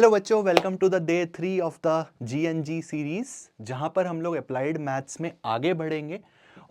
Hello बच्चों, welcome to the day 3 of the GNG series, जहां पर हम लोग अप्लाइड मैथ्स में आगे बढ़ेंगे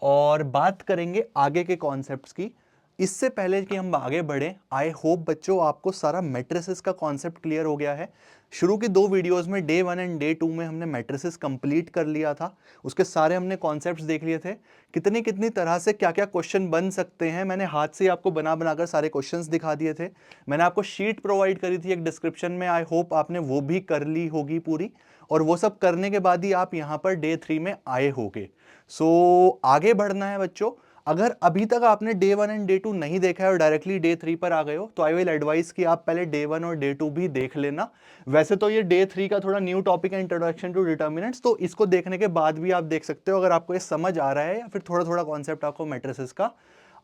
और बात करेंगे आगे के कॉन्सेप्ट्स की। इससे पहले कि हम आगे बढ़ें, आई होप बच्चों आपको सारा मैट्रिसेस का कॉन्सेप्ट क्लियर हो गया है। शुरू की 2 वीडियोस में डे 1 एंड डे 2 में हमने मैट्रिसेस कंप्लीट कर लिया था, उसके सारे हमने कॉन्सेप्ट्स देख लिए थे। कितनी कितनी तरह से क्या क्या क्वेश्चन बन सकते हैं मैंने हाथ से आपको बना बनाकर सारे क्वेश्चंस दिखा दिए थे। मैंने आपको शीट प्रोवाइड करी थी एक डिस्क्रिप्शन में, आई होप आपने वो भी कर ली होगी पूरी, और वो सब करने के बाद ही आप यहाँ पर डे 3 में आए होगे। सो आगे बढ़ना है बच्चों। अगर अभी तक आपने डे 1 एंड डे 2 नहीं देखा है और डायरेक्टली डे 3 पर आ गए हो, तो आई विल एडवाइस कि आप पहले डे 1 और डे 2 भी देख लेना। वैसे तो ये डे 3 का थोड़ा न्यू टॉपिक है, इंट्रोडक्शन टू डिटर्मिनेंट्स, तो इसको देखने के बाद भी आप देख सकते हो अगर आपको ये समझ आ रहा है या फिर थोड़ा थोड़ा कॉन्सेप्ट आपको मैट्रिसेस का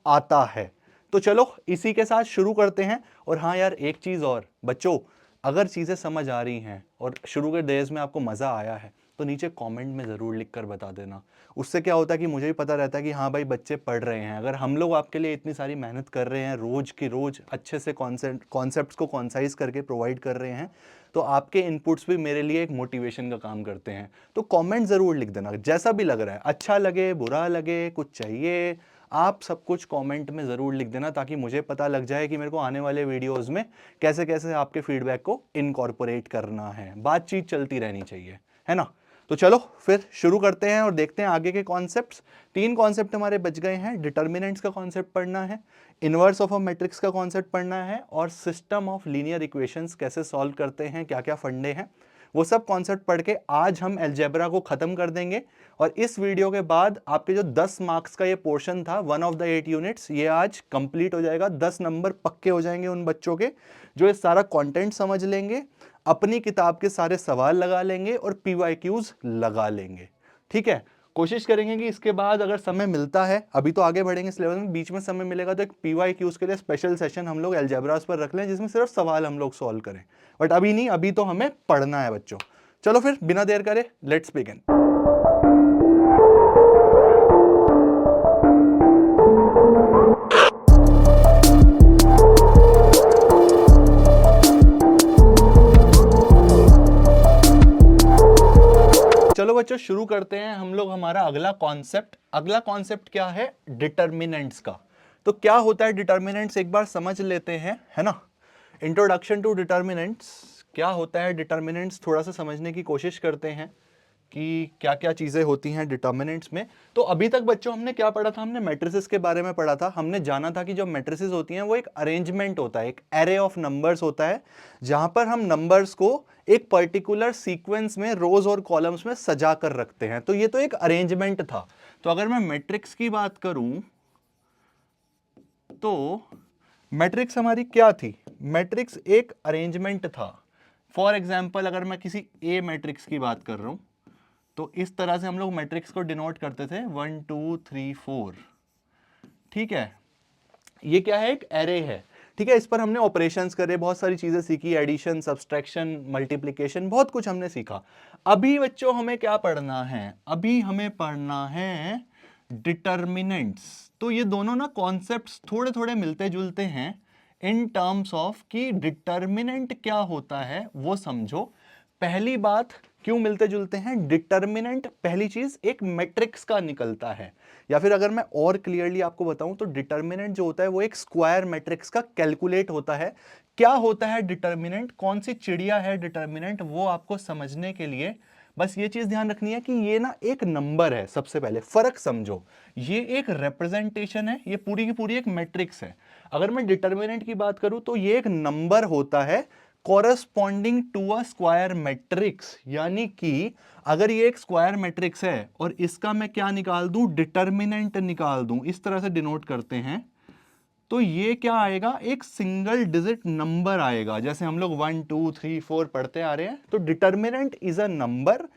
आता है। तो चलो इसी के साथ शुरू करते हैं। और हाँ यार, एक चीज और बच्चों, अगर चीजें समझ आ रही हैं और शुरू के डेज में आपको मजा आया है तो नीचे कमेंट में जरूर लिखकर बता देना। उससे क्या होता है कि मुझे भी पता रहता है कि हाँ भाई बच्चे पढ़ रहे हैं। अगर हम लोग आपके लिए इतनी सारी मेहनत कर रहे हैं, रोज की रोज अच्छे से कॉन्सेप्ट्स को कॉन्साइज करके प्रोवाइड कर रहे हैं, तो आपके इनपुट्स भी मेरे लिए एक मोटिवेशन का काम करते हैं। तो कमेंट जरूर लिख देना, जैसा भी लग रहा है, अच्छा लगे बुरा लगे कुछ चाहिए, आप सब कुछ कमेंट में ज़रूर लिख देना, ताकि मुझे पता लग जाए कि मेरे को आने वाले वीडियोस में कैसे कैसे आपके फीडबैक को इनकॉर्पोरेट करना है। बातचीत चलती रहनी चाहिए, है ना। तो चलो फिर शुरू करते हैं और देखते हैं आगे के कॉन्सेप्ट्स। 3 कॉन्सेप्ट हमारे बच गए हैं। डिटर्मिनेंट्स का कॉन्सेप्ट पढ़ना है, इनवर्स ऑफ अ मैट्रिक्स का कॉन्सेप्ट पढ़ना है, और सिस्टम ऑफ लीनियर इक्वेशंस कैसे सॉल्व करते हैं, क्या क्या फंडे हैं, वो सब कॉन्सेप्ट पढ़ के आज हम अलजेब्रा को खत्म कर देंगे। और इस वीडियो के बाद आपके जो 10 मार्क्स का ये पोर्शन था, 1 ऑफ द 8 यूनिट्स, ये आज कंप्लीट हो जाएगा। 10 नंबर पक्के हो जाएंगे उन बच्चों के जो ये सारा कंटेंट समझ लेंगे, अपनी किताब के सारे सवाल लगा लेंगे और PYQs लगा लेंगे। ठीक है, कोशिश करेंगे कि इसके बाद अगर समय मिलता है, अभी तो आगे बढ़ेंगे सिलेबस में, बीच में समय मिलेगा तो एक PYQs के लिए स्पेशल सेशन हम लोग अलजेब्रास पर रख लें, जिसमें सिर्फ सवाल हम लोग सॉल्व करें। बट अभी नहीं, अभी तो हमें पढ़ना है बच्चों। चलो फिर बिना देर करे लेट्स बिगिन। चलो बच्चों शुरू करते हैं हम लोग हमारा अगला कॉन्सेप्ट। अगला कॉन्सेप्ट क्या है? डिटर्मिनेंट्स का। तो क्या होता है डिटर्मिनेंट्स, एक बार समझ लेते हैं, है ना। इंट्रोडक्शन टू डिटर्मिनेंट्स, क्या होता है डिटर्मिनेंट्स, थोड़ा सा समझने की कोशिश करते हैं कि क्या क्या चीजें होती हैं डिटर्मिनेंट्स में। तो अभी तक बच्चों हमने क्या पढ़ा था? हमने मैट्रिसेस के बारे में पढ़ा था। हमने जाना था कि जो मैट्रिसेस होती हैं वो एक अरेंजमेंट होता है, एक एरे ऑफ नंबर्स होता है, जहां पर हम नंबर्स को एक पर्टिकुलर सीक्वेंस में रोज और कॉलम्स में सजा कर रखते हैं। तो ये तो एक अरेंजमेंट था। तो अगर मैं मैट्रिक्स की बात करूं तो मैट्रिक्स हमारी क्या थी? मैट्रिक्स एक अरेंजमेंट था। फॉर एग्जाम्पल अगर मैं किसी ए मैट्रिक्स की बात कर रहा हूं तो इस तरह से हम लोग मैट्रिक्स को डिनोट करते थे, 1 2 3 4। ठीक है, ये क्या है? एक एरे है। ठीक है, इस पर हमने ऑपरेशंस करे, बहुत सारी चीजें सीखी, एडिशन, सब्सट्रैक्शन, मल्टीप्लिकेशन, बहुत कुछ हमने सीखा। अभी बच्चों हमें क्या पढ़ना है? अभी हमें पढ़ना है डिटर्मिनेंट्स। तो ये दोनों ना कॉन्सेप्ट्स थोड़े थोड़े मिलते जुलते हैं इन टर्म्स ऑफ कि डिटर्मिनेंट क्या होता है वो समझो। पहली बात, क्यों मिलते जुलते हैं? डिटर्मिनेंट पहली चीज एक मैट्रिक्स का निकलता है, या फिर अगर मैं और क्लियरली आपको बताऊं तो डिटर्मिनेंट जो होता है वो एक स्क्वायर मैट्रिक्स का कैलकुलेट होता है। क्या होता है डिटर्मिनेंट, कौन सी चिड़िया है डिटर्मिनेंट, वो आपको समझने के लिए बस ये चीज ध्यान रखनी है कि ये ना एक नंबर है। सबसे पहले फर्क समझो, ये एक रिप्रेजेंटेशन है, ये पूरी की पूरी एक मैट्रिक्स है। अगर मैं डिटर्मिनेंट की बात करूं तो ये एक नंबर होता है corresponding to a square matrix. यानी कि अगर ये एक स्क्वायर मैट्रिक्स है और इसका मैं क्या निकाल दूं? डिटर्मिनेंट निकाल दूं, इस तरह से डिनोट करते हैं, तो ये क्या आएगा? एक सिंगल डिजिट नंबर आएगा। जैसे हम लोग 1 2 3 4 पढ़ते आ रहे हैं, तो determinant is a number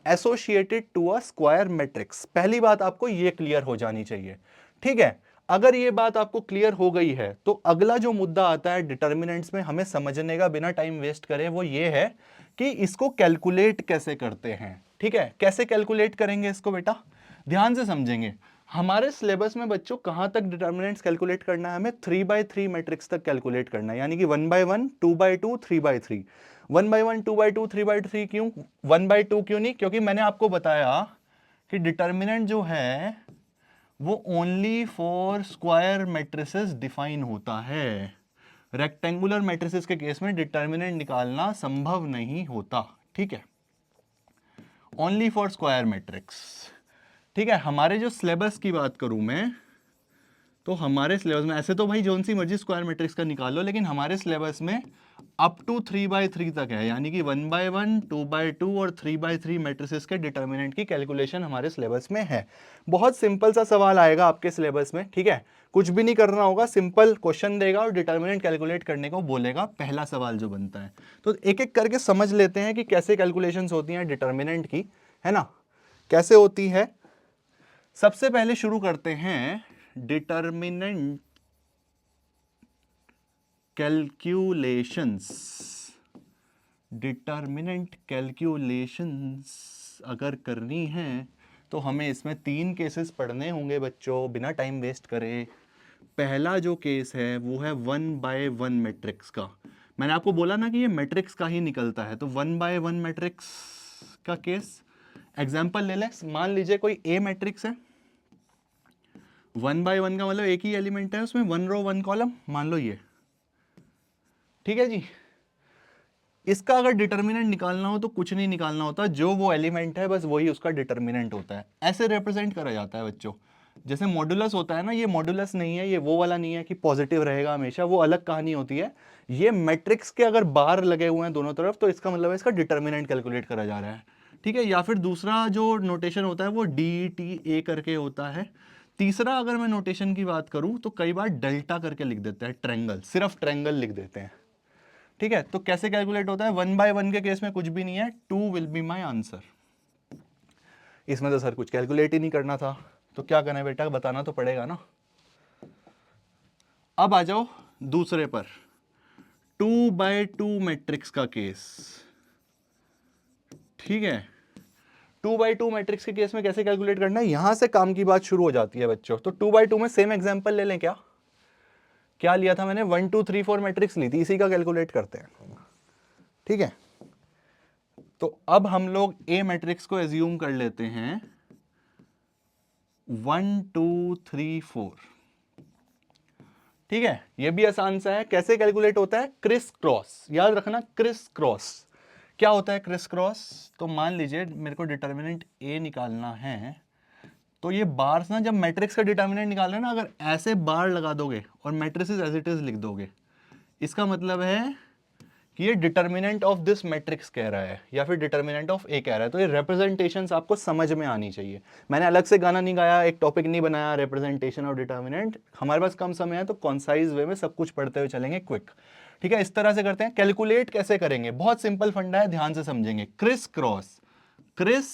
associated to a square matrix. पहली बात आपको ये क्लियर हो जानी चाहिए। ठीक है, अगर ये बात आपको क्लियर हो गई है तो अगला जो मुद्दा आता है डिटर्मिनेंट्स में हमें समझने का, बिना टाइम वेस्ट करे, वो ये है कि इसको कैलकुलेट कैसे करते हैं। ठीक है, कैसे कैलकुलेट करेंगे इसको बेटा, ध्यान से समझेंगे। हमारे सिलेबस में बच्चों कहां तक डिटर्मिनेंट्स कैलकुलेट करना है? हमें 3 by 3 मैट्रिक्स तक कैलकुलेट करना है, यानी कि 1 by 1, 2 by 2, 3 by 3। 1/1, 2/2, 3/3 क्यों? 1/2 क्यों नहीं? क्योंकि मैंने आपको बताया कि डिटर्मिनेंट जो है वो only for square matrices define होता है। रेक्टेंगुलर मैट्रिसेस के केस में डिटर्मिनेंट निकालना संभव नहीं होता, ठीक है, ओनली फॉर स्क्वायर मैट्रिक्स। ठीक है, हमारे जो सिलेबस की बात करूं मैं, तो हमारे सिलेबस में ऐसे तो भाई जोन सी मर्जी स्क्वायर मैट्रिक्स का निकालो, लेकिन हमारे सिलेबस में अप टू 3/3 तक है, यानी कि 1/1, 2/2 और 3/3 मैट्रिसेस के डिटर्मिनेंट की कैलकुलेशन हमारे सिलेबस में है। बहुत सिंपल सा सवाल आएगा आपके सिलेबस में, ठीक है, कुछ भी नहीं करना होगा, सिंपल क्वेश्चन देगा और डिटर्मिनेंट कैलकुलेट करने को बोलेगा, पहला सवाल जो बनता है। तो एक एक करके समझ लेते हैं कि कैसे कैलकुलेशंस होती हैं डिटर्मिनेंट की, है ना, कैसे होती है। सबसे पहले शुरू करते हैं डिटर्मिनेंट कैलकुलेशंस। डिटर्मिनेंट कैलकुलेशंस अगर करनी है तो हमें इसमें 3 केसेस पढ़ने होंगे बच्चों, बिना टाइम वेस्ट करे। पहला जो केस है वो है 1/1 मैट्रिक्स का। मैंने आपको बोला ना कि ये मैट्रिक्स का ही निकलता है, तो 1/1 मैट्रिक्स का केस एग्जाम्पल ले लें। मान लीजिए कोई ए मैट्रिक्स है, 1/1 का मतलब एक ही एलिमेंट है, उसमें 1 रो 1 कॉलम, मान लो ये, ठीक है जी। इसका अगर डिटर्मिनेंट निकालना हो तो कुछ नहीं निकालना होता, जो वो एलिमेंट है बस वही उसका डिटर्मिनेंट होता है। ऐसे रिप्रेजेंट करा जाता है बच्चों, जैसे मॉडुलस होता है ना, ये मॉडुलस नहीं है, ये वो वाला नहीं है कि पॉजिटिव रहेगा हमेशा, वो अलग कहानी होती है। ये मैट्रिक्स के अगर बार लगे हुए हैं दोनों तरफ तो इसका मतलब है इसका डिटर्मिनेंट कैलकुलेट करा जा रहा है, ठीक है। या फिर दूसरा जो नोटेशन होता है वो DTA करके होता है। तीसरा अगर मैं नोटेशन की बात करूं तो कई बार डेल्टा करके लिख देते हैं, ट्रायंगल, सिर्फ ट्रायंगल लिख देते हैं, ठीक है। तो कैसे कैलकुलेट होता है? 1/1 के केस में कुछ भी नहीं है, 2 विल बी माई आंसर। इसमें तो सर कुछ कैलकुलेट ही नहीं करना था, तो क्या करना है बेटा, बताना तो पड़ेगा ना। अब आ जाओ दूसरे पर, 2/2 मैट्रिक्स का केस, ठीक है। 2/2 मैट्रिक्स के केस में कैसे कैलकुलेट करना है, यहां से काम की बात शुरू हो जाती है बच्चों। तो 2/2 में सेम एग्जांपल ले लें, क्या क्या लिया था मैंने, 1 2 3 4 मैट्रिक्स ली थी, इसी का कैलकुलेट करते हैं, ठीक है। तो अब हम लोग ए मैट्रिक्स को एज्यूम कर लेते हैं 1 2 3 4, ठीक है। ये भी आसान सा है। कैसे कैलकुलेट होता है? क्रिस क्रॉस, याद रखना, क्रिस क्रॉस। क्या होता है क्रिस क्रॉस? तो मान लीजिए मेरे को डिटर्मिनेंट ए निकालना है, तो ये बार्स ना, जब मैट्रिक्स का डिटर्मिनेंट निकालना है ना, अगर ऐसे बार लगा दोगे और मैट्रिसेस एज इट इज लिख दोगे, इसका मतलब है कि ये डिटर्मिनेंट ऑफ दिस मैट्रिक्स कह रहा है या फिर डिटर्मिनेंट ऑफ ए कह रहा है। तो ये रिप्रेजेंटेशंस आपको समझ में आनी चाहिए। मैंने अलग से गाना नहीं गाया, एक टॉपिक नहीं बनाया रिप्रेजेंटेशन और डिटर्मिनेंट, हमारे पास कम समय है तो कॉन्साइज वे में सब कुछ पढ़ते हुए चलेंगे, क्विक, ठीक है। इस तरह से करते हैं। कैलकुलेट कैसे करेंगे? बहुत सिंपल फंडा है, ध्यान से समझेंगे। Criss cross, criss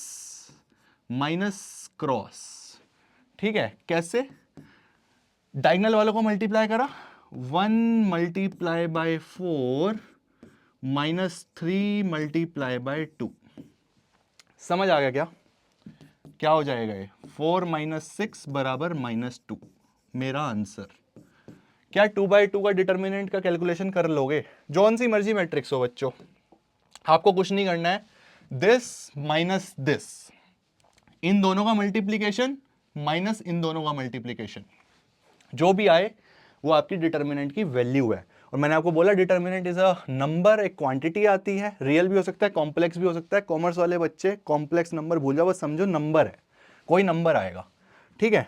minus cross, ठीक है। कैसे? डायगोनल वालों को मल्टीप्लाई करा, 1 मल्टीप्लाई बाय 4 -3 मल्टीप्लाई बाय 2, समझ आ गया क्या? क्या हो जाएगा ये? 4 - 6 बराबर -2, मेरा आंसर। क्या 2/2 का डिटर्मिनेंट का कैलकुलेशन कर लोगे? जौन सी मर्जी मैट्रिक्स हो बच्चों, आपको कुछ नहीं करना है, दिस माइनस दिस, इन दोनों का मल्टीप्लीकेशन माइनस इन दोनों का मल्टीप्लीकेशन, जो भी आए वो आपकी डिटर्मिनेंट की वैल्यू है। और मैंने आपको बोला डिटर्मिनेंट इज अ नंबर, एक क्वांटिटी आती है, रियल भी हो सकता है, कॉम्प्लेक्स भी हो सकता है। कॉमर्स वाले बच्चे कॉम्प्लेक्स नंबर भूल जाओ, बस समझो नंबर है, कोई नंबर आएगा, ठीक है।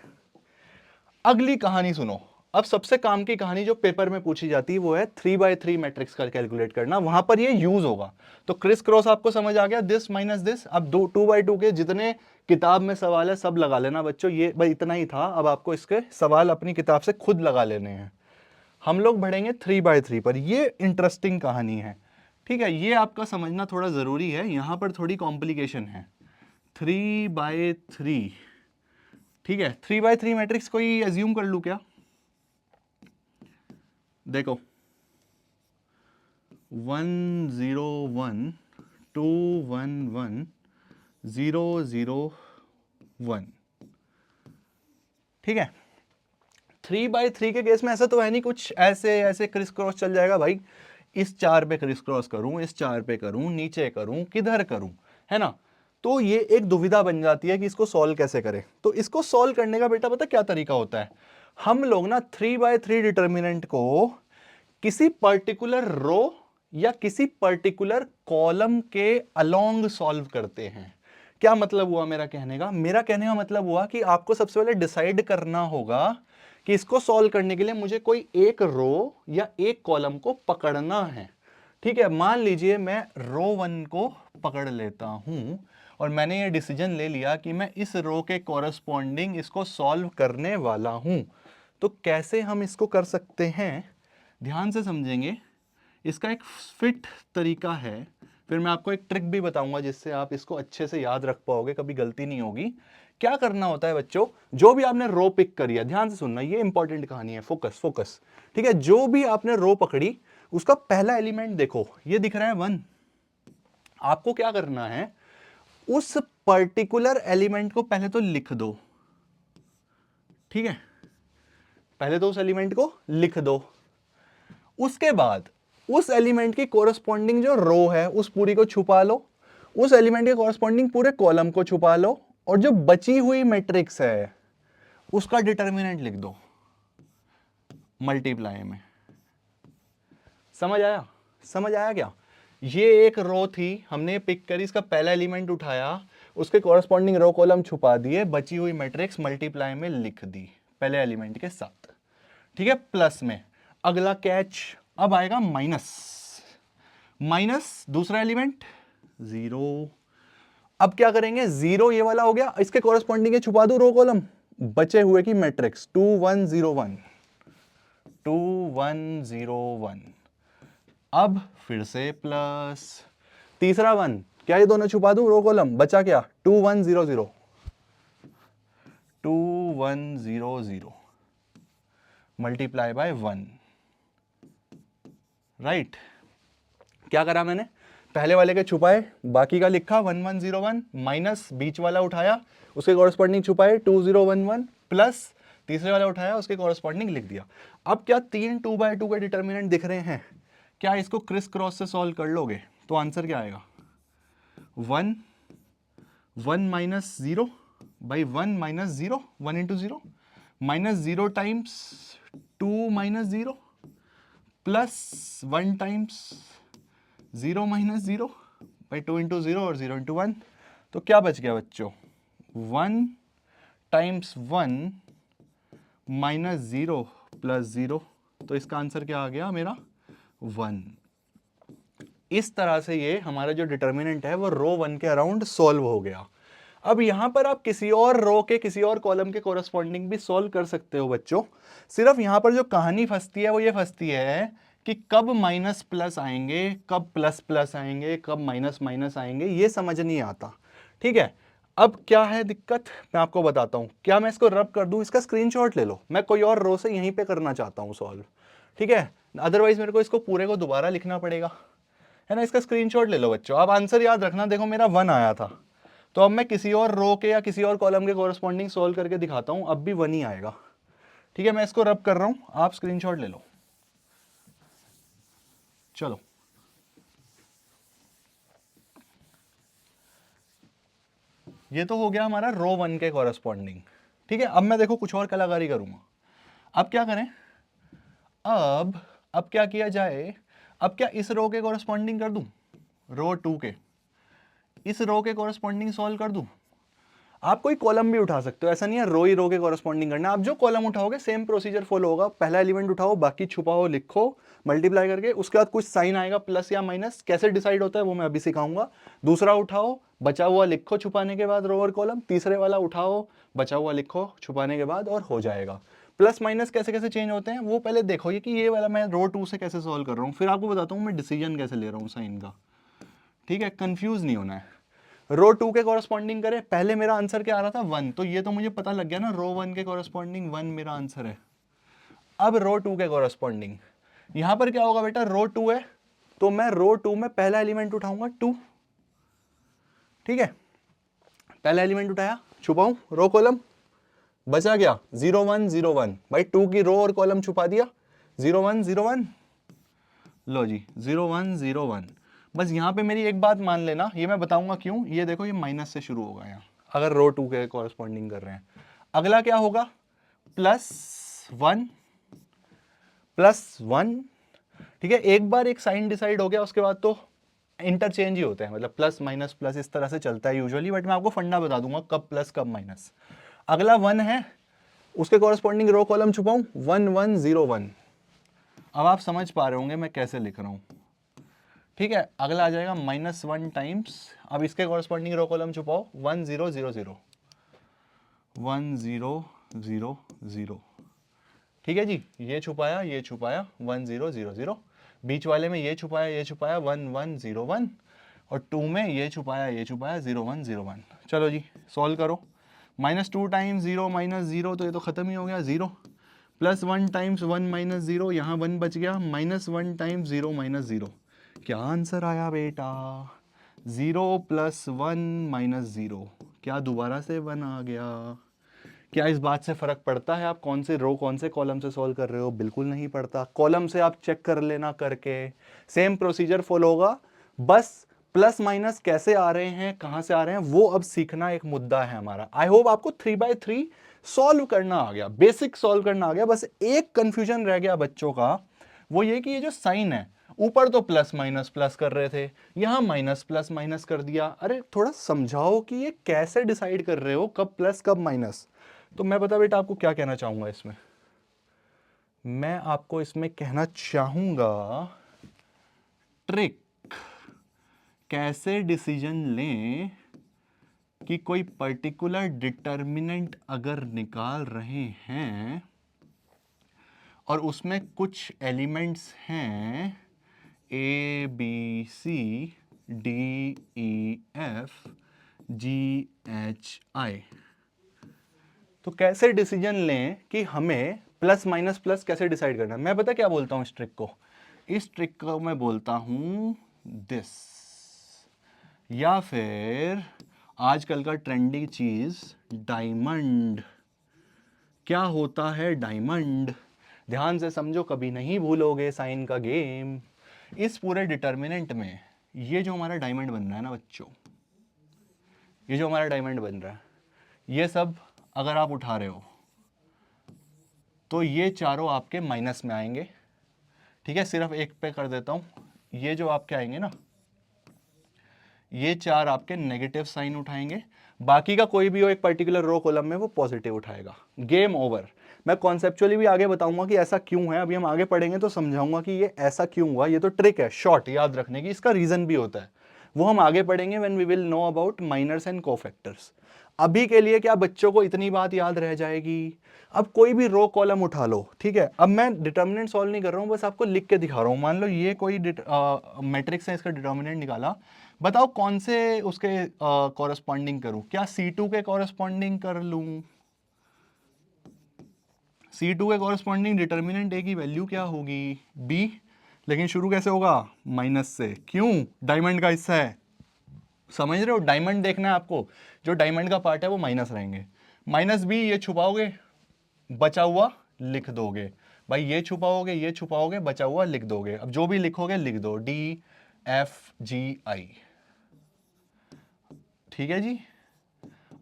अगली कहानी सुनो। अब सबसे काम की कहानी जो पेपर में पूछी जाती है वो है 3/3 मैट्रिक्स का कैलकुलेट करना, वहां पर ये यूज होगा। तो क्रिस क्रॉस आपको समझ आ गया, दिस माइनस दिस। अब 2/2 के जितने किताब में सवाल है सब लगा लेना बच्चों, ये भाई इतना ही था, अब आपको इसके सवाल अपनी किताब से खुद लगा लेने हैं। हम लोग बढ़ेंगे 3/3 पर, ये इंटरेस्टिंग कहानी है, ठीक है। ये आपका समझना थोड़ा जरूरी है, यहां पर थोड़ी कॉम्प्लिकेशन है। 3/3, ठीक है। 3/3 मैट्रिक्स कोई एज्यूम कर लूं क्या? देखो 1 0 1 2 1 1 0 0 1, ठीक है। 3/3 के केस में ऐसा तो है नहीं कुछ ऐसे ऐसे क्रिस क्रॉस चल जाएगा भाई। इस 4 पे क्रिस क्रॉस करूं, इस 4 पे करूं, नीचे करूं, किधर करूं, है ना। तो ये एक दुविधा बन जाती है कि इसको सॉल्व कैसे करें। तो इसको सॉल्व करने का बेटा पता क्या तरीका होता है, हम लोग ना 3/3 डिटर्मिनेंट को किसी पर्टिकुलर रो या किसी पर्टिकुलर कॉलम के अलोंग सॉल्व करते हैं। क्या मतलब हुआ मेरा कहने का, मेरा कहने का मतलब हुआ कि आपको सबसे पहले डिसाइड करना होगा कि इसको सॉल्व करने के लिए मुझे कोई एक रो या एक कॉलम को पकड़ना है। ठीक है, मान लीजिए मैं रो 1 को पकड़ लेता हूं और मैंने ये डिसीजन ले लिया कि मैं इस रो के कॉरस्पॉन्डिंग इसको सॉल्व करने वाला हूं। तो कैसे हम इसको कर सकते हैं, ध्यान से समझेंगे। इसका एक फिट तरीका है, फिर मैं आपको एक ट्रिक भी बताऊंगा जिससे आप इसको अच्छे से याद रख पाओगे, कभी गलती नहीं होगी। क्या करना होता है बच्चों, जो भी आपने रो पिक करी है, ध्यान से सुनना, ये इंपॉर्टेंट कहानी है, फोकस फोकस। ठीक है, जो भी आपने रो पकड़ी उसका पहला एलिमेंट देखो, ये दिख रहा है 1। आपको क्या करना है, उस पर्टिकुलर एलिमेंट को पहले तो लिख दो। ठीक है, पहले तो उस एलिमेंट को लिख दो, उसके बाद उस एलिमेंट की कोरस्पॉन्डिंग जो रो है उस पूरी को छुपा लो, उस एलिमेंट के कोरस्पॉन्डिंग पूरे कॉलम को छुपा लो, और जो बची हुई मैट्रिक्स है उसका डिटर्मिनेंट लिख दो मल्टीप्लाई में। समझ आया, समझ आया क्या। ये एक रो थी, हमने पिक करी, इसका पहला एलिमेंट उठाया, उसके कोरस्पॉन्डिंग रो कॉलम छुपा दिए, बची हुई मैट्रिक्स मल्टीप्लाई में लिख दी पहले एलिमेंट के साथ। ठीक है, प्लस में अगला कैच अब आएगा माइनस, माइनस दूसरा एलिमेंट 0। अब क्या करेंगे, 0 ये वाला हो गया, इसके कॉरस्पॉन्डिंग छुपा दो रो कॉलम, बचे हुए की मैट्रिक्स 2 1 0 1 2 1 0 1। अब फिर से प्लस तीसरा 1, क्या ये दोनों छुपा दूं रो कॉलम, बचा क्या 2 1 0 0 2 1 0 0 मल्टीप्लाई बाय 1। राइट, क्या करा मैंने, पहले वाले के छुपाए, बाकी का लिखा 1 1 0 1, माइनस बीच वाला उठाया, उसके कॉरस्पॉन्डिंग छुपाए 2 0 1 1, प्लस तीसरे वाला उठाया, उसके कॉरस्पॉन्डिंग लिख दिया। अब क्या 3 2/2 के डिटर्मिनेंट दिख रहे हैं, क्या इसको क्रिस क्रॉस से सॉल्व कर लोगे तो आंसर क्या आएगा, 1 1 minus 0 by 1 minus 0, 1 into 0, minus 0 times 2 minus 0 plus 1 times 0 minus 0 by 2 into 0 और 0 इंटू 1। तो क्या बच गया बच्चों, 1 टाइम्स 1 माइनस 0 प्लस 0। तो इसका आंसर क्या आ गया मेरा 1। इस तरह से ये हमारा जो डिटर्मिनेंट है वो रो 1 के अराउंड सॉल्व हो गया। अब यहां पर आप किसी और रो के किसी और कॉलम के कोरस्पॉन्डिंग भी सॉल्व कर सकते हो बच्चों। सिर्फ यहां पर जो कहानी फंसती है वो ये फंसती है कि कब माइनस प्लस आएंगे, कब प्लस प्लस आएंगे, कब माइनस माइनस आएंगे, ये समझ नहीं आता। ठीक है, अब क्या है दिक्कत मैं आपको बताता हूं। क्या मैं इसको रब कर दूं, इसका स्क्रीनशॉट ले लो, मैं कोई और रो से यहीं पे करना चाहता हूं सॉल्व। ठीक है, अदरवाइज मेरे को इसको पूरे को दोबारा लिखना पड़ेगा, है ना। इसका स्क्रीनशॉट ले लो बच्चों, आप आंसर याद रखना। देखो मेरा 1 आया था, तो अब मैं किसी और रो के या किसी और कॉलम के कोरस्पॉन्डिंग सॉल्व करके दिखाता हूं, अब भी 1 ही आएगा। ठीक है, मैं इसको रब कर रहा हूं, आप स्क्रीनशॉट ले लो। चलो, ये तो हो गया हमारा रो 1 के कोरस्पॉन्डिंग। ठीक है, अब मैं देखो कुछ और कलाकारी करूंगा। अब क्या करें, अब क्या किया जाए, अब क्या इस रो के कोरस्पॉन्डिंग कर दूं, रो 2 के इस रो के कोरस्पॉन्डिंग सॉल्व कर दूं। आप कोई कॉलम भी उठा सकते हो, ऐसा नहीं है रो ही रो के कोरस्पॉन्डिंग करना। आप जो कॉलम उठाओगे सेम प्रोसीजर फॉलो होगा, पहला एलिमेंट उठाओ, बाकी छुपाओ, लिखो मल्टीप्लाई करके, उसके बाद कुछ साइन आएगा प्लस या माइनस, कैसे डिसाइड होता है वो मैं अभी सिखाऊंगा। दूसरा उठाओ, बचा हुआ लिखो छुपाने के बाद रो और कॉलम, तीसरे वाला उठाओ, बचा हुआ लिखो छुपाने के बाद, और हो जाएगा। प्लस माइनस कैसे कैसे चेंज होते हैं वो पहले देखो, ये कि ये वाला मैं रो 2 से कैसे सॉल्व कर रहा हूँ, फिर आपको बताता हूँ मैं डिसीजन कैसे ले रहा हूँ साइन का। ठीक है, कंफ्यूज नहीं होना है। रो 2 के कॉरस्पॉन्डिंग करें, पहले मेरा आंसर क्या आ रहा था 1, तो ये तो मुझे पता लग गया ना, रो 1 के कॉरस्पॉन्डिंग 1 मेरा आंसर है। अब रो 2 के कॉरस्पॉन्डिंग यहां पर क्या होगा बेटा, रो 2 है तो मैं रो 2 में पहला एलिमेंट उठाऊंगा 2। ठीक है, पहला एलिमेंट उठाया, छुपाऊं रो कॉलम, बचा गया 0 1 0 1, भाई 2 की रो और कॉलम छुपा दिया, 0 1 0 1, लो जी 0 1 0 1। बस यहाँ पे मेरी एक बात मान लेना, ये मैं बताऊंगा क्यों। ये देखो ये माइनस से शुरू होगा यहाँ, अगर रो 2 के कॉरस्पॉन्डिंग कर रहे हैं। अगला क्या होगा, +1 +1। ठीक है, एक बार एक साइन डिसाइड हो गया उसके बाद तो इंटरचेंज ही होते हैं, मतलब प्लस माइनस प्लस इस तरह से चलता है यूजुअली, बट मैं आपको फंडा बता दूंगा कब प्लस कब माइनस। अगला 1 है, उसके कॉरस्पॉन्डिंग रो कॉलम छुपाऊं 1 1 0 1। अब आप समझ पा रहे होंगे मैं कैसे लिख रहा हूं। ठीक है, अगला आ जाएगा -1 टाइम्स, अब इसके कॉरस्पॉन्डिंग रो कॉलम छुपाओ 1 0 0 0 1 0 0 0। ठीक है जी, ये छुपाया 1 0 0 0, बीच वाले में ये छुपाया 1 1 0 1, और 2 में ये छुपाया 0 1 0 1। चलो जी सॉल्व करो। -2 टाइम्स 0 -0 तो ये तो खत्म ही हो गया 0, +1 टाइम्स 1 -0, यहाँ 1 बच गया, -1 टाइम्स 0 -0। क्या आंसर आया बेटा, 0 + 1 - 0। क्या दोबारा से 1 आ गया? क्या इस बात से फर्क पड़ता है आप कौन से रो कौन से कॉलम से सॉल्व कर रहे हो? बिल्कुल नहीं पड़ता। कॉलम से आप चेक कर लेना करके, सेम प्रोसीजर फॉलो होगा। बस प्लस माइनस कैसे आ रहे हैं, कहां से आ रहे हैं, वो अब सीखना एक मुद्दा है हमारा। आई होप आपको 3/3 सॉल्व करना आ गया, बेसिक सॉल्व करना आ गया। बस एक कंफ्यूजन रह गया बच्चों का, वो ये कि ये जो साइन है, ऊपर तो प्लस माइनस प्लस कर रहे थे, यहां माइनस प्लस माइनस कर दिया। अरे थोड़ा समझाओ कि ये कैसे डिसाइड कर रहे हो कब प्लस कब माइनस। तो मैं बता बेटा आपको क्या कहना चाहूंगा इसमें, मैं आपको इसमें कहना चाहूंगा ट्रिक, कैसे डिसीजन लें कि कोई पर्टिकुलर डिटर्मिनेंट अगर निकाल रहे हैं और उसमें कुछ एलिमेंट्स हैं A B C D E F G H I, तो कैसे डिसीजन लें कि हमें प्लस माइनस प्लस कैसे डिसाइड करना है। मैं पता क्या बोलता हूं इस ट्रिक को, इस ट्रिक को मैं बोलता हूं दिस, या फिर आजकल का ट्रेंडी चीज डायमंड। क्या होता है डायमंड? ध्यान से समझो, कभी नहीं भूलोगे साइन का गेम। इस पूरे डिटर्मिनेंट में ये जो हमारा डायमंड बन रहा है ना बच्चों, ये जो हमारा डायमंड बन रहा है, ये सब अगर आप उठा रहे हो तो ये चारों आपके माइनस में आएंगे। ठीक है, सिर्फ एक पे कर देता हूं, ये जो आपके आएंगे ना, ये 4 आपके नेगेटिव साइन उठाएंगे, बाकी का कोई भी हो एक पर्टिकुलर रो कॉलम में वो पॉजिटिव उठाएगा। Game over. मैं कॉन्सेप्चुअली भी आगे बताऊंगा कि ऐसा क्यों है, अभी हम आगे पढ़ेंगे तो समझाऊंगा कि ये ऐसा क्यों हुआ। ये तो ट्रिक है शॉर्ट याद रखने की, इसका रीजन भी होता है, वो हम आगे पढ़ेंगे when we will know about minors and cofactors. अभी के लिए क्या बच्चों को इतनी बात याद रह जाएगी, अब कोई भी रो कॉलम उठा लो। ठीक है, अब मैं डिटर्मिनेंट सॉल्व नहीं कर रहा हूं, बस आपको लिख के दिखा रहा हूं। मान लो ये कोई मैट्रिक्स है, इसका डिटर्मिनेंट निकाला, बताओ कौन से उसके कॉरेस्पॉन्डिंग करूं? क्या C2 के कॉरेस्पॉन्डिंग कर लूं? C2 के कॉरेस्पॉन्डिंग डिटर्मिनेंट A की वैल्यू क्या होगी? B। लेकिन शुरू कैसे होगा? माइनस से। क्यों? डायमंड का हिस्सा है, समझ रहे हो? डायमंड देखना है आपको, जो डायमंड का पार्ट है वो माइनस रहेंगे। -B ये छुपाओगे, बचा हुआ लिख दोगे। भाई ये छुपाओगे बचा हुआ लिख दोगे। अब जो भी लिखोगे लिख दो, DFGI। ठीक है जी।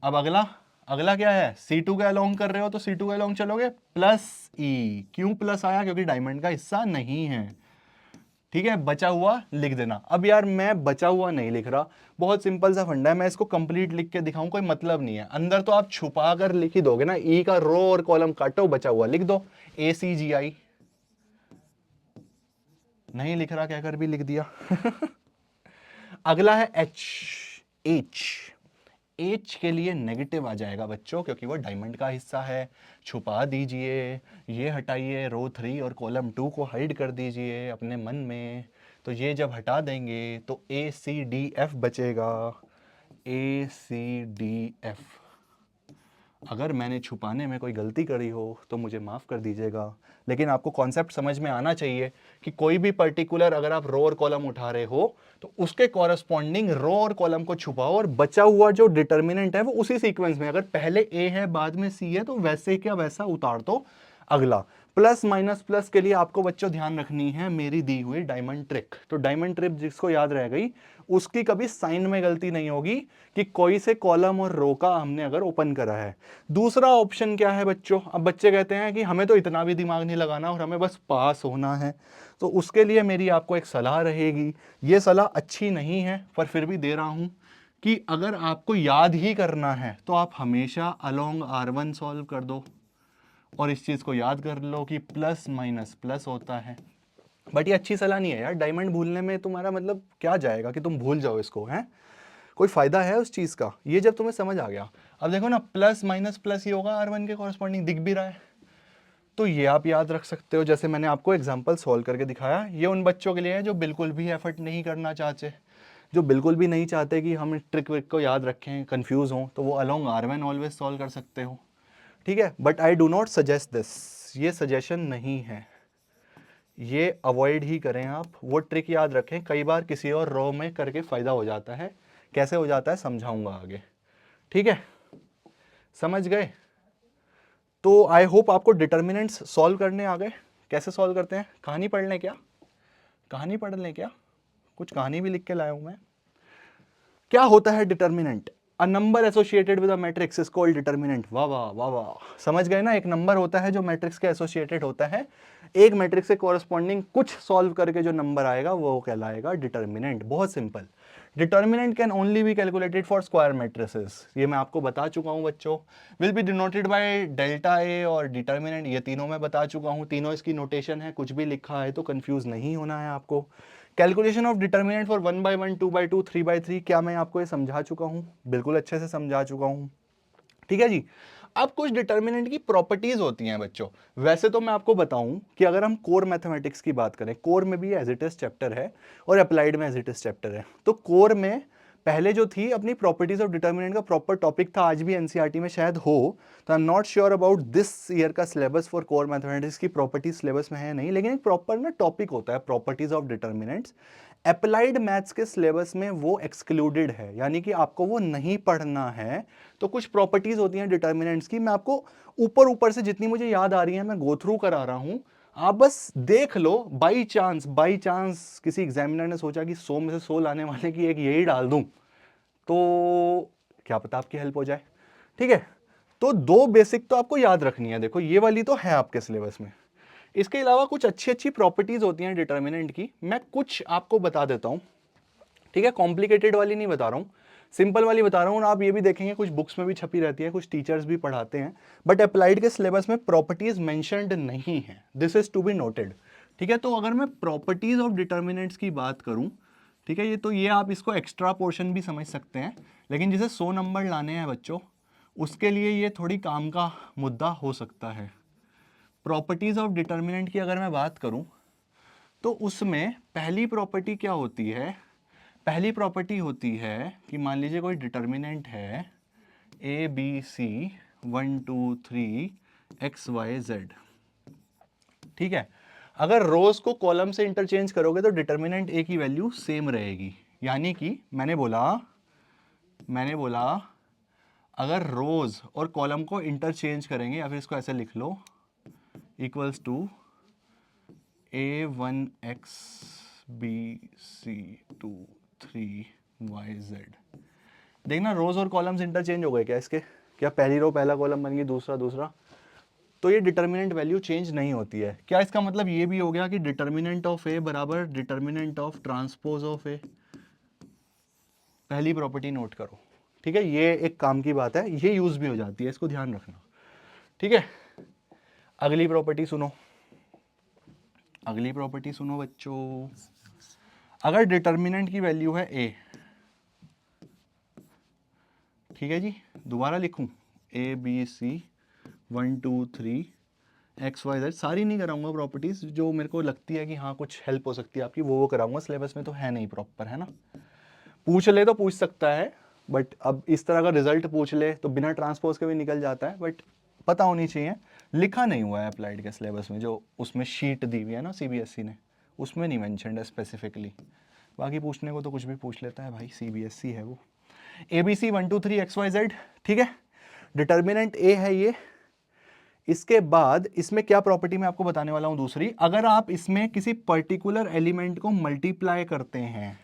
अब अगला क्या है? C2 के अलोंग कर रहे हो तो C2 के अलोंग चलोगे, +E। क्यों प्लस आया? क्योंकि डायमंड का हिस्सा नहीं है। ठीक है, बचा हुआ लिख देना। अब यार मैं बचा हुआ नहीं लिख रहा, बहुत सिंपल सा फंडा है, मैं इसको कंप्लीट लिख के दिखाऊं कोई मतलब नहीं है। अंदर तो आप छुपा कर लिख ही दोगे ना, ई का रो और कॉलम काटो, बचा हुआ लिख दो, ACGI। नहीं लिख रहा क्या कर भी लिख दिया। अगला है H के लिए नेगेटिव आ जाएगा बच्चों, क्योंकि वो डायमंड का हिस्सा है। छुपा दीजिए, ये हटाइए, रो 3 और कॉलम 2 को हाइड कर दीजिए अपने मन में। तो ये जब हटा देंगे तो ACDF बचेगा, ACDF। अगर मैंने छुपाने में कोई गलती करी हो तो मुझे माफ़ कर दीजिएगा, लेकिन आपको कॉन्सेप्ट समझ में आना चाहिए कि कोई भी पर्टिकुलर अगर आप रो और कॉलम उठा रहे हो तो उसके कॉरस्पॉन्डिंग रो और कॉलम को छुपाओ, और बचा हुआ जो डिटर्मिनेंट है वो उसी सीक्वेंस में, अगर पहले A है बाद में C है तो वैसे क्या वैसा उतार दो। अगला प्लस माइनस प्लस के लिए आपको बच्चों ध्यान रखनी है मेरी दी हुई डायमंड ट्रिक। तो डायमंड ट्रिक जिसको याद रह गई उसकी कभी साइन में गलती नहीं होगी कि कोई से कॉलम और रो का हमने अगर ओपन करा है। दूसरा ऑप्शन क्या है बच्चों, अब बच्चे कहते हैं कि हमें तो इतना भी दिमाग नहीं लगाना और हमें बस पास होना है, तो उसके लिए मेरी आपको एक सलाह रहेगी। ये सलाह अच्छी नहीं है पर फिर भी दे रहा हूं कि अगर आपको याद ही करना है तो आप हमेशा अलोंग R1 सॉल्व कर दो और इस चीज को याद कर लो कि प्लस माइनस प्लस होता है। बट ये अच्छी सलाह नहीं है यार, डायमंड भूलने में तुम्हारा मतलब क्या जाएगा कि तुम भूल जाओ इसको, है कोई फायदा है उस चीज का? ये जब तुम्हें समझ आ गया, अब देखो ना प्लस माइनस प्लस ही होगा, R1 के कॉरस्पॉन्डिंग दिख भी रहा है, तो ये आप याद रख सकते हो। जैसे मैंने आपको एग्जांपल सॉल्व करके दिखाया, ये उन बच्चों के लिए है जो बिल्कुल भी एफर्ट नहीं करना चाहते, जो बिल्कुल भी नहीं चाहते कि हम ट्रिक विक को याद रखें, कंफ्यूज हों, तो वो अलोंग R1 ऑलवेज सॉल्व कर सकते हो, ठीक है। But I do not suggest this, ये सजेशन नहीं है, ये अवॉइड ही करें आप। वो ट्रिक याद रखें, कई बार किसी और रो में करके फायदा हो जाता है, कैसे हो जाता है समझाऊंगा आगे, ठीक है, समझ गए? तो आई होप आपको डिटर्मिनेंट्स सॉल्व करने आ गए। कैसे सॉल्व करते हैं, कहानी पढ़ लें क्या? कहानी पढ़ लें क्या? कुछ कहानी भी लिख के लाया हूं मैं। क्या होता है determinant? A number associated with a matrix is called determinant. वाह वाह वाह वाह, समझ गए ना? एक नंबर होता है जो मैट्रिक्स के एसोसिएटेड होता है, एक मैट्रिक्स से कॉरस्पॉन्डिंग कुछ सॉल्व करके जो नंबर आएगा वो कहलाएगा डिटर्मिनेंट। बहुत simple. Determinant can only be calculated for square matrices, ये मैं आपको बता चुका हूं बच्चों। Will be denoted by delta A और डिटर्मिनेंट, ये तीनों मैं बता चुका हूं, तीनों इसकी नोटेशन है, कुछ भी लिखा है तो कंफ्यूज नहीं होना है आपको। Calculation of determinant for 1 by 1, 2 by 2, 3 by 3, क्या मैं आपको ये समझा चुका हूं? बिल्कुल अच्छे से समझा चुका हूं, ठीक है जी। अब कुछ डिटर्मिनेंट की प्रॉपर्टीज होती हैं बच्चों। वैसे तो मैं आपको बताऊं कि अगर हम कोर मैथमेटिक्स की बात करें, कोर में भी एज इट इज चैप्टर है और अप्लाइड में एज इट इज चैप्टर है, तो कोर में पहले जो थी अपनी प्रॉपर्टीज ऑफ डिटर्मिनेंट का प्रॉपर टॉपिक था, आज भी एनसीईआरटी में शायद हो, तो I am not sure about this year का सिलेबस फॉर कोर मैथमेटिक्स की प्रॉपर्टीज सिलेबस में है नहीं, लेकिन एक प्रॉपर ना टॉपिक होता है properties of determinants. Applied maths के सिलेबस में वो एक्सक्लूडेड है, यानी कि आपको वो नहीं पढ़ना है। तो कुछ प्रॉपर्टीज होती हैं डिटर्मिनेंट्स की, मैं आपको ऊपर ऊपर से जितनी मुझे याद आ रही है मैं गो थ्रू करा रहा हूं, आप बस देख लो। बाई चांस किसी एग्जामिनर ने सोचा कि 100 में से 100 लाने वाले की एक यही डाल दूं, तो क्या पता आपकी हेल्प हो जाए, ठीक है। तो दो बेसिक तो आपको याद रखनी है, देखो ये वाली तो है आपके सिलेबस में। इसके अलावा कुछ अच्छी अच्छी प्रॉपर्टीज होती हैं डिटर्मिनेंट की, मैं कुछ आपको बता देता हूं, ठीक है। कॉम्प्लिकेटेड वाली नहीं बता रहा हूं, सिंपल वाली बता रहा हूं। और आप ये भी देखेंगे कुछ बुक्स में भी छपी रहती है, कुछ टीचर्स भी पढ़ाते हैं, बट अप्लाइड के सिलेबस में प्रॉपर्टीज मेंशन्ड नहीं है, this is to be noted, ठीक है। तो अगर मैं प्रॉपर्टीज ऑफ डिटर्मिनेंट्स की बात करूं, ठीक है, ये तो ये आप इसको एक्स्ट्रा पोर्शन भी समझ सकते हैं, लेकिन जिसे 100 नंबर लाने हैं बच्चों, उसके लिए ये थोड़ी काम का मुद्दा हो सकता है। प्रॉपर्टीज ऑफ डिटर्मिनेंट की अगर मैं बात करूं तो उसमें पहली प्रॉपर्टी क्या होती है? पहली प्रॉपर्टी होती है कि मान लीजिए कोई डिटर्मिनेंट है A B C 1 2 3 X Y Z, ठीक है। अगर रोज को कॉलम से इंटरचेंज करोगे तो डिटर्मिनेंट ए की वैल्यू सेम रहेगी, यानी कि मैंने बोला अगर रोज और कॉलम को इंटरचेंज करेंगे, या फिर इसको ऐसे लिख लो, equals to A1x BC2 3YZ। देखना रोज और कॉलम्स इंटरचेंज हो गए क्या इसके? क्या पहली रो पहला कॉलम बन गई, दूसरा दूसरा? तो ये डिटर्मिनेंट वैल्यू चेंज नहीं होती है। क्या इसका मतलब ये भी हो गया कि डिटर्मिनेंट ऑफ ए बराबर डिटर्मिनेंट ऑफ ट्रांसपोज ऑफ ए? पहली प्रॉपर्टी नोट करो, ठीक है, ये एक काम की बात है, ये यूज भी हो जाती है, इसको ध्यान रखना, ठीक है। अगली प्रॉपर्टी सुनो, अगली प्रॉपर्टी सुनो बच्चों। अगर डिटर्मिनेंट की वैल्यू है ए, ठीक है जी, दोबारा लिखूं A B C 1 2 3 X Y Z, सारी नहीं कराऊंगा प्रॉपर्टीज, जो मेरे को लगती है कि हाँ कुछ हेल्प हो सकती है आपकी वो कराऊंगा, सिलेबस में तो है नहीं प्रॉपर, है ना। पूछ ले तो पूछ सकता है, बट अब इस तरह का रिजल्ट पूछ ले तो बिना ट्रांसपोज के भी निकल जाता है, बट पता होनी चाहिए। लिखा नहीं हुआ है अप्लाइड के सिलेबस में, जो उसमें शीट दी हुई है ना सीबीएसई ने, उसमें नहीं मेंशन्ड है स्पेसिफिकली। बाकी पूछने को तो कुछ भी पूछ लेता है भाई, सीबीएसई है वो। A B C 1 2 3 X Y Z, ठीक है, डिटर्मिनेंट ए है ये, इसके बाद इसमें क्या प्रॉपर्टी मैं आपको बताने वाला हूं दूसरी, अगर आप इसमें किसी पर्टिकुलर एलिमेंट को मल्टीप्लाई करते हैं,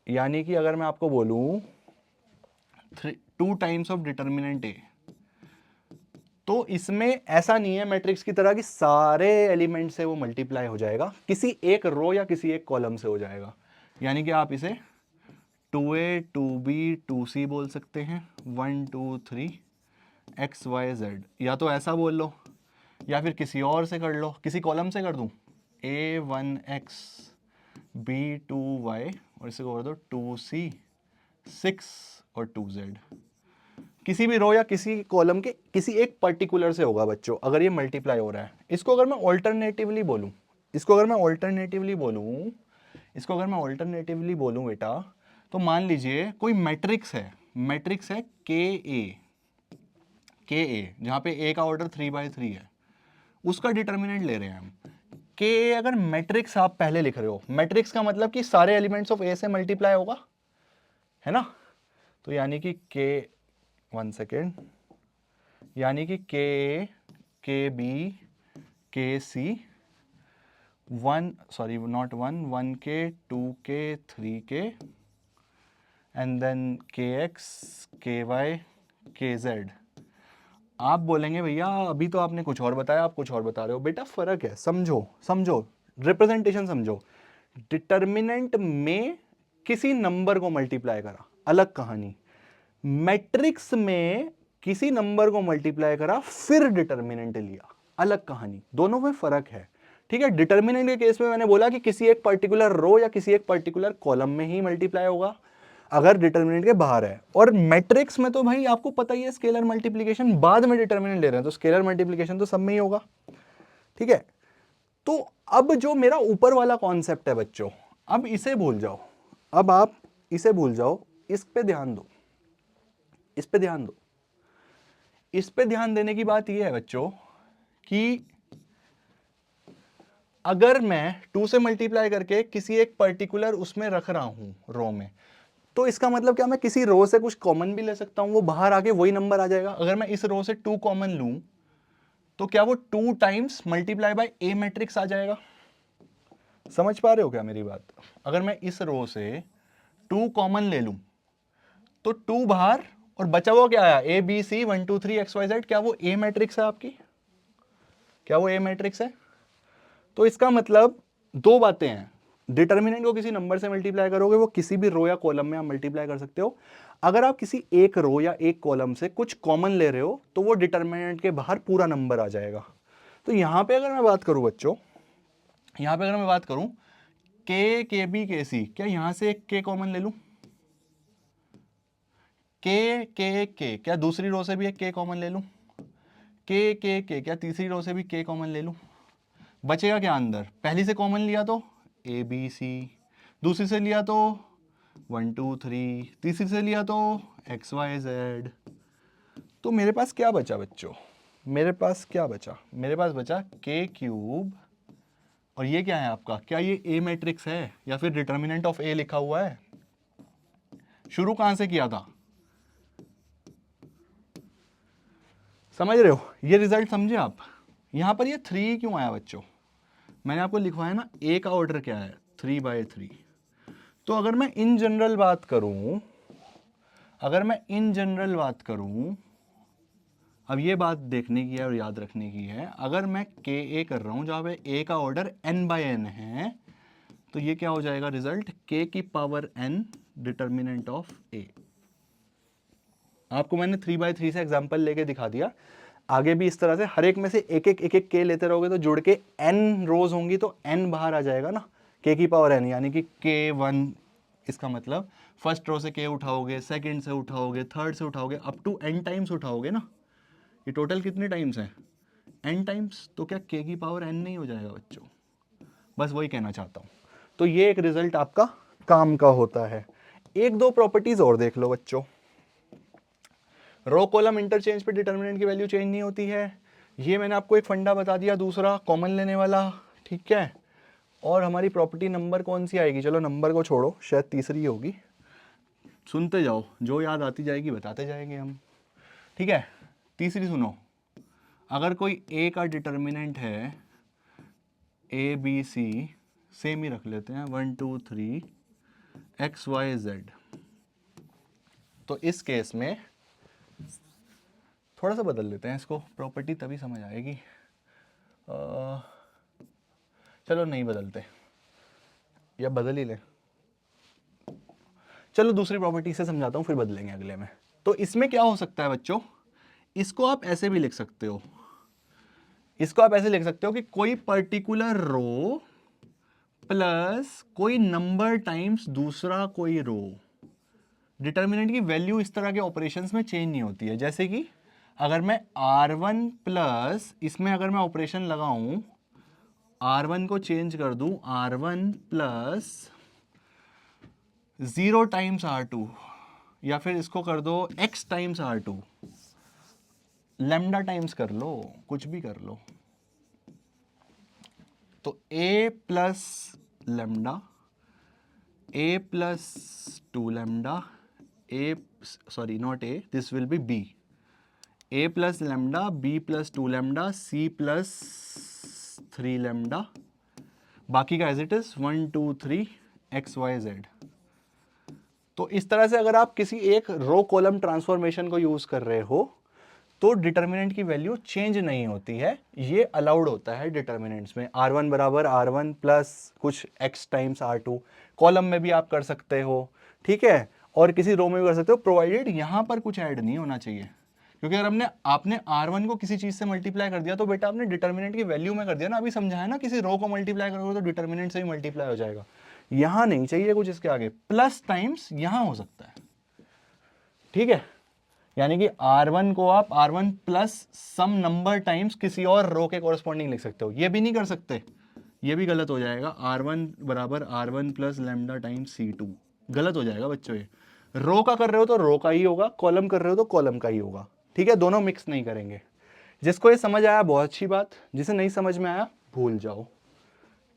यानी कि अगर मैं आपको बोलूं 2 टाइम्स ऑफ डिटर्मिनेंट ए, तो इसमें ऐसा नहीं है मैट्रिक्स की तरह कि सारे एलिमेंट से वो मल्टीप्लाई हो जाएगा, किसी एक रो या किसी एक कॉलम से हो जाएगा। यानी कि आप इसे 2a 2b 2c बोल सकते हैं, 1 2 3 x y z, या तो ऐसा बोल लो या फिर किसी और से कर लो, किसी कॉलम से कर दूं a1x b2y और इसे कर दो 2c 6 और 2z, किसी भी रो या किसी कॉलम के किसी एक पर्टिकुलर से होगा बच्चों अगर ये मल्टीप्लाई हो रहा है। इसको अगर मैं ऑल्टरनेटिवली बोलूं, इसको अगर मैं ऑल्टरनेटिवली बोलूं, इसको अगर मैं ऑल्टरनेटिवली बोलूं बेटा, तो मान लीजिए कोई मैट्रिक्स है, मैट्रिक्स है के ए जहां पे ए का ऑर्डर 3/3 है, उसका डिटर्मिनेंट ले रहे हैं हम। के ए अगर मैट्रिक्स आप पहले लिख रहे हो, मैट्रिक्स का मतलब कि सारे एलिमेंट्स ऑफ ए से मल्टीप्लाई होगा, है ना। तो यानी कि के 1 सेकेंड, यानी कि के बी के सी 1 सॉरी नॉट 1 के 2 के 3 के एंड देन के एक्स के वाई के जेड। आप बोलेंगे भैया अभी तो आपने कुछ और बताया, आप कुछ और बता रहे हो। बेटा फर्क है, समझो समझो, रिप्रेजेंटेशन समझो। डिटर्मिनेंट में किसी नंबर को मल्टीप्लाई करा, अलग कहानी। मैट्रिक्स में किसी नंबर को मल्टीप्लाई करा फिर डिटर्मिनेंट लिया, अलग कहानी। दोनों में फर्क है, ठीक है। डिटर्मिनेंट के केस में मैंने बोला कि किसी एक पर्टिकुलर रो या किसी एक पर्टिकुलर कॉलम में ही मल्टीप्लाई होगा अगर डिटर्मिनेंट के बाहर है। और मैट्रिक्स में तो भाई आपको पता ही है स्केलर मल्टीप्लिकेशन बाद में डिटर्मिनेंट ले रहे हैं, तो स्केलर मल्टीप्लिकेशन तो सब में ही होगा, ठीक है। तो अब जो मेरा ऊपर वाला कॉन्सेप्ट है बच्चों, अब इसे भूल जाओ, अब आप इसे भूल जाओ, इस पे ध्यान दो, इस पे ध्यान दो। इस पे ध्यान देने की बात यह है बच्चों कि अगर मैं 2 से मल्टीप्लाई करके किसी एक पर्टिकुलर उसमें रख रहा हूं रो में, तो इसका मतलब क्या मैं किसी रो से कुछ कॉमन भी ले सकता हूं, वो बाहर आके वही नंबर आ जाएगा। अगर मैं इस रो से 2 कॉमन लूं तो क्या वो 2 times multiply by A matrix आ जाएगा। समझ पा रहे हो क्या मेरी बात। अगर मैं इस रो से 2 कॉमन ले लूं तो 2 बाहर और बचा हुआ क्या आया, A B C 1 2 3 X Y Z, क्या वो ए मैट्रिक्स है आपकी, क्या वो ए मैट्रिक्स है। तो इसका मतलब दो बातें हैं, डिटर्मिनेंट को किसी नंबर से मल्टीप्लाई करोगे वो किसी भी रो या कॉलम में आप मल्टीप्लाई कर सकते हो। अगर आप किसी एक रो या एक कॉलम से कुछ कॉमन ले रहे हो तो वो डिटर्मिनेंट के बाहर पूरा नंबर आ जाएगा। तो यहां पे अगर मैं बात करूं बच्चों, यहां पे अगर मैं बात करूं के बी के सी, क्या यहां से एक के कॉमन ले लूं, के क्या दूसरी रो से भी एक के कॉमन ले लूं, के क्या तीसरी रो से भी के कॉमन ले लूं, बचेगा क्या अंदर। पहली से कॉमन लिया तो ए बी सी, दूसरी से लिया तो 1 2 3, तीसरी से लिया तो एक्स वाई जेड। तो मेरे पास क्या बचा बच्चों, मेरे पास क्या बचा, मेरे पास बचा के क्यूब, और ये क्या है आपका, क्या ये ए मैट्रिक्स है या फिर डिटर्मिनेंट ऑफ ए लिखा हुआ है। शुरू कहां से किया था, समझ रहे हो, ये रिजल्ट समझे आप। यहां पर ये 3 क्यों आया बच्चों, मैंने आपको लिखवाया ना ए का ऑर्डर क्या है 3/3। तो अगर मैं इन जनरल बात करूं, अगर मैं इन जनरल बात करूं, अब ये बात देखने की है और याद रखने की है, अगर मैं के ए कर रहा हूं जहां पे ए का ऑर्डर n/n है, तो ये क्या हो जाएगा रिजल्ट, k की पावर n डिटर्मिनेंट ऑफ ए। आपको मैंने 3/3 से एग्जांपल लेके दिखा दिया, आगे भी इस तरह से हर एक में से एक एक के लेते रहोगे तो जुड़ के n रोज होंगी तो n बाहर आ जाएगा ना, k की पावर n, यानी कि k1। इसका मतलब फर्स्ट रो से k उठाओगे, सेकंड से उठाओगे, थर्ड से उठाओगे, अप टू n टाइम्स उठाओगे ना। ये टोटल कितने टाइम्स है, n टाइम्स। तो क्या k की पावर n नहीं हो जाएगा बच्चों, बस वही कहना चाहता हूं। तो ये एक रिजल्ट आपका काम का होता है। एक दो प्रॉपर्टीज और देख लो बच्चों, रो कॉलम इंटरचेंज पे डिटर्मिनेंट की वैल्यू चेंज नहीं होती है, ये मैंने आपको एक फंडा बता दिया, दूसरा कॉमन लेने वाला, ठीक है। और हमारी प्रॉपर्टी नंबर कौन सी आएगी, चलो नंबर को छोड़ो, शायद तीसरी होगी, सुनते जाओ, जो याद आती जाएगी बताते जाएंगे हम, ठीक है। तीसरी सुनो, अगर कोई ए का डिटर्मिनेंट है ए बी सी, सेम ही रख लेते हैं 1 2 3 एक्स वाई जेड, तो इस केस में थोड़ा सा बदल लेते हैं इसको, प्रॉपर्टी तभी समझ आएगी। चलो नहीं बदलते, या बदल ही ले, चलो दूसरी प्रॉपर्टी से समझाता हूँ फिर बदलेंगे अगले में। तो इसमें क्या हो सकता है बच्चों, इसको आप ऐसे भी लिख सकते हो, इसको आप ऐसे लिख सकते हो कि कोई पर्टिकुलर रो प्लस कोई नंबर टाइम्स दूसरा कोई रो, डिटर्मिनेंट की वैल्यू इस तरह के ऑपरेशंस में चेंज नहीं होती है। जैसे कि अगर मैं R1 प्लस इसमें अगर मैं ऑपरेशन लगाऊं, R1 को चेंज कर दूं R1 प्लस 0 टाइम्स R2, या फिर इसको कर दो x times R2, lambda times कर लो, कुछ भी कर लो, तो a plus lambda, a plus 2 lambda, a sorry not a, this will be b, a plus lambda, b plus 2 lambda, c plus 3 lambda, बाकी का as it is 1 2 3 X Y Z. तो इस तरह से अगर आप किसी एक रो कॉलम ट्रांसफॉर्मेशन को यूज कर रहे हो तो डिटर्मिनेंट की वैल्यू चेंज नहीं होती है, ये अलाउड होता है डिटर्मिनेंट्स में। R1 बराबर R1 प्लस कुछ x टाइम्स R2, कॉलम में भी आप कर सकते हो, ठीक है, और किसी रो में भी कर सकते हो, प्रोवाइडेड यहां पर कुछ ऐड नहीं होना चाहिए। क्योंकि अगर आपने R1 को किसी चीज से मल्टीप्लाई कर दिया तो बेटा आपने डिटर्मिनेंट की वैल्यू में कर दिया ना, अभी समझा है ना, किसी रो को मल्टीप्लाई करोगे तो डिटर्मिनेंट से ही मल्टीप्लाई हो जाएगा, यहां नहीं चाहिए कुछ इसके आगे, प्लस टाइम्स यहां हो सकता है, ठीक है। यानी कि R1 को आप R1 प्लस सम नंबर टाइम्स किसी और रो के कोरस्पॉन्डिंग लिख सकते हो, ये भी नहीं कर सकते, ये भी गलत हो जाएगा। R1 बराबर R1 plus lambda times C2, गलत हो जाएगा बच्चों। ये रो का कर रहे हो तो रो का ही होगा, कॉलम कर रहे हो तो कॉलम का ही होगा, ठीक है, दोनों मिक्स नहीं करेंगे। जिसको ये समझ आया बहुत अच्छी बात, जिसे नहीं समझ में आया भूल जाओ,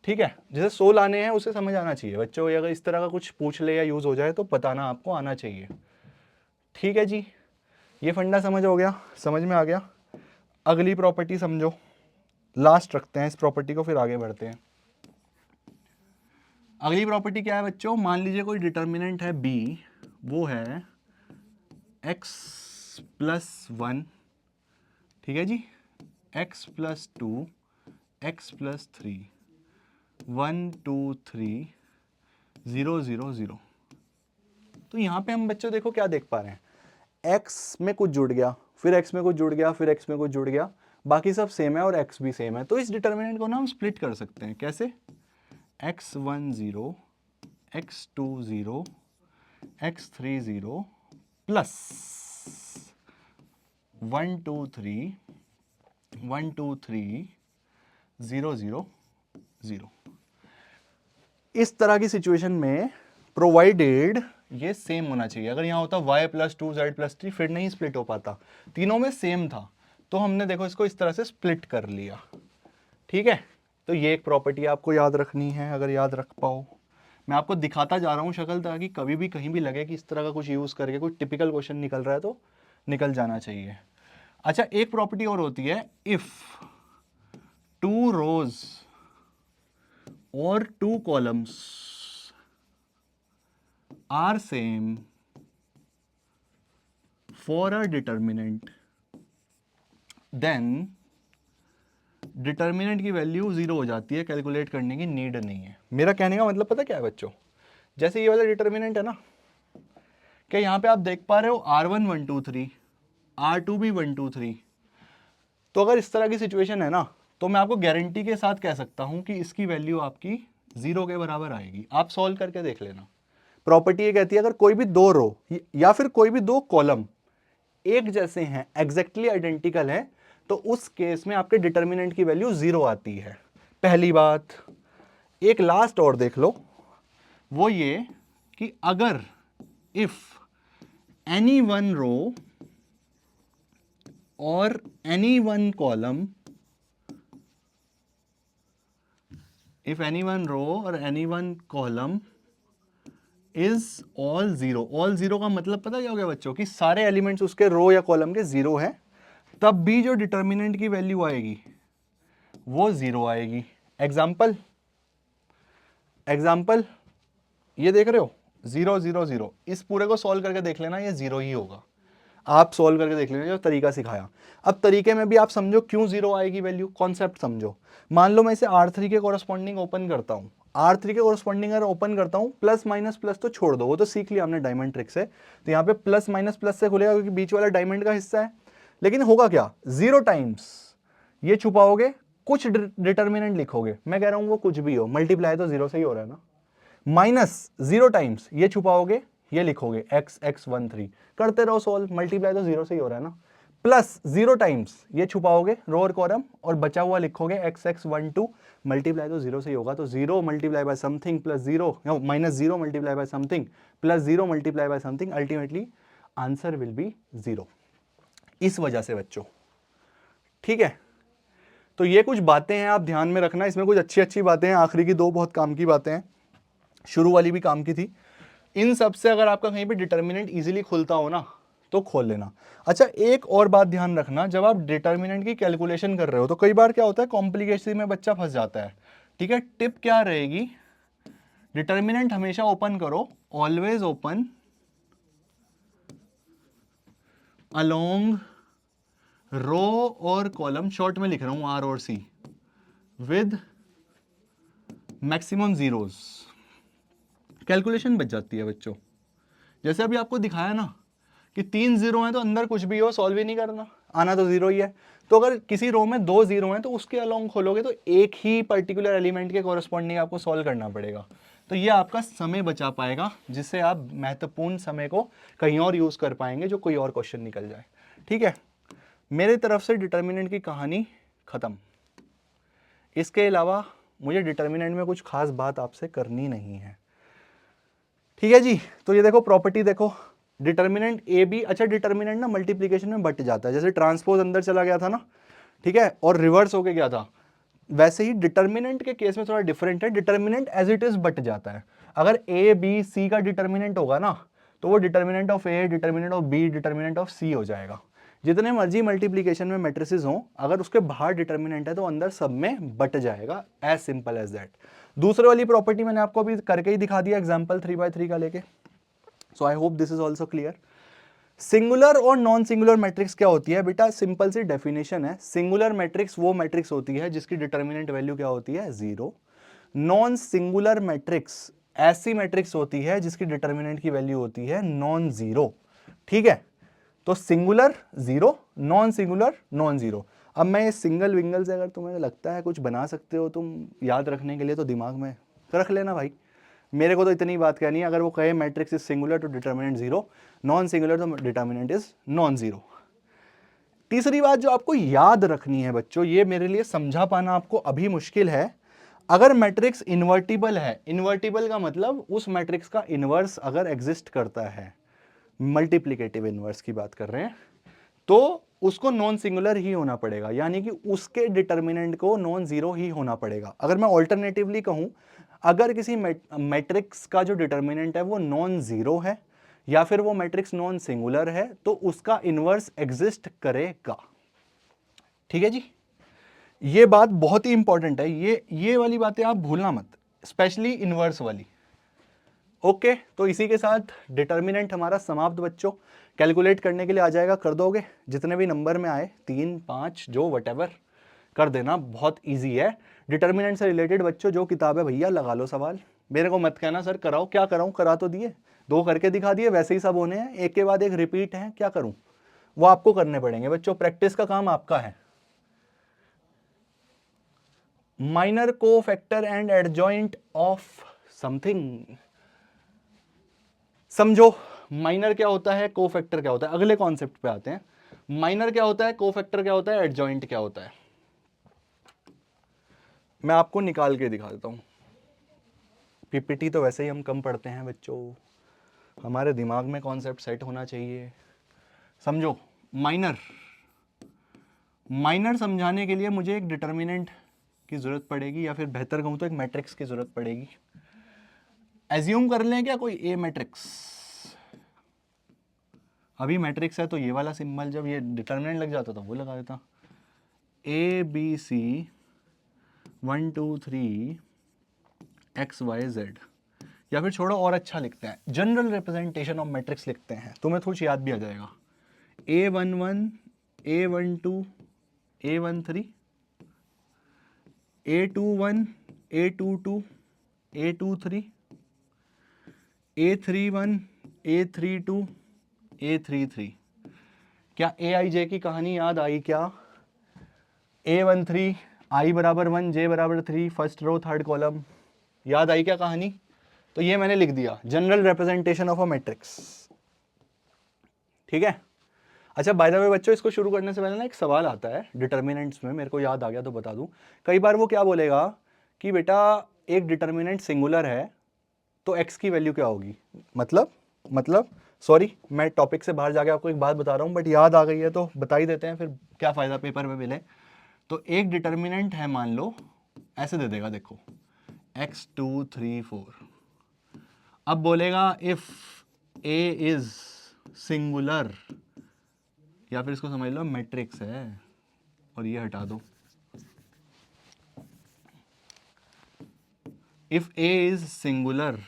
ठीक है। जिसे 100 लाने हैं उसे समझ आना चाहिए बच्चों, अगर इस तरह का कुछ पूछ ले या यूज हो जाए तो बताना आपको आना चाहिए, ठीक है जी। ये फंडा समझ हो गया, समझ में आ गया। अगली प्रॉपर्टी समझो, लास्ट रखते हैं इस प्रॉपर्टी को, फिर आगे बढ़ते हैं। अगली प्रॉपर्टी क्या है बच्चों, मान लीजिए कोई डिटर्मिनेंट है b, वो है x प्लस 1, ठीक है जी, x प्लस 2, x प्लस 3, 1 2 3 0 0 0। तो यहां पे हम बच्चों देखो क्या देख पा रहे हैं, x में कुछ जुड़ गया, फिर x में कुछ जुड़ गया, फिर x में कुछ जुड़ गया, बाकी सब सेम है और x भी सेम है। तो इस डिटर्मिनेंट को ना हम स्प्लिट कर सकते हैं, कैसे, x1 0, x2 0, x3 0 प्लस 1 2 3 1 2 3 0 0 0। इस तरह की सिचुएशन में प्रोवाइडेड ये सेम होना चाहिए। अगर यहाँ होता y प्लस 2 z प्लस 3 फिर नहीं स्प्लिट हो पाता, तीनों में सेम था, तो हमने देखो इसको इस तरह से स्प्लिट कर लिया, ठीक है। तो ये एक प्रॉपर्टी आपको याद रखनी है, अगर याद रख पाओ। मैं आपको दिखाता जा रहा हूँ शक्ल, ताकि कभी भी कहीं भी लगे कि इस तरह का कुछ यूज करके कोई टिपिकल क्वेश्चन निकल रहा है तो निकल जाना चाहिए। अच्छा, एक प्रॉपर्टी और होती है, इफ 2 रोज और 2 columns are same for a determinant, then determinant की वैल्यू 0 हो जाती है, कैलकुलेट करने की नीड नहीं है। मेरा कहने का मतलब पता क्या है बच्चों, जैसे ये वाला डिटर्मिनेंट है ना, कि यहां पे आप देख पा रहे हो R1 1 2 3, R2 भी 1 2 3। तो अगर इस तरह की सिचुएशन है ना, तो मैं आपको गारंटी के साथ कह सकता हूं कि इसकी वैल्यू आपकी 0 के बराबर आएगी। आप सॉल्व करके देख लेना। प्रॉपर्टी ये कहती है अगर कोई भी 2 रो या फिर कोई भी 2 कॉलम एक जैसे हैं, एग्जैक्टली आइडेंटिकल हैं, तो उस केस में आपके डिटर्मिनेंट की वैल्यू 0 आती है। पहली बात। एक लास्ट और देख लो, वो ये कि अगर इफ एनी वन रो और any one column, if any one row और any one column is all 0, all 0 का मतलब पता क्या हो गया बच्चों, कि सारे एलिमेंट्स उसके रो या कॉलम के 0 हैं, तब भी जो डिटर्मिनेंट की वैल्यू आएगी वो 0 आएगी। एग्जाम्पल ये देख रहे हो 0 0 0, इस पूरे को सॉल्व करके देख लेना, ये 0 ही होगा। आप सॉल्व करके देख लेना जो तरीका सिखाया। अब तरीके में भी आप समझो क्यों 0 आएगी वैल्यू, कॉन्सेप्ट समझो। मान लो मैं इसे R3 के कोरस्पॉन्डिंग ओपन करता हूँ, R3 के कोरस्पॉन्डिंग अगर ओपन करता हूँ, प्लस माइनस प्लस तो छोड़ दो, वो तो सीख लिया हमने डायमंड ट्रिक से। तो यहाँ पे प्लस माइनस प्लस से खुलेगा क्योंकि बीच वाला डायमंड का हिस्सा है। लेकिन होगा क्या, 0 टाइम्स ये छुपाओगे, कुछ डिटर्मिनेंट लिखोगे, मैं कह रहा हूँ वो कुछ भी हो, मल्टीप्लाई तो 0 से ही हो रहा है ना। माइनस 0 टाइम्स ये छुपाओगे, ये लिखोगे x x 1 3, करते रहो सोल्व, मल्टीप्लाई तो 0 से ही हो रहा है ना। प्लस 0 टाइम्स ये छुपाओगे रो और कॉलम, और बचा हुआ लिखोगे x x 1 2, मल्टीप्लाई तो 0 से ही होगा। तो 0 multiply by something plus 0, minus 0 multiply by something plus 0 multiply by something, ultimately answer will be 0। इस वजह से बच्चों, ठीक है। तो ये कुछ बातें हैं, आप ध्यान में रखना, इसमें कुछ अच्छी अच्छी बातें हैं, आखिरी की 2 बहुत काम की बातें हैं, शुरू वाली भी काम की थी। इन सब से अगर आपका कहीं पे डिटर्मिनेंट इजीली खुलता हो ना तो खोल लेना। अच्छा, एक और बात ध्यान रखना, जब आप डिटर्मिनेंट की कैलकुलेशन कर रहे हो तो कई बार क्या होता है, कॉम्प्लिकेशन में बच्चा फंस जाता है, ठीक है। टिप क्या रहेगी, डिटर्मिनेंट हमेशा ओपन करो, ऑलवेज ओपन अलोंग रो और कॉलम, शॉर्ट में लिख रहा हूं R और C, with maximum zeros, calculation बच जाती है बच्चों। जैसे अभी आपको दिखाया ना कि 3 0 हैं तो अंदर कुछ भी हो सॉल्व ही नहीं करना, आना तो 0 ही है। तो अगर किसी रो में 2 0 हैं तो उसके अलोंग खोलोगे तो एक ही पर्टिकुलर एलिमेंट के कोरस्पॉन्डिंग आपको सॉल्व करना पड़ेगा। तो ये आपका समय बचा पाएगा, जिससे आप महत्वपूर्ण समय को कहीं और यूज कर पाएंगे जो कोई और क्वेश्चन निकल जाए, ठीक है। मेरे तरफ से डिटर्मिनेंट की कहानी खत्म। इसके अलावा मुझे डिटर्मिनेंट में कुछ खास बात आपसे करनी नहीं है, ठीक है जी। तो ये देखो प्रॉपर्टी देखो, डिटर्मिनेंट ए बी, अच्छा डिटर्मिनेंट ना मल्टीप्लीकेशन में बट जाता है, जैसे ट्रांसपोज अंदर चला गया था ना, ठीक है, और रिवर्स होके गया था, वैसे ही डिटर्मिनेंट के केस में थोड़ा डिफरेंट है, determinant as it is but जाता है। अगर ए बी सी का डिटर्मिनेंट होगा ना तो वो determinant of A, determinant of B, determinant of C हो जाएगा। जितने मर्जी मल्टीप्लीकेशन में मैट्रिसेस हों, अगर उसके बाहर डिटर्मिनेंट है तो अंदर सब में बट जाएगा, एज सिंपल एज दैट। दूसरे वाली प्रॉपर्टी मैंने आपको अभी करके ही दिखा दिया एग्जाम्पल 3/3 का लेके। So I hope this is also clear. Singular और नॉन सिंगुलर मैट्रिक्स क्या होती है बेटा, सिंपल सी डेफिनेशन है, सिंगुलर मैट्रिक्स वो मैट्रिक्स होती है जिसकी डिटर्मिनेंट वैल्यू क्या होती है, 0। नॉन सिंगुलर मैट्रिक्स ऐसी मैट्रिक्स होती है जिसकी डिटर्मिनेंट की वैल्यू होती है नॉन जीरो, ठीक है। तो singular 0, non singular non zero. अब मैं ये सिंगल विंगल से अगर तुम्हें लगता है कुछ बना सकते हो तुम याद रखने के लिए तो दिमाग में रख लेना भाई, मेरे को तो इतनी बात कहनी है, अगर वो कहे मैट्रिक्स इज सिंगुलर तो डिटर्मिनेंट 0, नॉन सिंगुलर तो डिटर्मिनेंट इज नॉन जीरो। तीसरी बात जो आपको याद रखनी है बच्चों, ये मेरे लिए समझा पाना आपको अभी मुश्किल है, अगर मैट्रिक्स इन्वर्टिबल है, इन्वर्टिबल का मतलब उस मैट्रिक्स का इनवर्स अगर एग्जिस्ट करता है, मल्टीप्लिकेटिव इनवर्स की बात कर रहे हैं, तो उसको नॉन सिंगुलर ही होना पड़ेगा, यानी कि उसके डिटर्मिनेंट को नॉन जीरो ही होना पड़ेगा। अगर मैं ऑल्टरनेटिवली कहूं, अगर किसी मैट्रिक्स का जो डिटर्मिनेंट है वो नॉन जीरो है या फिर वो मैट्रिक्स नॉन सिंगुलर है तो उसका इनवर्स एग्जिस्ट करेगा, ठीक है जी। ये बात बहुत ही इंपॉर्टेंट है, ये वाली बातें आप भूलना मत, स्पेशली इनवर्स वाली। ओके तो इसी के साथ डिटर्मिनेंट हमारा समाप्त बच्चों। कैलकुलेट करने के लिए आ जाएगा, कर दोगे जितने भी नंबर में आए, 3 5 जो वटेवर कर देना, बहुत इजी है। डिटर्मिनेंट से रिलेटेड बच्चों जो किताब है भैया लगा लो सवाल, मेरे को मत कहना सर कराओ, क्या कराऊं, करा तो दिए, 2 करके दिखा दिए, वैसे ही सब होने हैं, एक के बाद एक रिपीट है, क्या करूं, वो आपको करने पड़ेंगे बच्चों, प्रैक्टिस का काम आपका है। Minor cofactor and adjoint of something, समझो माइनर क्या होता है, कोफैक्टर क्या होता है, अगले कॉन्सेप्ट पे आते हैं। माइनर क्या होता है, कोफैक्टर क्या होता है, एडजॉइंट क्या होता है, मैं आपको निकाल के दिखा देता हूं। पीपीटी तो वैसे ही हम कम पढ़ते हैं बच्चों, हमारे दिमाग में कॉन्सेप्ट सेट होना चाहिए। समझो माइनर, माइनर समझाने के लिए मुझे एक डिटर्मिनेंट की जरूरत पड़ेगी, या फिर बेहतर कहूं तो एक मैट्रिक्स की जरूरत पड़ेगी। एज्यूम कर लें क्या कोई ए मैट्रिक्स, अभी मैट्रिक्स है तो ये वाला सिंबल, जब ये डिटर्मिनेंट लग जाता तो वो लगा देता, ABC 1 2 3 XYZ। या फिर छोड़ो और अच्छा लिखते हैं, जनरल रिप्रेजेंटेशन ऑफ मैट्रिक्स लिखते हैं, तुम्हें थोड़ी याद भी आ जाएगा। A11 A12 A13 A21 A22 A23 A31 A32 A33। क्या AIJ की कहानी याद आई क्या? A13 I बराबर 1 J बराबर 3 फर्स्ट रो थर्ड कॉलम, याद आई क्या कहानी? तो ये मैंने लिख दिया, general representation of a matrix. ठीक है। अच्छा बाय द वे बच्चों, इसको शुरू करने से पहले ना एक सवाल आता है डिटर्मिनेंट्स में, मेरे को याद आ गया तो बता दूं। कई बार वो क्या बोलेगा कि बेटा एक डिटर्मिनेंट सिंगुलर है तो x की वैल्यू क्या होगी, मतलब सॉरी मैं टॉपिक से बाहर जाके आपको एक बात बता रहा हूँ, बट याद आ गई है तो बता ही देते हैं, फिर क्या फ़ायदा पेपर में मिले। तो एक डिटर्मिनेंट है, मान लो ऐसे दे देगा, देखो x 2 3 4। अब बोलेगा इफ a इज सिंगुलर, या फिर इसको समझ लो मैट्रिक्स है, और ये हटा दो, इफ a इज सिंगुलर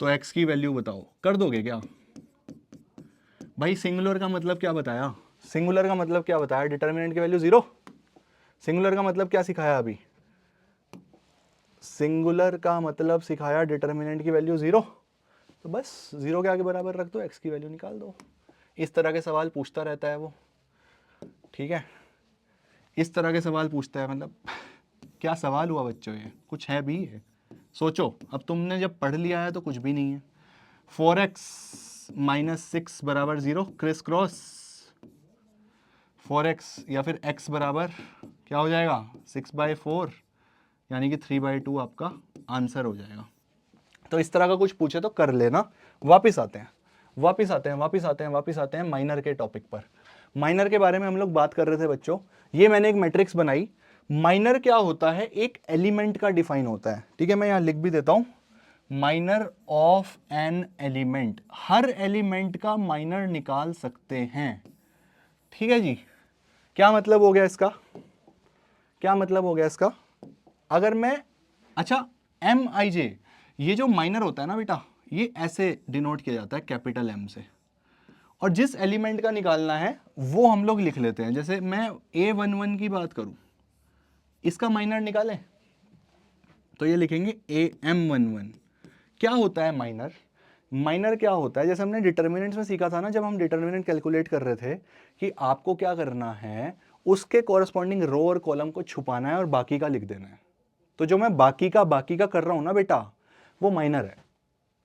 तो x की वैल्यू बताओ, कर दोगे क्या? भाई सिंगुलर का मतलब क्या बताया? सिंगुलर का मतलब क्या बताया? डिटर्मिनेंट की वैल्यू 0। सिंगुलर का मतलब क्या सिखाया अभी? सिंगुलर का मतलब सिखाया डिटर्मिनेंट की वैल्यू 0। तो बस 0 के आगे बराबर रख दो, x की वैल्यू निकाल दो। इस तरह के सवाल पूछता रहता है वो, ठीक है, इस तरह के सवाल पूछता है। मतलब क्या सवाल हुआ बच्चों, ये कुछ है भी है? सोचो, अब तुमने जब पढ़ लिया है तो कुछ भी नहीं है। 4x माइनस 6 बराबर 0, क्रिस क्रॉस 4x, या फिर x बराबर क्या हो जाएगा 6/4, यानी कि 3/2 आपका आंसर हो जाएगा। तो इस तरह का कुछ पूछे तो कर लेना। वापिस आते हैं माइनर के टॉपिक पर। माइनर के बारे में हम लोग बात कर रहे थे बच्चों। ये मैंने एक मैट्रिक्स बनाई। माइनर क्या होता है? एक एलिमेंट का डिफाइन होता है, ठीक है, मैं यहां लिख भी देता हूं, minor of an element. Her element का माइनर निकाल सकते हैं, ठीक है जी। क्या मतलब हो गया इसका? अगर मैं, अच्छा MIJ, ये जो माइनर होता है ना बेटा, ये ऐसे डिनोट किया जाता है कैपिटल M से, और जिस एलिमेंट का निकालना है वो हम लोग लिख लेते हैं। जैसे मैं A11 की बात करूं, इसका माइनर निकालें तो ये लिखेंगे AM11। क्या होता है माइनर? माइनर क्या होता है? जैसे हमने डिटर्मिनेंट्स में सीखा था ना, जब हम डिटर्मिनेंट कैलकुलेट कर रहे थे, कि आपको क्या करना है, उसके कॉरस्पॉन्डिंग रो और कॉलम को छुपाना है और बाकी का लिख देना है। तो जो मैं बाकी का कर रहा हूं ना बेटा, वो माइनर है,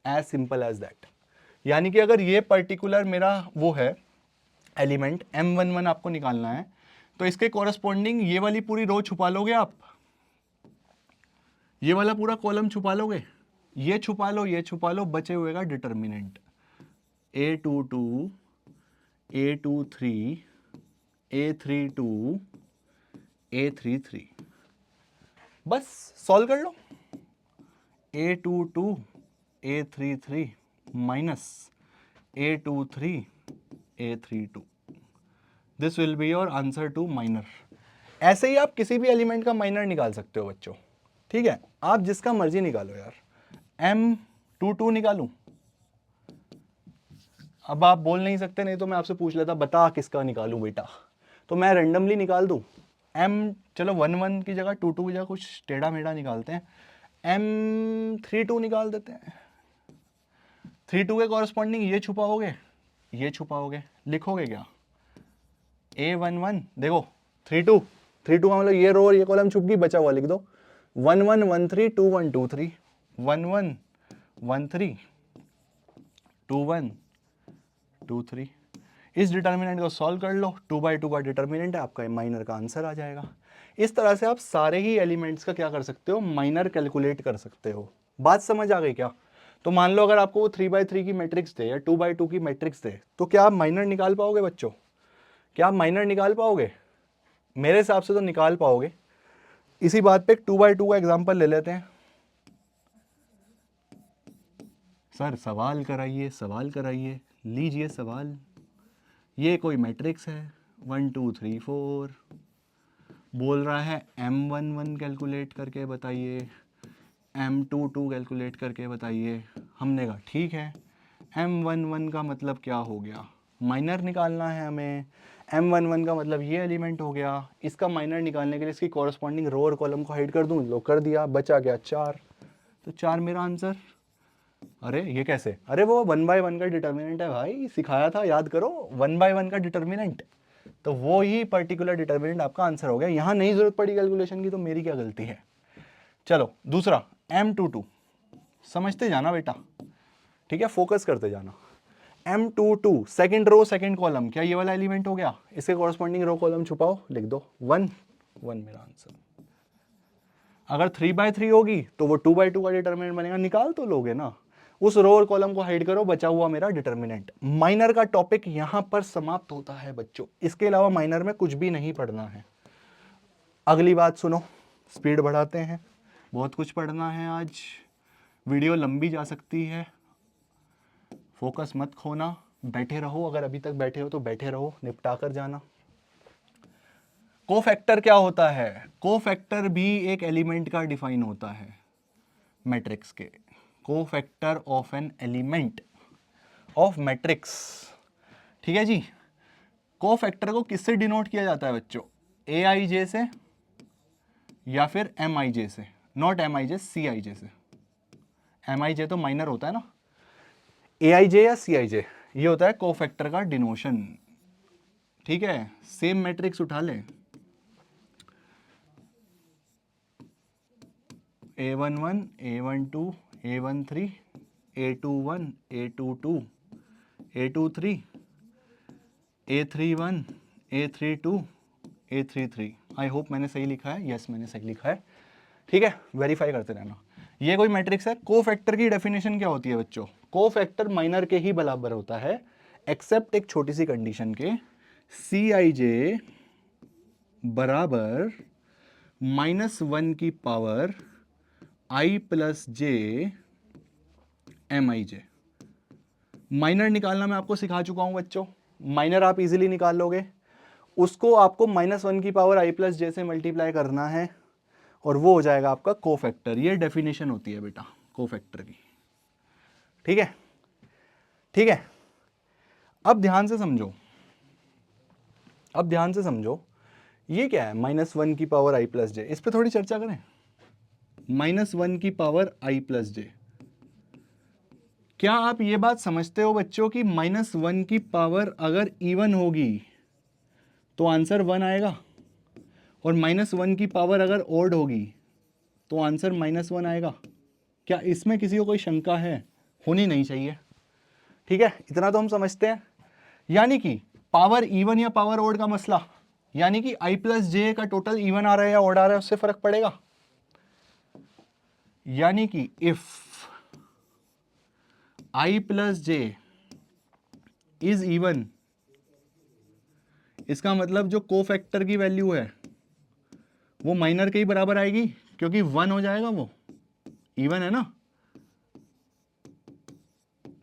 एज सिंपल एज दैट। यानी कि अगर ये पर्टिकुलर मेरा वो है एलिमेंट M11 आपको निकालना है, तो इसके कॉरस्पॉन्डिंग ये वाली पूरी रो छुपा लोगे आप, ये वाला पूरा कॉलम छुपा लोगे, ये छुपा लो, बचे हुए का determinant A22 A23 A32 A33, बस सॉल्व कर लो। A22 A33 minus A23 A32, this will be your answer to minor. ऐसे ही आप किसी भी एलिमेंट का माइनर निकाल सकते हो बच्चों, ठीक है, आप जिसका मर्जी निकालो यार। M22 निकालूं? अब आप बोल नहीं सकते, नहीं तो मैं आपसे पूछ लेता बता किसका निकालूं बेटा, तो मैं रेंडमली निकाल दूं। चलो 11 की जगह 22 की जगह कुछ टेढ़ा मेढ़ा निकालते हैं, M32 निकाल देते हैं। 32 के कॉरस्पॉन्डिंग ये छुपाओगे, लिखोगे क्या? A11, देखो 32 का मतलब ये रो और ये कॉलम छुप गई, बचा हुआ लिख दो 11 13 21 23 11 13 21 23। इस डिटर्मिनेंट को सॉल्व कर लो, 2/2 का डिटर्मिनेंट है आपका, माइनर का आंसर आ जाएगा। इस तरह से आप सारे ही एलिमेंट्स का क्या कर सकते हो, माइनर कैलकुलेट कर सकते हो। बात समझ आ गई क्या? तो मान लो अगर आपको 3/3 की मैट्रिक्स दे या 2/2 की मैट्रिक्स दे, तो क्या आप माइनर निकाल पाओगे बच्चों? क्या आप माइनर निकाल पाओगे? मेरे हिसाब से तो निकाल पाओगे। इसी बात पे 2/2 का एग्जांपल ले लेते हैं। सर सवाल कराइए, सवाल कराइए, लीजिए सवाल। ये कोई मैट्रिक्स है 1 2 3 4, बोल रहा है M11 कैलकुलेट करके बताइए, M22 कैलकुलेट करके बताइए। हमने कहा ठीक है, M11 का मतलब क्या हो गया, माइनर निकालना है हमें। M11 का मतलब ये एलिमेंट हो गया, इसका माइनर निकालने के लिए इसकी कॉरस्पॉन्डिंग रो और कॉलम को हाइड कर दूं, लो कर दिया, बचा गया 4, तो 4 मेरा आंसर। अरे ये कैसे, अरे वो 1 बाय 1 का डिटर्मिनेंट है भाई, सिखाया था याद करो, 1 बाय 1 का डिटर्मिनेंट, तो वो ही पर्टिकुलर डिटर्मिनेंट आपका आंसर हो गया। यहाँ नहीं जरूरत पड़ी कैलकुलेशन की, तो मेरी क्या गलती है। चलो दूसरा M22, समझते जाना बेटा, ठीक है, फोकस करते जाना। M22 second row second column, क्या ये वाला एलिमेंट हो गया, इसके कॉरस्पॉन्डिंग रो कॉलम छुपाओ, लिख दो 1 1 मेरा आंसर। अगर 3 बाय 3 होगी तो वो 2 बाय 2 का डिटर्मिनेंट बनेगा, निकाल तो लोगे ना, उस रो और कॉलम को हाइड करो, बचा हुआ मेरा डिटर्मिनेंट। माइनर का टॉपिक यहां पर समाप्त होता है बच्चों, इसके अलावा माइनर में कुछ भी नहीं पढ़ना है। अगली बात सुनो, स्पीड बढ़ाते हैं, बहुत कुछ पढ़ना है आज, वीडियो लंबी जा सकती है, फोकस मत खोना, बैठे रहो, अगर अभी तक बैठे हो तो बैठे रहो, निपटा कर जाना। कोफैक्टर क्या होता है, कोफैक्टर भी एक एलिमेंट का डिफाइन होता है मैट्रिक्स के, cofactor of an element of matrix, ठीक है जी। कोफैक्टर को किससे डिनोट किया जाता है बच्चों, AIJ से या फिर MIJ से, नॉट MIJ, CIJ से। MIJ तो माइनर होता है ना, AIJ या CIJ ये होता है कोफैक्टर का डिनोशन, ठीक है। सेम मैट्रिक्स उठा ले, A11 A12 A13 A21 A22 A23 A31 A32 A33। I hope मैंने सही लिखा है, यस मैंने सही लिखा है, ठीक है, वेरीफाई करते रहना। ये कोई मैट्रिक्स है। कोफैक्टर की डेफिनेशन क्या होती है बच्चों, कोफैक्टर माइनर के ही बराबर होता है, एक्सेप्ट एक छोटी सी कंडीशन के, CIJ बराबर -1 की power I plus J MIJ। Minor निकालना मैं आपको सिखा चुका हूं बच्चों, माइनर आप इजीली निकाल लोगे, उसको आपको -1 की पावर I प्लस J से मल्टीप्लाई करना है और वो हो जाएगा आपका कोफैक्टर। ये डेफिनेशन होती है बेटा कोफैक्टर की, ठीक है, ठीक है। अब ध्यान से समझो, अब ध्यान से समझो, ये क्या है -1 की पावर I प्लस J, इस पर थोड़ी चर्चा करें। -1 की पावर I प्लस J, क्या आप ये बात समझते हो बच्चों कि -1 की पावर अगर इवन होगी तो आंसर 1 आएगा, और -1 की पावर अगर ऑड होगी तो आंसर -1 आएगा। क्या इसमें किसी को कोई शंका है, होनी नहीं चाहिए, ठीक है, इतना तो हम समझते हैं। यानी कि पावर इवन या पावर ऑड का मसला, यानी कि I प्लस J का टोटल इवन आ रहा है या ऑड आ रहा है उससे फर्क पड़ेगा। यानी कि if I plus J is even, इसका मतलब जो कोफैक्टर की वैल्यू है वो माइनर के ही बराबर आएगी, क्योंकि 1 हो जाएगा, वो इवन है ना,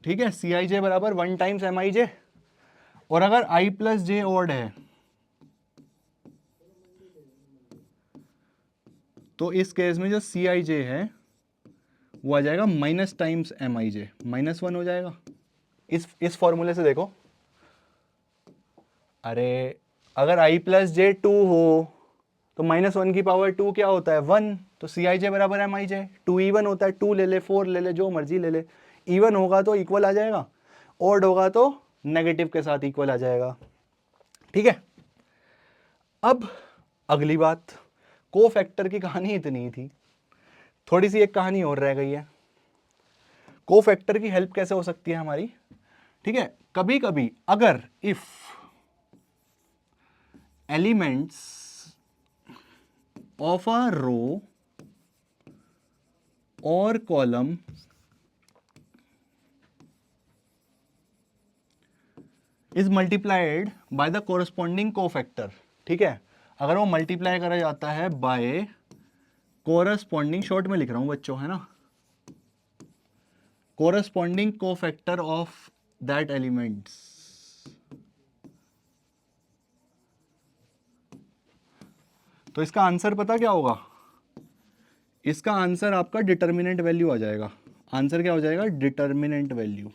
ठीक है। CIJ बराबर 1 टाइम्स MIJ, और अगर I प्लस J ऑड है तो इस केस में जो CIJ है वो आ जाएगा माइनस टाइम्स MIJ, -1 हो जाएगा। इस फॉर्मूले से देखो, अरे अगर I प्लस J 2 हो तो -1 की पावर 2 क्या होता है 1, तो CIJ बराबर MIJ। 2 इवन होता है, 2 ले ले 4 ले ले, जो मर्जी ले ले, इवन होगा तो इक्वल आ जाएगा, ऑड होगा तो नेगेटिव के साथ इक्वल आ जाएगा, ठीक है। अब अगली बात, कोफैक्टर की कहानी इतनी ही थी, थोड़ी सी एक कहानी और रह गई है। कोफैक्टर की हेल्प कैसे हो सकती है हमारी, ठीक है। कभी कभी अगर इफ एलिमेंट्स ऑफ अ रो और column is multiplied by the corresponding cofactor, ठीक है। अगर वो मल्टीप्लाई करा जाता है बाय कोरस्पॉन्डिंग, शॉर्ट में लिख रहा हूं बच्चों, है ना, corresponding cofactor of that elements. तो इसका आंसर पता क्या होगा? इसका आंसर आपका डिटर्मिनेंट वैल्यू आ जाएगा। आंसर क्या हो जाएगा? Determinant value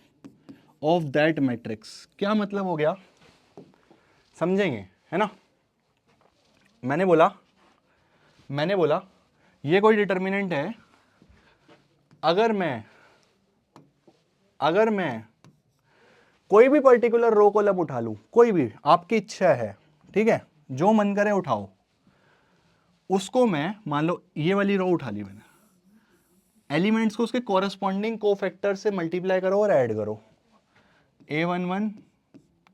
of that matrix. क्या मतलब हो गया, समझेंगे, है ना? मैंने बोला ये कोई डिटर्मिनेंट है। अगर मैं कोई भी पर्टिकुलर रो कॉलम उठा लूं, कोई भी, आपकी इच्छा है, ठीक है, जो मन करे उठाओ, उसको मैं, मान लो ये वाली रो उठा ली मैंने, एलिमेंट्स को उसके कॉरस्पॉन्डिंग कोफैक्टर से मल्टीप्लाई करो और ऐड करो। A11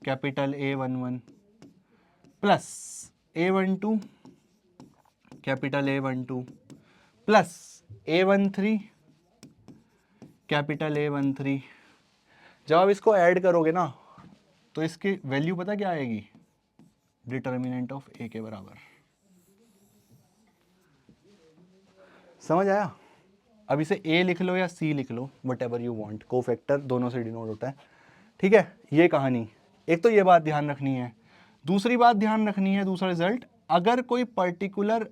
capital A11 plus A12 capital A12 plus A13 capital A13। जब आप इसको ऐड करोगे ना, तो इसकी वैल्यू पता क्या आएगी? डिटर्मिनेंट ऑफ A के बराबर। समझ आया? अब इसे A लिख लो या C लिख लो, whatever you want, cofactor दोनों से डिनोट होता है, ठीक है? ये कहानी, एक तो ये बात ध्यान रखनी है। दूसरी बात ध्यान रखनी है, दूसरा रिजल्ट, अगर कोई पर्टिकुलर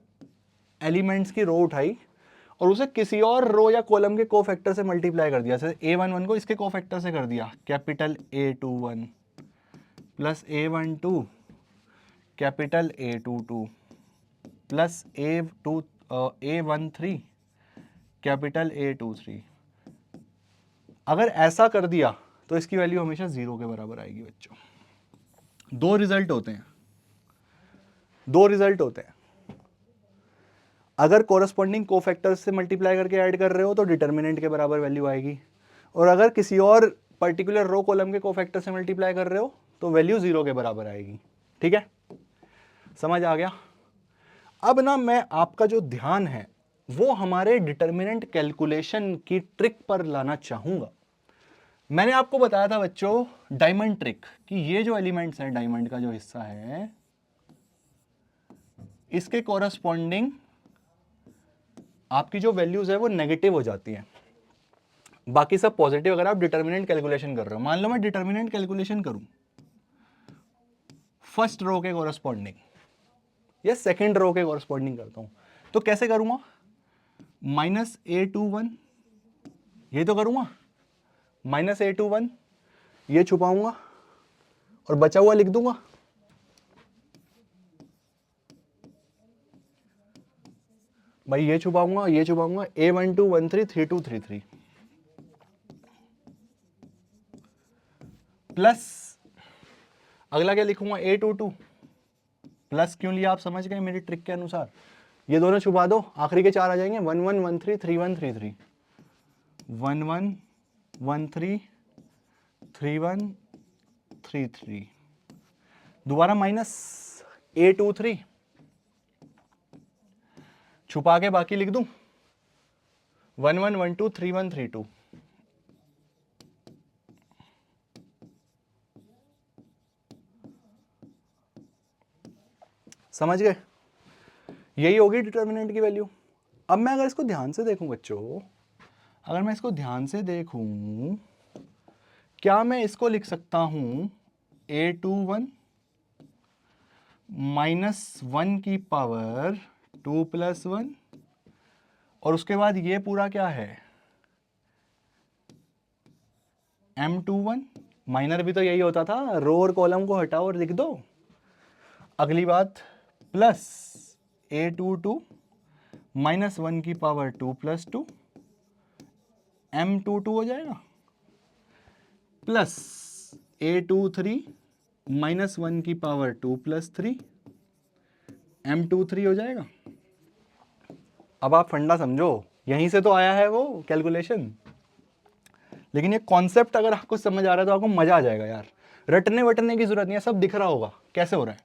एलिमेंट्स की रो उठाई और उसे किसी और रो या कॉलम के कोफैक्टर से मल्टीप्लाई कर दिया, जैसे A11 को इसके कोफैक्टर से कर दिया, capital A21 plus A12 capital A22 plus A13 capital A23। अगर ऐसा कर दिया तो इसकी वैल्यू हमेशा 0 के बराबर आएगी बच्चों। दो रिजल्ट होते हैं। अगर कोरस्पॉन्डिंग कोफैक्टर से मल्टीप्लाई करके ऐड कर रहे हो तो डिटर्मिनेंट के बराबर वैल्यू आएगी, और अगर किसी और पर्टिकुलर रो कॉलम के कोफैक्टर से मल्टीप्लाई कर रहे हो तो वैल्यू 0 के बराबर आएगी। ठीक है, समझ आ गया? अब ना मैं आपका जो ध्यान है वो हमारे डिटर्मिनेंट कैलकुलेशन की ट्रिक पर लाना चाहूंगा। मैंने आपको बताया था बच्चों डायमंड ट्रिक, कि ये जो एलिमेंट्स है, डायमंड का जो हिस्सा है, इसके कोरस्पॉन्डिंग आपकी जो वैल्यूज है वो नेगेटिव हो जाती है, बाकी सब पॉजिटिव। अगर आप डिटर्मिनेंट कैलकुलेशन कर रहे हो, मान लो मैं डिटर्मिनेंट कैलकुलेशन करूं फर्स्ट रो के कोरस्पॉन्डिंग या सेकेंड रो के कोरस्पॉन्डिंग करता हूं, तो कैसे करूंगा? -A21 ये तो करूंगा, -A21 ये छुपाऊंगा और बचा हुआ लिख दूंगा। भाई ये छुपाऊंगा, ये छुपाऊंगा, A12133233 प्लस अगला क्या लिखूंगा? A22 प्लस क्यों लिया आप समझ गए मेरी ट्रिक के अनुसार। ये दोनों छुपा दो, आखिरी के 4 आ जाएंगे, 11133133 11133133 दोबारा -A23 छुपा के बाकी लिख दूं 11123132। समझ गए? यही होगी डिटर्मिनेंट की वैल्यू। अब मैं अगर इसको ध्यान से देखूं बच्चों, अगर मैं इसको ध्यान से देखूं, क्या मैं इसको लिख सकता हूं A21 -1 की पावर 2 + 1, और उसके बाद ये पूरा क्या है M21, माइनर भी तो यही होता था, रो और कॉलम को हटाओ और लिख दो। अगली बात प्लस A22 -1 की पावर 2 + 2 M22 हो जाएगा, प्लस A23 -1 की पावर 2 + 3 M23 हो जाएगा। अब आप फंडा समझो, यहीं से तो आया है वो कैलकुलेशन। लेकिन ये कॉन्सेप्ट अगर आपको समझ आ रहा है तो आपको मजा आ जाएगा यार, रटने वटने की जरूरत नहीं है, सब दिख रहा होगा कैसे हो रहा है।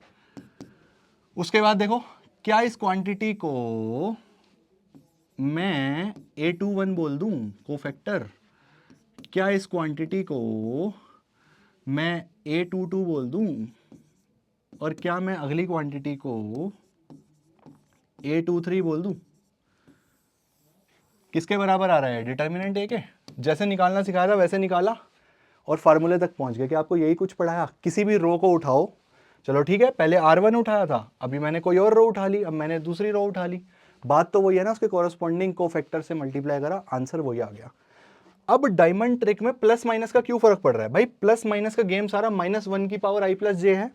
उसके बाद देखो, क्या इस क्वांटिटी को मैं A21 बोल दूं कोफैक्टर, क्या इस क्वांटिटी को मैं A22 बोल दूं, और क्या मैं अगली क्वांटिटी को A23 बोल दूं? किसके बराबर आ रहा है? डिटर्मिनेंट A के। जैसे निकालना सिखाया था वैसे निकाला और फार्मूले तक पहुंच गए कि आपको यही कुछ पढ़ाया। किसी भी रो को उठाओ, चलो ठीक है, पहले R1 उठाया था, अभी मैंने कोई और रो उठा ली, अब मैंने दूसरी रो उठा ली, बात तो वही है ना, उसके कॉरस्पॉन्डिंग कोफैक्टर से मल्टीप्लाई करा, आंसर वही आ गया। अब डायमंड ट्रिक में प्लस माइनस का क्यों फर्क पड़ रहा है भाई? प्लस माइनस का गेम सारा -1 की पावर i प्लस जे है।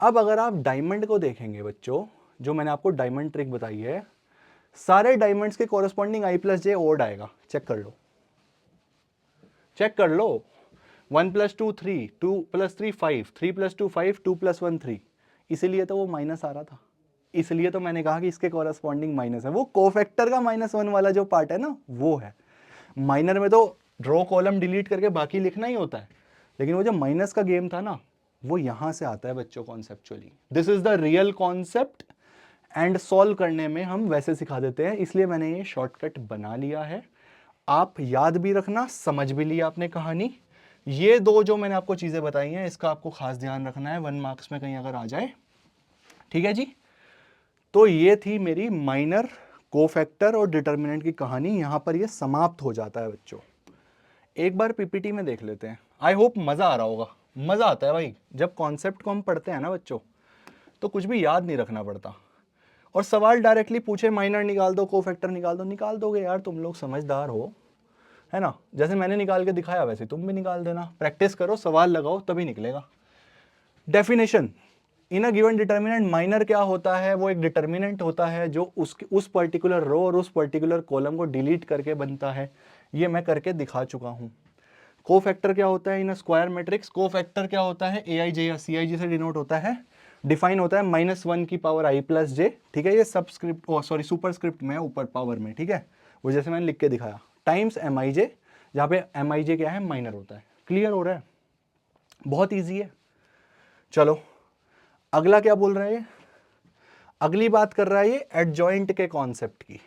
अब अगर आप डायमंड को देखेंगे बच्चों, जो मैंने आपको डायमंड ट्रिक बताई है, सारे डायमंड्स के corresponding i plus J odd आएगा। चेक कर लो, चेक कर लो। 1 + 2 3, 2 + 3 5, 3 + 2 5, 2 + 1 3, इसीलिए तो वो माइनस आ रहा था, इसलिए तो मैंने कहा कि इसके कॉरस्पॉन्डिंग माइनस है। वो कोफैक्टर का -1 वाला जो पार्ट है ना, वो है। माइनर में तो रो कॉलम डिलीट करके बाकी लिखना ही होता है, लेकिन वो जो माइनस का गेम था ना, वो यहां से आता है बच्चों conceptually. This is the real concept and solve करने में हम वैसे सिखा देते हैं, इसलिए मैंने ये शॉर्टकट बना लिया है। आप याद भी रखना, समझ भी लिया आपने कहानी। ये दो जो मैंने आपको चीजें बताई हैं, इसका आपको खास ध्यान रखना है, 1 मार्क्स में कहीं अगर आ जाए। ठीक है जी। तो ये थी मेरी माइनर, कोफैक्टर और डिटर्मिनेंट की कहानी। यहां पर ये समाप्त हो जाता है बच्चों। एक बार पीपीटी में देख लेते हैं। आई होप मजा आ रहा होगा। मजा आता है भाई, जब कॉन्सेप्ट को हम पढ़ते हैं ना बच्चों, तो कुछ भी याद नहीं रखना पड़ता, और सवाल डायरेक्टली पूछे माइनर निकाल दो, कोफैक्टर निकाल दो, निकाल दोगे यार, तुम लोग समझदार हो, है ना। जैसे मैंने निकाल के दिखाया वैसे तुम भी निकाल देना। प्रैक्टिस करो, सवाल लगाओ, तभी निकलेगा। Definition, in a given determinant, minor क्या होता है? वो एक डिटर्मिनेंट होता है जो उस पर्टिकुलर रो और उस पर्टिकुलर कॉलम को डिलीट करके बनता है। ये मैं करके दिखा चुका हूं। कोफैक्टर क्या होता है इन अ स्क्वायर मैट्रिक्स? कोफैक्टर क्या होता है? AIJ या CIJ से डिनोट होता है, डिफाइन होता है -1 की पावर i प्लस जे। ठीक है, ये सबस्क्रिप्ट, सॉरी सुपरस्क्रिप्ट में, ऊपर पावर में, ठीक है, वो जैसे मैंने लिख के दिखाया, टाइम्स MIJ, जहां पे MIJ क्या है? माइनर होता है। क्लियर हो रहा है? बहुत ईजी है। चलो अगला क्या बोल रहा है ये? अगली बात कर रहा है ये एडजॉइंट के कॉन्सेप्ट की।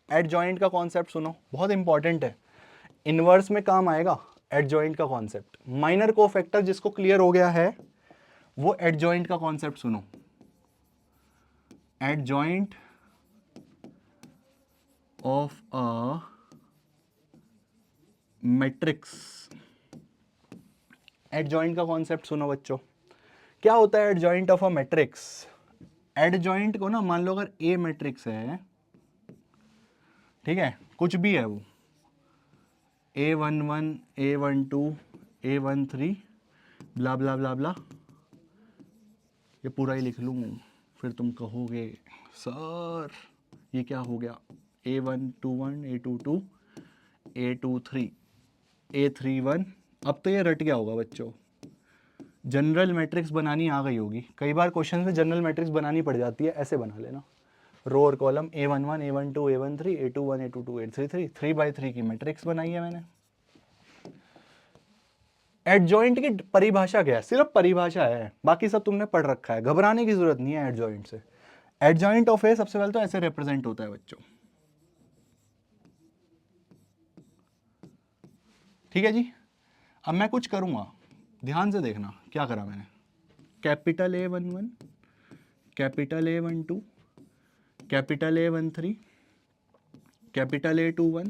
एडजॉइंट का कॉन्सेप्ट सुनो, बहुत इंपॉर्टेंट है, इनवर्स में काम आएगा एडजॉइंट का कॉन्सेप्ट। माइनर कोफैक्टर जिसको क्लियर हो गया है, वो एडजॉइंट का कॉन्सेप्ट सुनो। Adjoint of a matrix, adjoint का कॉन्सेप्ट सुनो बच्चों। क्या होता है adjoint of a matrix? Adjoint को ना, मान लो अगर ए मैट्रिक्स है, ठीक है, कुछ भी है वो, A11, A12, A13, ब्ला ब्ला ब्ला ब्ला, ये पूरा ही लिख लूँ, फिर तुम कहोगे सर ये क्या हो गया? A121, A22, A23, A31। अब तो ये रट गया होगा बच्चों, जनरल मैट्रिक्स बनानी आ गई होगी। कई बार क्वेश्चन में जनरल मैट्रिक्स बनानी पड़ जाती है, ऐसे बना लेना, रो और column A11, A12, A13, A21, A22, A33, 3x3 की मैट्रिक्स बनाई है मैंने। एडजॉइंट की परिभाषा क्या है? सिर्फ परिभाषा है, बाकी सब तुमने पढ़ रखा है, घबराने की जरूरत नहीं है एडजॉइंट से। एडजॉइंट ऑफ ए सबसे पहले तो ऐसे रिप्रेजेंट होता है बच्चों, ठीक है जी। अब मैं कुछ करूंगा, ध्यान से देखना क्या करा मैंने। Capital A11, capital A12, capital A13, capital A21,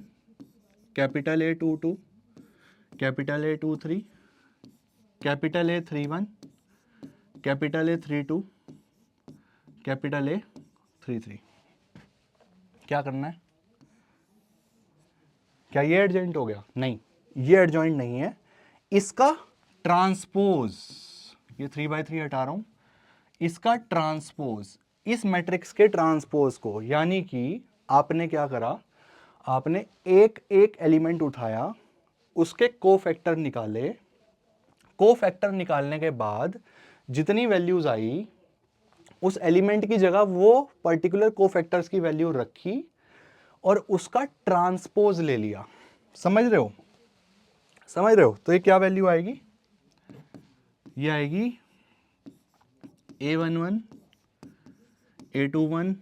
capital A22, capital A23, capital A31, capital A32, capital A33। क्या करना है? क्या ये एडजॉइंट हो गया? नहीं, ये एडजॉइंट नहीं है, इसका ट्रांसपोज, ये 3x3 हटा रहा हूं, इसका ट्रांसपोज, इस मैट्रिक्स के ट्रांसपोज को, यानी कि आपने क्या करा, आपने एक एक एलिमेंट उठाया, उसके कोफैक्टर निकाले, कोफैक्टर निकालने के बाद जितनी वैल्यूज आई, उस एलिमेंट की जगह वो पर्टिकुलर कोफैक्टर्स की वैल्यू रखी और उसका ट्रांसपोज ले लिया। समझ रहे हो? समझ रहे हो? तो ये क्या वैल्यू आएगी? ये आएगी A11, A21,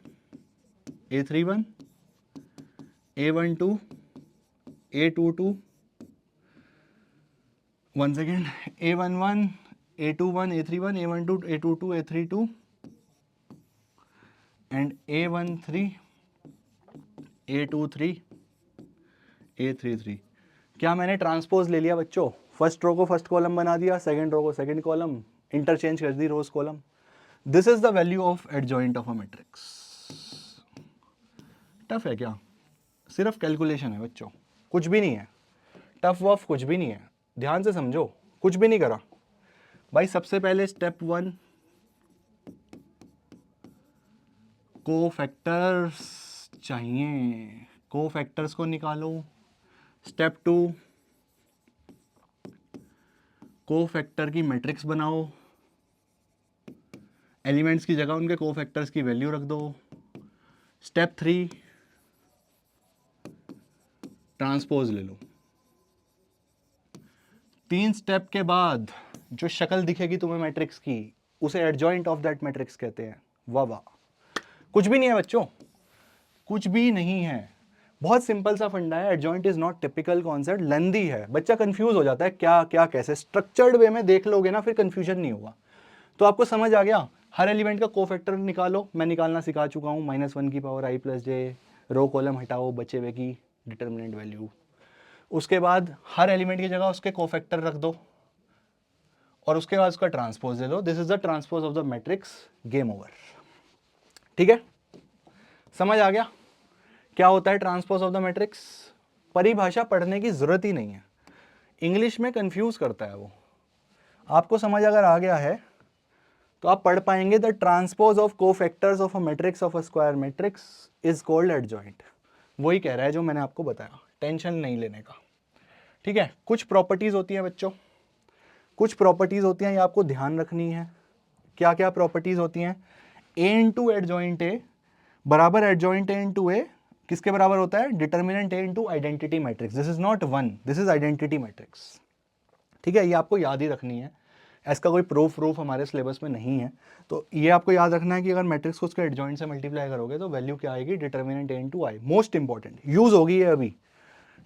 A31, A12, A22, one second, A11, A21, A31, A12, A22, A32 and A13, A23, A33। क्या मैंने ट्रांसपोज ले लिया बच्चों? फर्स्ट रो को फर्स्ट कॉलम बना दिया, सेकंड रो को सेकंड कॉलम, इंटरचेंज कर दी rows column. This is the value of adjoint of a matrix. Tough है क्या? सिर्फ कैलकुलेशन है बच्चों, कुछ भी नहीं है। टफ वफ कुछ भी नहीं है, ध्यान से समझो, कुछ भी नहीं करा भाई। सबसे पहले स्टेप 1 कोफैक्टर्स चाहिए, कोफैक्टर्स को निकालो। स्टेप 2 कोफैक्टर की मैट्रिक्स बनाओ, एलिमेंट्स की जगह उनके कोफैक्टर्स की वैल्यू रख दो। स्टेप 3 ट्रांसपोज ले लो। 3 स्टेप के बाद जो शक्ल दिखेगी तुम्हें मैट्रिक्स की, उसे एडजॉइंट ऑफ दैट मैट्रिक्स कहते हैं। वाह वाह, कुछ भी नहीं है बच्चों, कुछ भी नहीं है। बहुत सिंपल सा फंडा है। Adjoint is not typical concept, lengthy है, बच्चा कंफ्यूज हो जाता है क्या क्या कैसे। स्ट्रक्चर्ड वे में देख लोगे ना, फिर कंफ्यूजन नहीं होगा। तो आपको समझ आ गया। हर एलिमेंट का कोफैक्टर निकालो, मैं निकालना सिखा चुका हूँ। -1 की power i plus J, row column हटाओ, बचे हुए की डिटर्मिनेंट वैल्यू। उसके बाद हर एलिमेंट की जगह उसके कोफैक्टर रख दो और उसके बाद उसका ट्रांसपोज दे दो। This is the transpose of the matrix, game over. ठीक है, समझ आ गया क्या होता है ट्रांसपोज ऑफ द मैट्रिक्स? परिभाषा पढ़ने की जरूरत ही नहीं है, इंग्लिश में कंफ्यूज करता है वो। आपको समझ अगर आ गया है तो आप पढ़ पाएंगे the transpose of cofactors of a matrix of a square matrix is called adjoint. वही कह रहा है जो मैंने आपको बताया, टेंशन नहीं लेने का। ठीक है, कुछ प्रॉपर्टीज होती हैं बच्चों, कुछ प्रॉपर्टीज होती हैं, ये आपको ध्यान रखनी है। क्या क्या प्रॉपर्टीज होती हैं? ए इंटू एडजॉइंट ए बराबर एडजॉइंट ए इंटू ए किसके बराबर होता है? Determinant A into identity matrix. This is not 1, this is identity matrix. ठीक है, ये आपको याद ही रखनी है। इसका कोई प्रूफ हमारे सिलेबस में नहीं है, तो ये आपको याद रखना है कि अगर मैट्रिक्स को उसके एडजॉइंट से मल्टीप्लाई करोगे तो वैल्यू क्या आएगी? डिटर्मिनेंट ए इंटू आई। मोस्ट इंपॉर्टेंट यूज होगी ये अभी।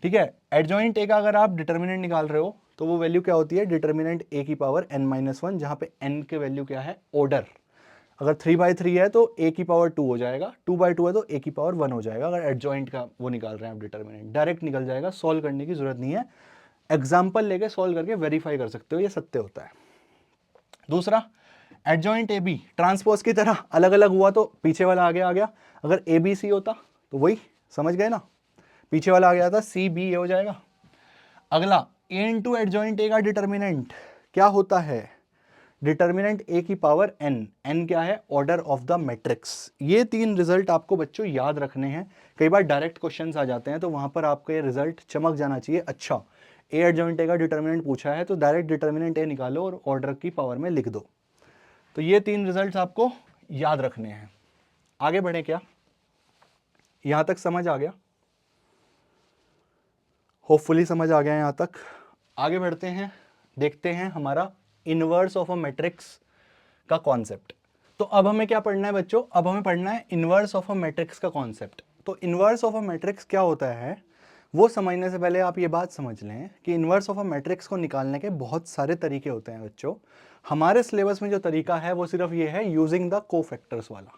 ठीक है, एडजॉइंट ए का अगर आप डिटर्मिनेंट निकाल रहे हो तो वो वैल्यू क्या होती है? डिटर्मिनेंट ए की पावर n-1, जहां पे n के वैल्यू क्या है? ऑर्डर। अगर 3/3 है तो a की पावर 2 हो जाएगा, 2/2 है तो a की पावर 1 हो जाएगा। अगर एडजॉइंट का वो निकाल रहे हैं आप डिटर्मिनेंट, डायरेक्ट निकल जाएगा, सॉल्व करने की जरूरत नहीं है। एग्जाम्पल लेके सॉल्व करके वेरीफाई कर सकते हो, ये सत्य होता है। दूसरा, एडजॉइंट ए बी ट्रांसपोज की तरह अलग अलग हुआ तो पीछे वाला आगे आ गया। अगर ए बी सी होता तो वही समझ गए ना, पीछे वाला आ गया था सी बी ए हो जाएगा। अगला, ए इंटू एडजॉइंट ए का डिटर्मिनेंट क्या होता है? डिटर्मिनेंट ए की पावर एन, एन क्या है? Order of the matrix. ये 3 रिजल्ट आपको बच्चों याद रखने हैं। कई बार डायरेक्ट क्वेश्चंस आ जाते हैं तो वहां पर आपका ये रिजल्ट चमक जाना चाहिए। अच्छा, ए एडजॉइंट ए का डिटर्मिनेंट पूछा है तो डायरेक्ट डिटर्मिनेंट ए निकालो और ऑर्डर की पावर में लिख दो। तो ये 3 रिजल्ट्स आपको याद रखने हैं। आगे बढ़े क्या? यहां तक समझ आ गया? होपफुली समझ आ गया यहां तक। आगे बढ़ते हैं, देखते हैं हमारा इनवर्स ऑफ अ मैट्रिक्स का कॉन्सेप्ट। तो अब हमें क्या पढ़ना है बच्चों? अब हमें पढ़ना है इनवर्स ऑफ अ मैट्रिक्स का कॉन्सेप्ट। तो इनवर्स ऑफ अ मैट्रिक्स क्या होता है वो समझने से पहले आप ये बात समझ लें कि इनवर्स ऑफ अ मैट्रिक्स को निकालने के बहुत सारे तरीके होते हैं बच्चों। हमारे सिलेबस में जो तरीका है वो सिर्फ ये है, यूजिंग द कोफैक्टर्स वाला।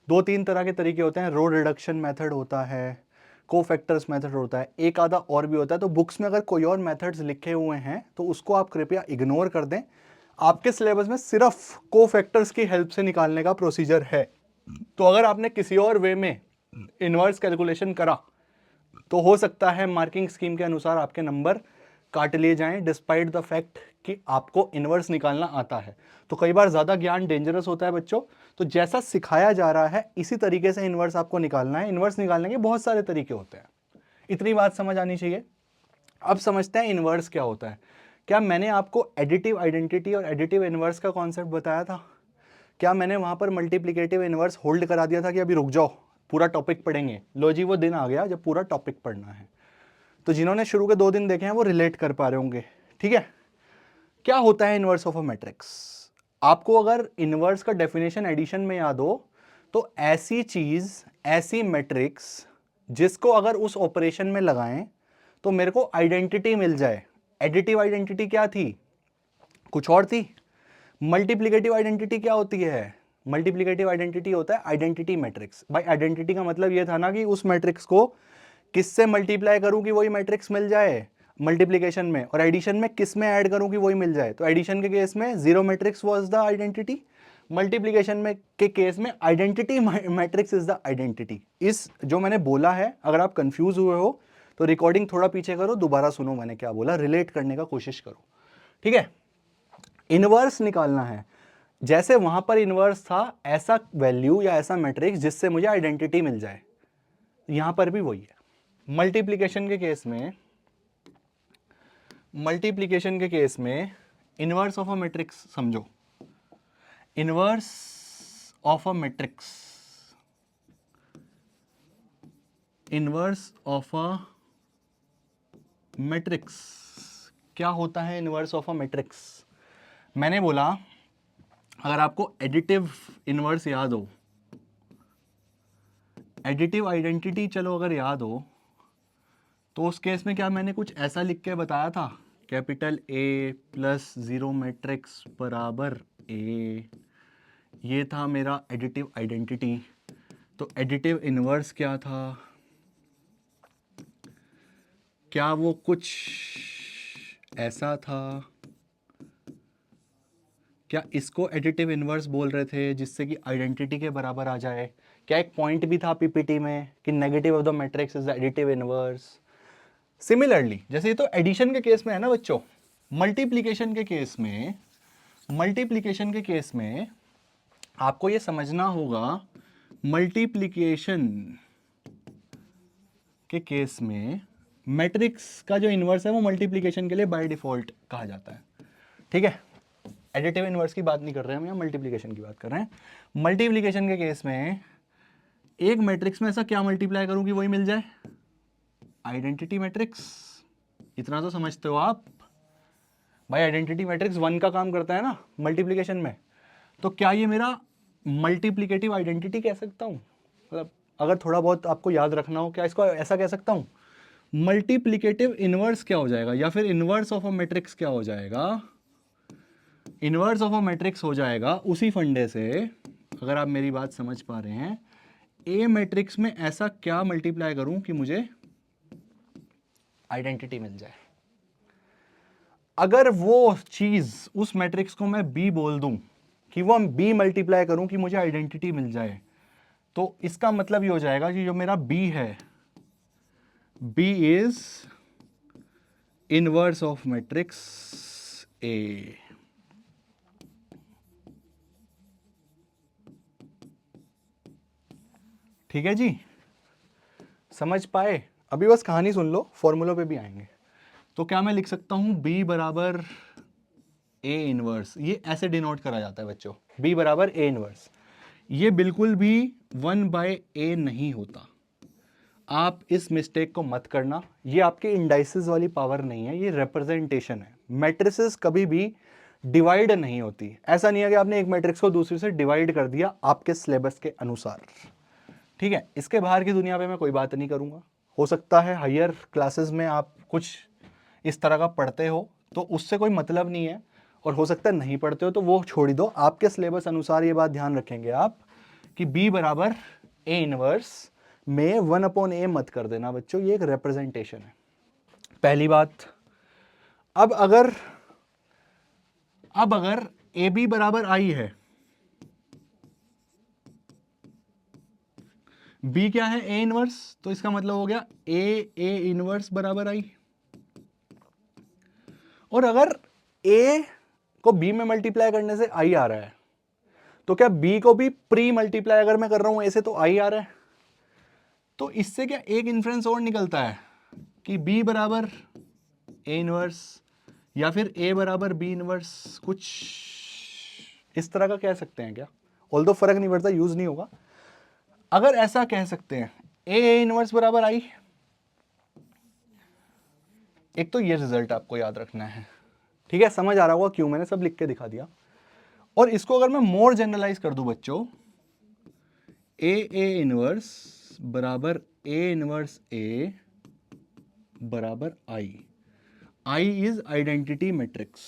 2-3 तरह के तरीके होते हैं। रो रिडक्शन मेथड होता है, कोफैक्टर्स मेथड होता है, एक आधा और भी होता है। तो बुक्स में अगर कोई और मेथड्स लिखे हुए हैं तो उसको आप कृपया इग्नोर कर दें। आपके सिलेबस में सिर्फ कोफैक्टर्स की हेल्प से निकालने का प्रोसीजर है। तो अगर आपने किसी और वे में इनवर्स कैलकुलेशन करा तो हो सकता है मार्किंग स्कीम के अनुसार आपके नंबर काट लिए जाएं, डिस्पाइट द फैक्ट कि आपको इनवर्स निकालना आता है। तो कई बार ज़्यादा ज्ञान डेंजरस होता है बच्चों। तो जैसा सिखाया जा रहा है इसी तरीके से इनवर्स आपको निकालना है। इनवर्स निकालने के बहुत सारे तरीके होते हैं, इतनी बात समझ आनी चाहिए। अब समझते हैं इनवर्स क्या होता है। क्या मैंने आपको एडिटिव आइडेंटिटी और एडिटिव इनवर्स का कॉन्सेप्ट बताया था? क्या मैंने वहां पर मल्टीप्लिकेटिव इनवर्स होल्ड करा दिया था कि अभी रुक जाओ पूरा टॉपिक पढ़ेंगे? लो जी, वो दिन आ गया जब पूरा टॉपिक पढ़ना है। तो जिन्होंने शुरू के 2 दिन देखे हैं वो रिलेट कर पा रहे होंगे। ठीक है, क्या होता है इनवर्स ऑफ अ मैट्रिक्स? आपको अगर इनवर्स का डेफिनेशन एडिशन में याद हो तो ऐसी चीज, ऐसी मैट्रिक्स जिसको अगर उस ऑपरेशन में लगाएं तो मेरे को आइडेंटिटी मिल जाए। एडिटिव आइडेंटिटी क्या थी? कुछ और थी। मल्टीप्लिकेटिव आइडेंटिटी क्या होती है? मल्टीप्लिकेटिव आइडेंटिटी होता है आइडेंटिटी मैट्रिक्स। भाई आइडेंटिटी का मतलब ये था ना कि उस मैट्रिक्स को किससे मल्टीप्लाई करूं कि वही मैट्रिक्स मिल जाए। मल्टीप्लिकेशन में, और एडिशन में किस में ऐड करूं कि वही मिल जाए। तो एडिशन के केस में zero matrix was the identity, multiplication में के केस में identity matrix is the identity. इस जो मैंने बोला है, अगर आप कंफ्यूज हुए हो तो रिकॉर्डिंग थोड़ा पीछे करो, दोबारा सुनो मैंने क्या बोला, रिलेट करने का कोशिश करो, ठीक है। इनवर्स निकालना है, जैसे वहां पर इनवर्स था, ऐसा वैल्यू या ऐसा मैट्रिक्स जिससे मुझे आइडेंटिटी मिल जाए, यहां पर भी वही है। मल्टीप्लिकेशन के केस में इनवर्स ऑफ अ मैट्रिक्स समझो, inverse of a matrix, inverse of a matrix क्या होता है? इनवर्स ऑफ अ मैट्रिक्स, मैंने बोला अगर आपको एडिटिव इनवर्स याद हो, एडिटिव आइडेंटिटी चलो अगर याद हो, तो उस केस में क्या मैंने कुछ ऐसा लिख के बताया था, capital A plus zero matrix बराबर ए, ये था मेरा एडिटिव आइडेंटिटी। तो एडिटिव इनवर्स क्या था? क्या वो कुछ ऐसा था? क्या इसको एडिटिव इनवर्स बोल रहे थे जिससे कि आइडेंटिटी के बराबर आ जाए? क्या एक पॉइंट भी था पीपीटी में कि negative of the matrix is the additive inverse? Similarly जैसे ये तो एडिशन के केस में है ना बच्चों, मल्टीप्लिकेशन के केस में आपको ये समझना होगा, मल्टीप्लिकेशन के केस में मैट्रिक्स का जो इनवर्स है वो मल्टीप्लिकेशन के लिए बाय डिफॉल्ट कहा जाता है, ठीक है। एडिटिव इनवर्स की बात नहीं कर रहे हैं हम, यहाँ मल्टीप्लिकेशन की बात कर रहे हैं। मल्टीप्लिकेशन के केस में एक मैट्रिक्स में ऐसा क्या मल्टीप्लाई करूं कि वही मिल जाए? Identity matrix. इतना तो समझते हो आप भाई, आइडेंटिटी मैट्रिक्स 1 का काम करता है ना मल्टीप्लिकेशन में। तो क्या ये मेरा मल्टीप्लिकेटिव आइडेंटिटी कह सकता हूं? मतलब अगर थोड़ा बहुत आपको याद रखना हो, क्या इसको ऐसा कह सकता हूं? मल्टीप्लिकेटिव इनवर्स क्या हो जाएगा, या फिर इनवर्स ऑफ अ मैट्रिक्स क्या हो जाएगा? इनवर्स ऑफ अ मैट्रिक्स हो जाएगा उसी फंडे से, अगर आप मेरी बात समझ पा रहे हैं, ए मैट्रिक्स में ऐसा क्या मल्टीप्लाई करूं कि मुझे आइडेंटिटी मिल जाए। अगर वो चीज उस मैट्रिक्स को मैं बी बोल दूं कि वो बी मल्टीप्लाई करूं कि मुझे आइडेंटिटी मिल जाए, तो इसका मतलब ये हो जाएगा कि जो मेरा बी है, B is inverse of matrix A. ठीक है जी, समझ पाए? अभी बस कहानी सुन लो, फॉर्मूलों पे भी आएंगे। तो क्या मैं लिख सकता हूं b बराबर ए इनवर्स, ये ऐसे डिनोट करा जाता है बच्चों, b बराबर ए इनवर्स। ये बिल्कुल भी 1/a नहीं होता, आप इस मिस्टेक को मत करना। ये आपके इंडाइसिस वाली पावर नहीं है, ये रिप्रेजेंटेशन है। मैट्रिसेस कभी भी डिवाइड नहीं होती। ऐसा नहीं है कि आपने एक मैट्रिक्स को दूसरी से डिवाइड कर दिया आपके सिलेबस के अनुसार, ठीक है। इसके बाहर की दुनिया पे मैं कोई बात नहीं करूंगा। हो सकता है हायर क्लासेस में आप कुछ इस तरह का पढ़ते हो, तो उससे कोई मतलब नहीं है, और हो सकता है नहीं पढ़ते हो तो वो छोड़ दो। आपके सिलेबस अनुसार ये बात ध्यान रखेंगे आप कि b बराबर ए इनवर्स में 1/a मत कर देना बच्चों, ये एक रिप्रेजेंटेशन है, पहली बात। अब अगर ए बी बराबर आई है, b क्या है? ए इनवर्स, तो इसका मतलब हो गया ए इनवर्स बराबर आई। और अगर a को b में मल्टीप्लाई करने से i आ रहा है, तो क्या b को भी प्री मल्टीप्लाई अगर मैं कर रहा हूं a से तो i आ रहा है। तो इससे क्या एक इन्फ्रेंस और निकलता है कि b बराबर a इनवर्स या फिर a बराबर b इनवर्स, कुछ इस तरह का कह सकते हैं क्या? ऑल्दो फर्क नहीं पड़ता, यूज नहीं होगा। अगर ऐसा कह सकते हैं a इनवर्स बराबर i, एक तो ये रिजल्ट आपको याद रखना है, ठीक है। समझ आ रहा होगा क्यों मैंने सब लिख के दिखा दिया। और इसको अगर मैं मोर जनरलाइज कर दूं बच्चों, ए इनवर्स बराबर ए इनवर्स ए बराबर आई इज आइडेंटिटी मैट्रिक्स।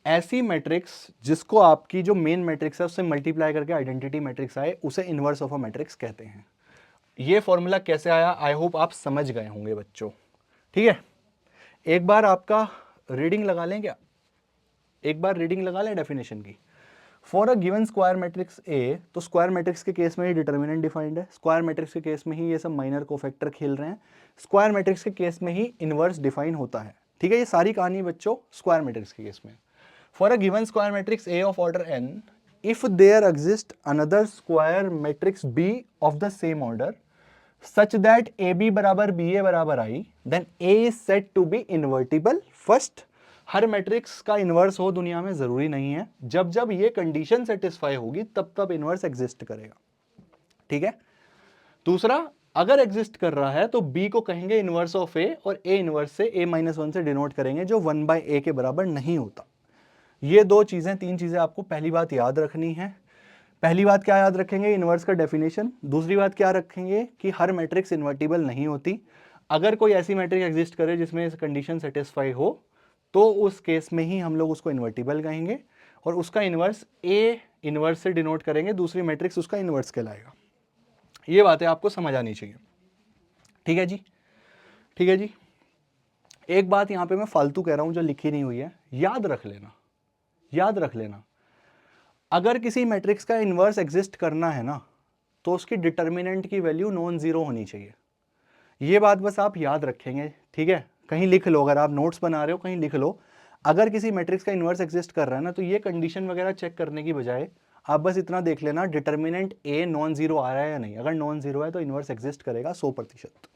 ऐसी मैट्रिक्स जिसको आपकी जो मेन मैट्रिक्स है उससे मल्टीप्लाई करके आइडेंटिटी मैट्रिक्स आए, उसे इनवर्स ऑफ अ मैट्रिक्स कहते हैं। ये फॉर्मूला कैसे आया, आई होप आप समझ गए होंगे बच्चों। ठीक है, एक बार आपका रीडिंग लगा लें क्या, एक बार रीडिंग लगा लें डेफिनेशन की। For a given square matrix ए, तो स्क्वायर मैट्रिक्स के केस में ही डिटर्मिनेंट डिफाइंड है, स्क्वायर मैट्रिक्स के केस में ही ये सब माइनर कोफैक्टर खेल रहे हैं, स्क्वायर मैट्रिक्स के केस में ही इनवर्स डिफाइन होता है। ठीक है, ये सारी कहानी बच्चों स्क्वायर मैट्रिक्स के केस में। For a given square matrix A of order N, if there exist another square matrix B of the same order such that AB बराबर BA बराबर I, then A is said to be invertible. First, her matrix का inverse हो दुनिया में जरूरी नहीं है, जब जब ये कंडीशन सेटिस्फाई होगी तब तब इनवर्स एग्जिस्ट करेगा। ठीक है, दूसरा, अगर एग्जिस्ट कर रहा है तो B को कहेंगे इनवर्स ऑफ A और A इनवर्स से A-1 से डिनोट करेंगे, जो 1/A के बराबर नहीं होता। ये दो चीजें, तीन चीजें आपको पहली बात याद रखनी है। पहली बात क्या याद रखेंगे, इनवर्स का डेफिनेशन। दूसरी बात क्या रखेंगे कि हर मैट्रिक्स इन्वर्टिबल नहीं होती। अगर कोई ऐसी मैट्रिक्स एग्जिस्ट करे जिसमें कंडीशन सेटिस्फाई हो तो उस केस में ही हम लोग उसको इन्वर्टिबल कहेंगे और उसका इनवर्स ए इनवर्स से डिनोट करेंगे, दूसरी मैट्रिक्स उसका इनवर्स कहलाएगा। ये बातें आपको समझ आनी चाहिए। ठीक है जी, ठीक है जी। एक बात यहां पे मैं फालतू कह रहा हूं जो लिखी नहीं हुई है, याद रख लेना, याद रख लेना। अगर किसी मैट्रिक्स का इन्वर्स एग्जिस्ट करना है ना तो उसकी डिटर्मिनेंट की वैल्यू नॉन जीरो होनी चाहिए। ये बात बस आप याद रखेंगे। ठीक है, कहीं लिख लो, अगर आप नोट्स बना रहे हो कहीं लिख लो। अगर किसी मैट्रिक्स का इन्वर्स एग्जिस्ट कर रहा है ना तो ये कंडीशन वगैरह चेक करने की बजाय आप बस इतना देख लेना डिटर्मिनेंट ए नॉन जीरो आ रहा है या नहीं। अगर नॉन जीरो है तो इन्वर्स एग्जिस्ट करेगा 100%।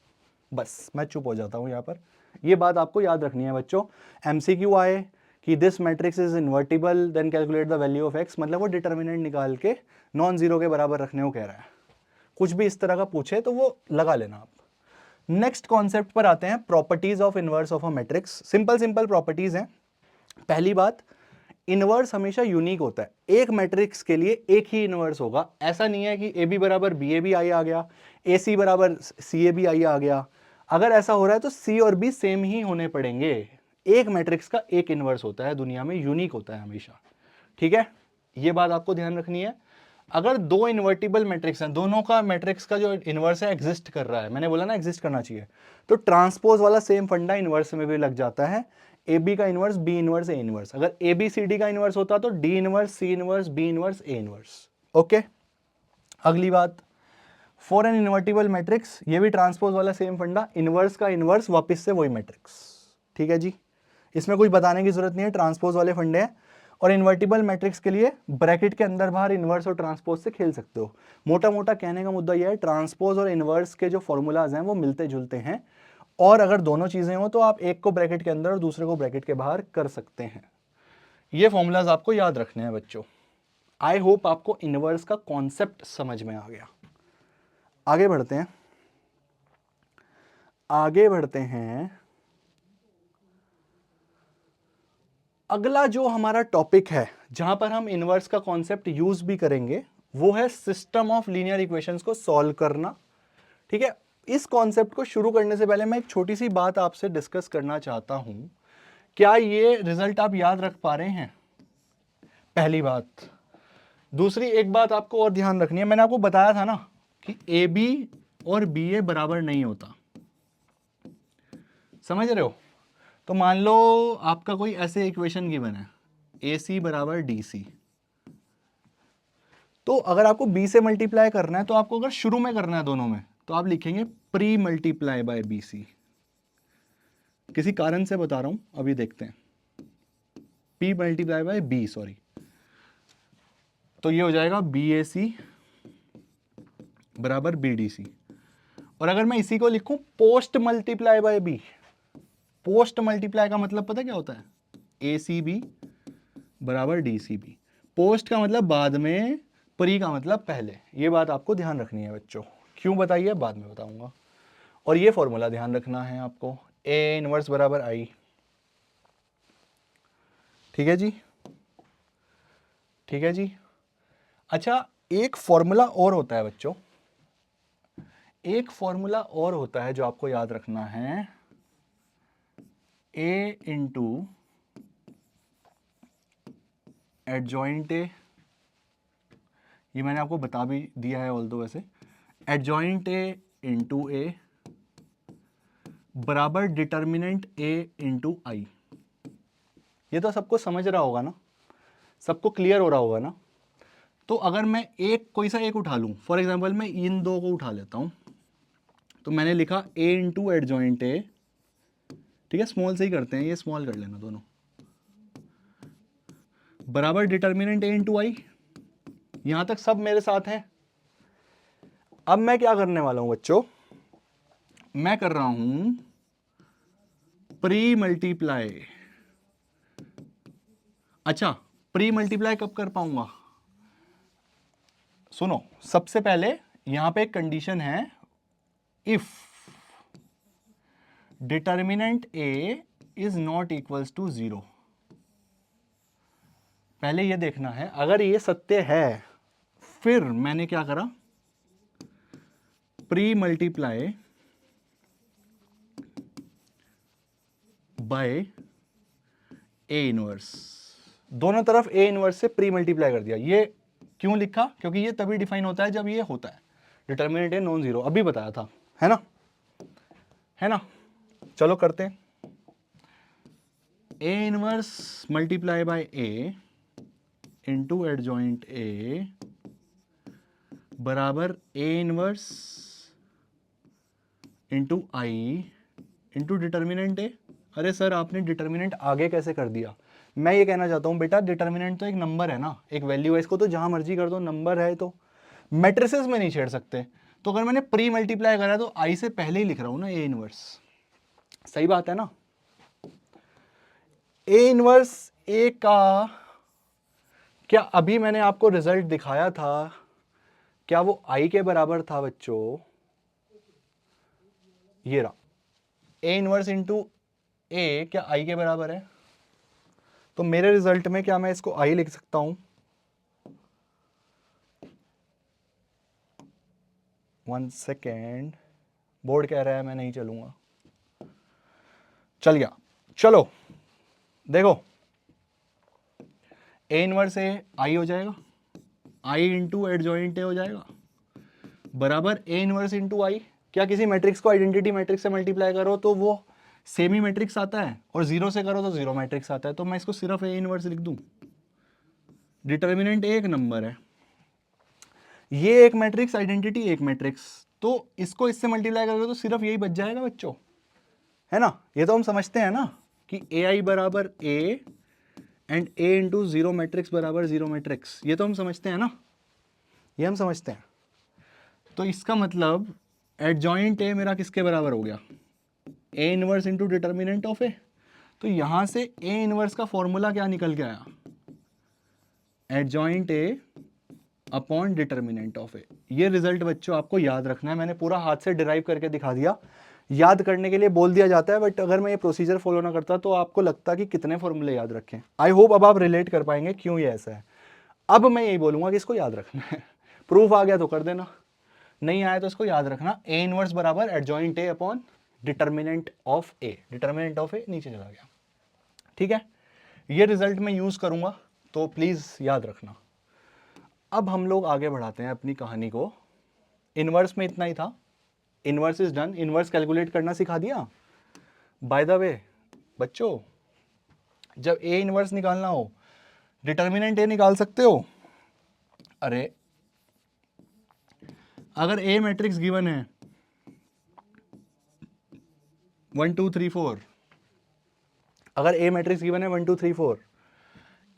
बस मैं चुप हो जाता हूँ यहाँ पर। ये बात आपको याद रखनी है बच्चों। MCQ आए कि this matrix is invertible then calculate the value of X, मतलब वो डिटर्मिनेंट निकाल के नॉन जीरो के बराबर रखने को कह रहा है। कुछ भी इस तरह का पूछे तो वो लगा लेना आप। नेक्स्ट कॉन्सेप्ट पर आते हैं, properties of inverse of a matrix. Simple simple properties हैं। पहली बात, इनवर्स हमेशा यूनिक होता है। एक मैट्रिक्स के लिए एक ही इनवर्स होगा। ऐसा नहीं है कि ए बी बराबर बी ए बी आई आ गया, ए सी बराबर सी ए बी आई आ गया। अगर ऐसा हो रहा है तो सी और बी सेम ही होने पड़ेंगे। एक मैट्रिक्स का एक इनवर्स होता है दुनिया में, यूनिक होता है हमेशा। ठीक है, ये बात आपको ध्यान रखनी है। अगर दो इन्वर्टिबल मैट्रिक्स हैं, दोनों का मैट्रिक्स का जो इनवर्स है एग्जिस्ट कर रहा है, मैंने बोला ना एग्जिस्ट करना चाहिए, तो ट्रांसपोज वाला सेम फंडा इनवर्स में भी लग जाता है। ए बी का inverse B inverse A inverse, अगर ए बी सी डी का इनवर्स होता तो D inverse C inverse B inverse A inverse. Okay, अगली बात, फॉर एन इन्वर्टिबल मैट्रिक्स, ये भी ट्रांसपोज वाला सेम फंडा, इनवर्स का इनवर्स वापस से वही मैट्रिक्स। ठीक है जी, इसमें कुछ बताने की जरूरत नहीं है, ट्रांसपोज वाले फंडे हैं। और इन्वर्टिबल मैट्रिक्स के लिए ब्रैकेट के अंदर बाहर इनवर्स और ट्रांसपोज से खेल सकते हो। मोटा मोटा कहने का मुद्दा यह है, ट्रांसपोज और इनवर्स के जो फॉर्मूलाज हैं वो मिलते जुलते हैं, और अगर दोनों चीजें हो तो आप एक को ब्रैकेट के अंदर और दूसरे को ब्रैकेट के बाहर कर सकते हैं। ये फॉर्मूलाज आपको याद रखने हैं बच्चों। आई होप आपको इनवर्स का कॉन्सेप्ट समझ में आ गया। आगे बढ़ते हैं, आगे बढ़ते हैं। अगला जो हमारा टॉपिक है जहां पर हम इनवर्स का कॉन्सेप्ट यूज भी करेंगे वो है सिस्टम ऑफ लीनियर इक्वेशंस को सॉल्व करना। ठीक है, इस कॉन्सेप्ट को शुरू करने से पहले मैं एक छोटी सी बात आपसे डिस्कस करना चाहता हूं। क्या ये रिजल्ट आप याद रख पा रहे हैं? पहली बात। दूसरी एक बात आपको और ध्यान रखनी है, मैंने आपको बताया था ना कि ए बी और बी ए बराबर नहीं होता। समझ रहे हो? तो मान लो आपका कोई ऐसे इक्वेशन गिवन है, ए सी बराबर डी सी। तो अगर आपको बी से मल्टीप्लाई करना है तो आपको अगर शुरू में करना है दोनों में तो आप लिखेंगे pre multiply by B C. किसी कारण से बता रहा हूं, अभी देखते हैं। P multiply by B, sorry, तो ये हो जाएगा बी ए सी बराबर बी डी सी। और अगर मैं इसी को लिखूं post multiply by B, post multiply का मतलब पता क्या होता है? ए सी बी बराबर डी सी बी। पोस्ट का मतलब बाद में, प्री का मतलब पहले। ये बात आपको ध्यान रखनी है बच्चों। क्यों बताइए, बाद में बताऊंगा। और ये फॉर्मूला ध्यान रखना है आपको, ए इनवर्स बराबर आई। ठीक है जी, ठीक है जी। अच्छा, एक फॉर्मूला और होता है बच्चों, एक फॉर्मूला और होता है जो आपको याद रखना है, ए इंटू एडजॉइंट ए। ये मैंने आपको बता भी दिया है ऑल दो, वैसे एडजॉइंट ए इंटू ए बराबर डिटर्मिनेंट ए इंटू आई। ये तो सबको समझ रहा होगा ना, सबको क्लियर हो रहा होगा ना। तो अगर मैं एक कोई सा एक उठा लूं, फॉर एग्जांपल मैं इन दो को उठा लेता हूं, तो मैंने लिखा ए इंटू एडजॉइंट ए, ठीक है, स्मॉल से ही करते हैं, ये स्मॉल कर लेना दोनों, बराबर डिटर्मिनेंट ए इंटू आई। यहां तक सब मेरे साथ हैं। अब मैं क्या करने वाला हूं बच्चों, मैं कर रहा हूं प्री मल्टीप्लाई। अच्छा, प्री मल्टीप्लाई कब कर पाऊंगा, सुनो, सबसे पहले यहां पे एक कंडीशन है, if determinant A is not equals to 0। पहले ये देखना है, अगर ये सत्य है फिर मैंने क्या करा, pre multiply by A inverse, दोनों तरफ ए इनवर्स से प्री मल्टीप्लाई कर दिया। ये क्यों लिखा, क्योंकि ये तभी डिफाइन होता है जब ये होता है डिटर्मिनेंट ए नॉन जीरो, अभी बताया था, है ना, है ना। चलो करते हैं, A inverse multiply by A into adjoint A बराबर A inverse into I into determinant A. अरे सर आपने डिटर्मिनेंट आगे कैसे कर दिया, मैं ये कहना चाहता हूँ बेटा, डिटर्मिनेंट तो एक नंबर है ना, एक वैल्यू है, इसको तो जहां मर्जी कर दो, नंबर है तो मैट्रिसेस में नहीं छेड़ सकते। तो अगर मैंने प्री मल्टीप्लाई करा तो आई से पहले ही लिख रहा हूं ना ए इनवर्स, सही बात है ना। ए इनवर्स ए का क्या अभी मैंने आपको रिजल्ट दिखाया था, क्या वो आई के बराबर था बच्चों, ये रहा ए इनवर्स इंटू ए, क्या आई के बराबर है, तो मेरे रिजल्ट में क्या मैं इसको आई लिख सकता हूं, 1 सेकेंड, बोर्ड कह रहा है मैं नहीं चलूंगा, चल गया। चलो देखो, ए इनवर्स ए आई हो जाएगा, आई इंटू एडजॉइंट ए हो जाएगा, बराबर ए इनवर्स इंटू आई। क्या किसी मैट्रिक्स को आइडेंटिटी मैट्रिक्स से मल्टीप्लाई करो तो वो सेमी मैट्रिक्स आता है, और जीरो से करो तो जीरो मैट्रिक्स आता है, तो मैं इसको सिर्फ ए इनवर्स लिख दूं। डिटर्मिनेंट एक नंबर है, ये एक मैट्रिक्स, आइडेंटिटी एक मैट्रिक्स, तो इसको इससे मल्टीप्लाई करोगे तो सिर्फ यही बच जाएगा बच्चों, है ना। ये तो हम समझते हैं ना कि ए आई बराबर A and A into zero matrix बराबर जीरो मैट्रिक्स, ये तो हम समझते हैं ना, ये हम समझते हैं। तो इसका मतलब एडजॉइंट ए मेरा किसके बराबर हो गया, A inverse into determinant of A. तो यहां से ए इनवर्स का फॉर्मूला क्या निकल के आया, adjoint A upon determinant of A. ये रिजल्ट बच्चों आपको याद रखना है, मैंने पूरा हाथ से डिराइव करके दिखा दिया, याद करने के लिए बोल दिया जाता है, बट अगर मैं ये प्रोसीजर फॉलो ना करता तो आपको लगता कि कितने फॉर्मूले याद रखें। आई होप अब आप रिलेट कर पाएंगे क्यों ये ऐसा है। अब मैं यही बोलूंगा कि इसको याद रखना है, प्रूफ आ गया तो कर देना, नहीं आया तो इसको याद रखना, ए इनवर्स बराबर adjoint A upon determinant of A, determinant of A नीचे चला गया, ठीक है। ये रिजल्ट मैं यूज करूंगा तो प्लीज याद रखना। अब हम लोग आगे बढ़ाते हैं अपनी कहानी को, इनवर्स में इतना ही था, inverse is done, inverse calculate करना सिखा दिया। बाय द वे बच्चों, जब ए इनवर्स निकालना हो डिटर्मिनेंट ए निकाल सकते हो। अरे अगर ए मैट्रिक्स गिवन है 1 2 3 4, अगर ए मैट्रिक्स गिवन है 1 2 3 4,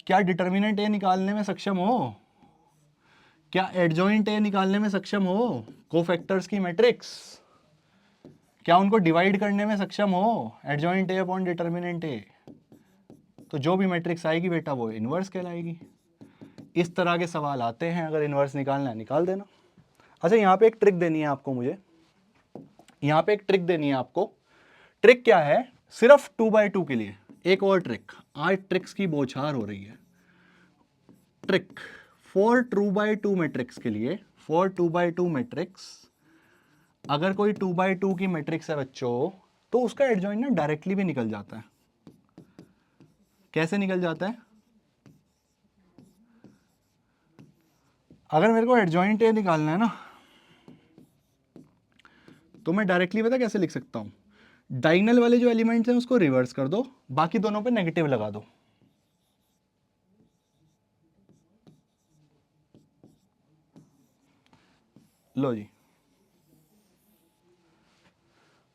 क्या डिटर्मिनेंट ए निकालने में सक्षम हो, क्या एडजॉइंट ए निकालने में सक्षम हो, कोफैक्टर्स की मैट्रिक्स, क्या उनको डिवाइड करने में सक्षम हो, एडजॉइंट ए अपॉन डिटर्मिनेंट ए, तो जो भी मैट्रिक्स आएगी बेटा वो इनवर्स कहलाएगी। इस तरह के सवाल आते हैं, अगर इनवर्स निकालना है निकाल देना। अच्छा यहाँ पे एक ट्रिक देनी है आपको, मुझे यहाँ पे एक ट्रिक देनी है आपको। ट्रिक क्या है, सिर्फ 2/2 के लिए एक और ट्रिक, आज ट्रिक्स की बौछार हो रही है। ट्रिक फॉर 2/2 मैट्रिक्स के लिए, फॉर 2/2 मैट्रिक्स, अगर कोई 2/2 की मैट्रिक्स है बच्चों तो उसका एडजॉइंट ना डायरेक्टली भी निकल जाता है। कैसे निकल जाता है, अगर मेरे को एडजॉइंट ए निकालना है ना तो मैं डायरेक्टली पता कैसे लिख सकता हूँ, डायगोनल वाले जो एलिमेंट्स हैं उसको रिवर्स कर दो, बाकी दोनों पे नेगेटिव लगा दो। लो जी,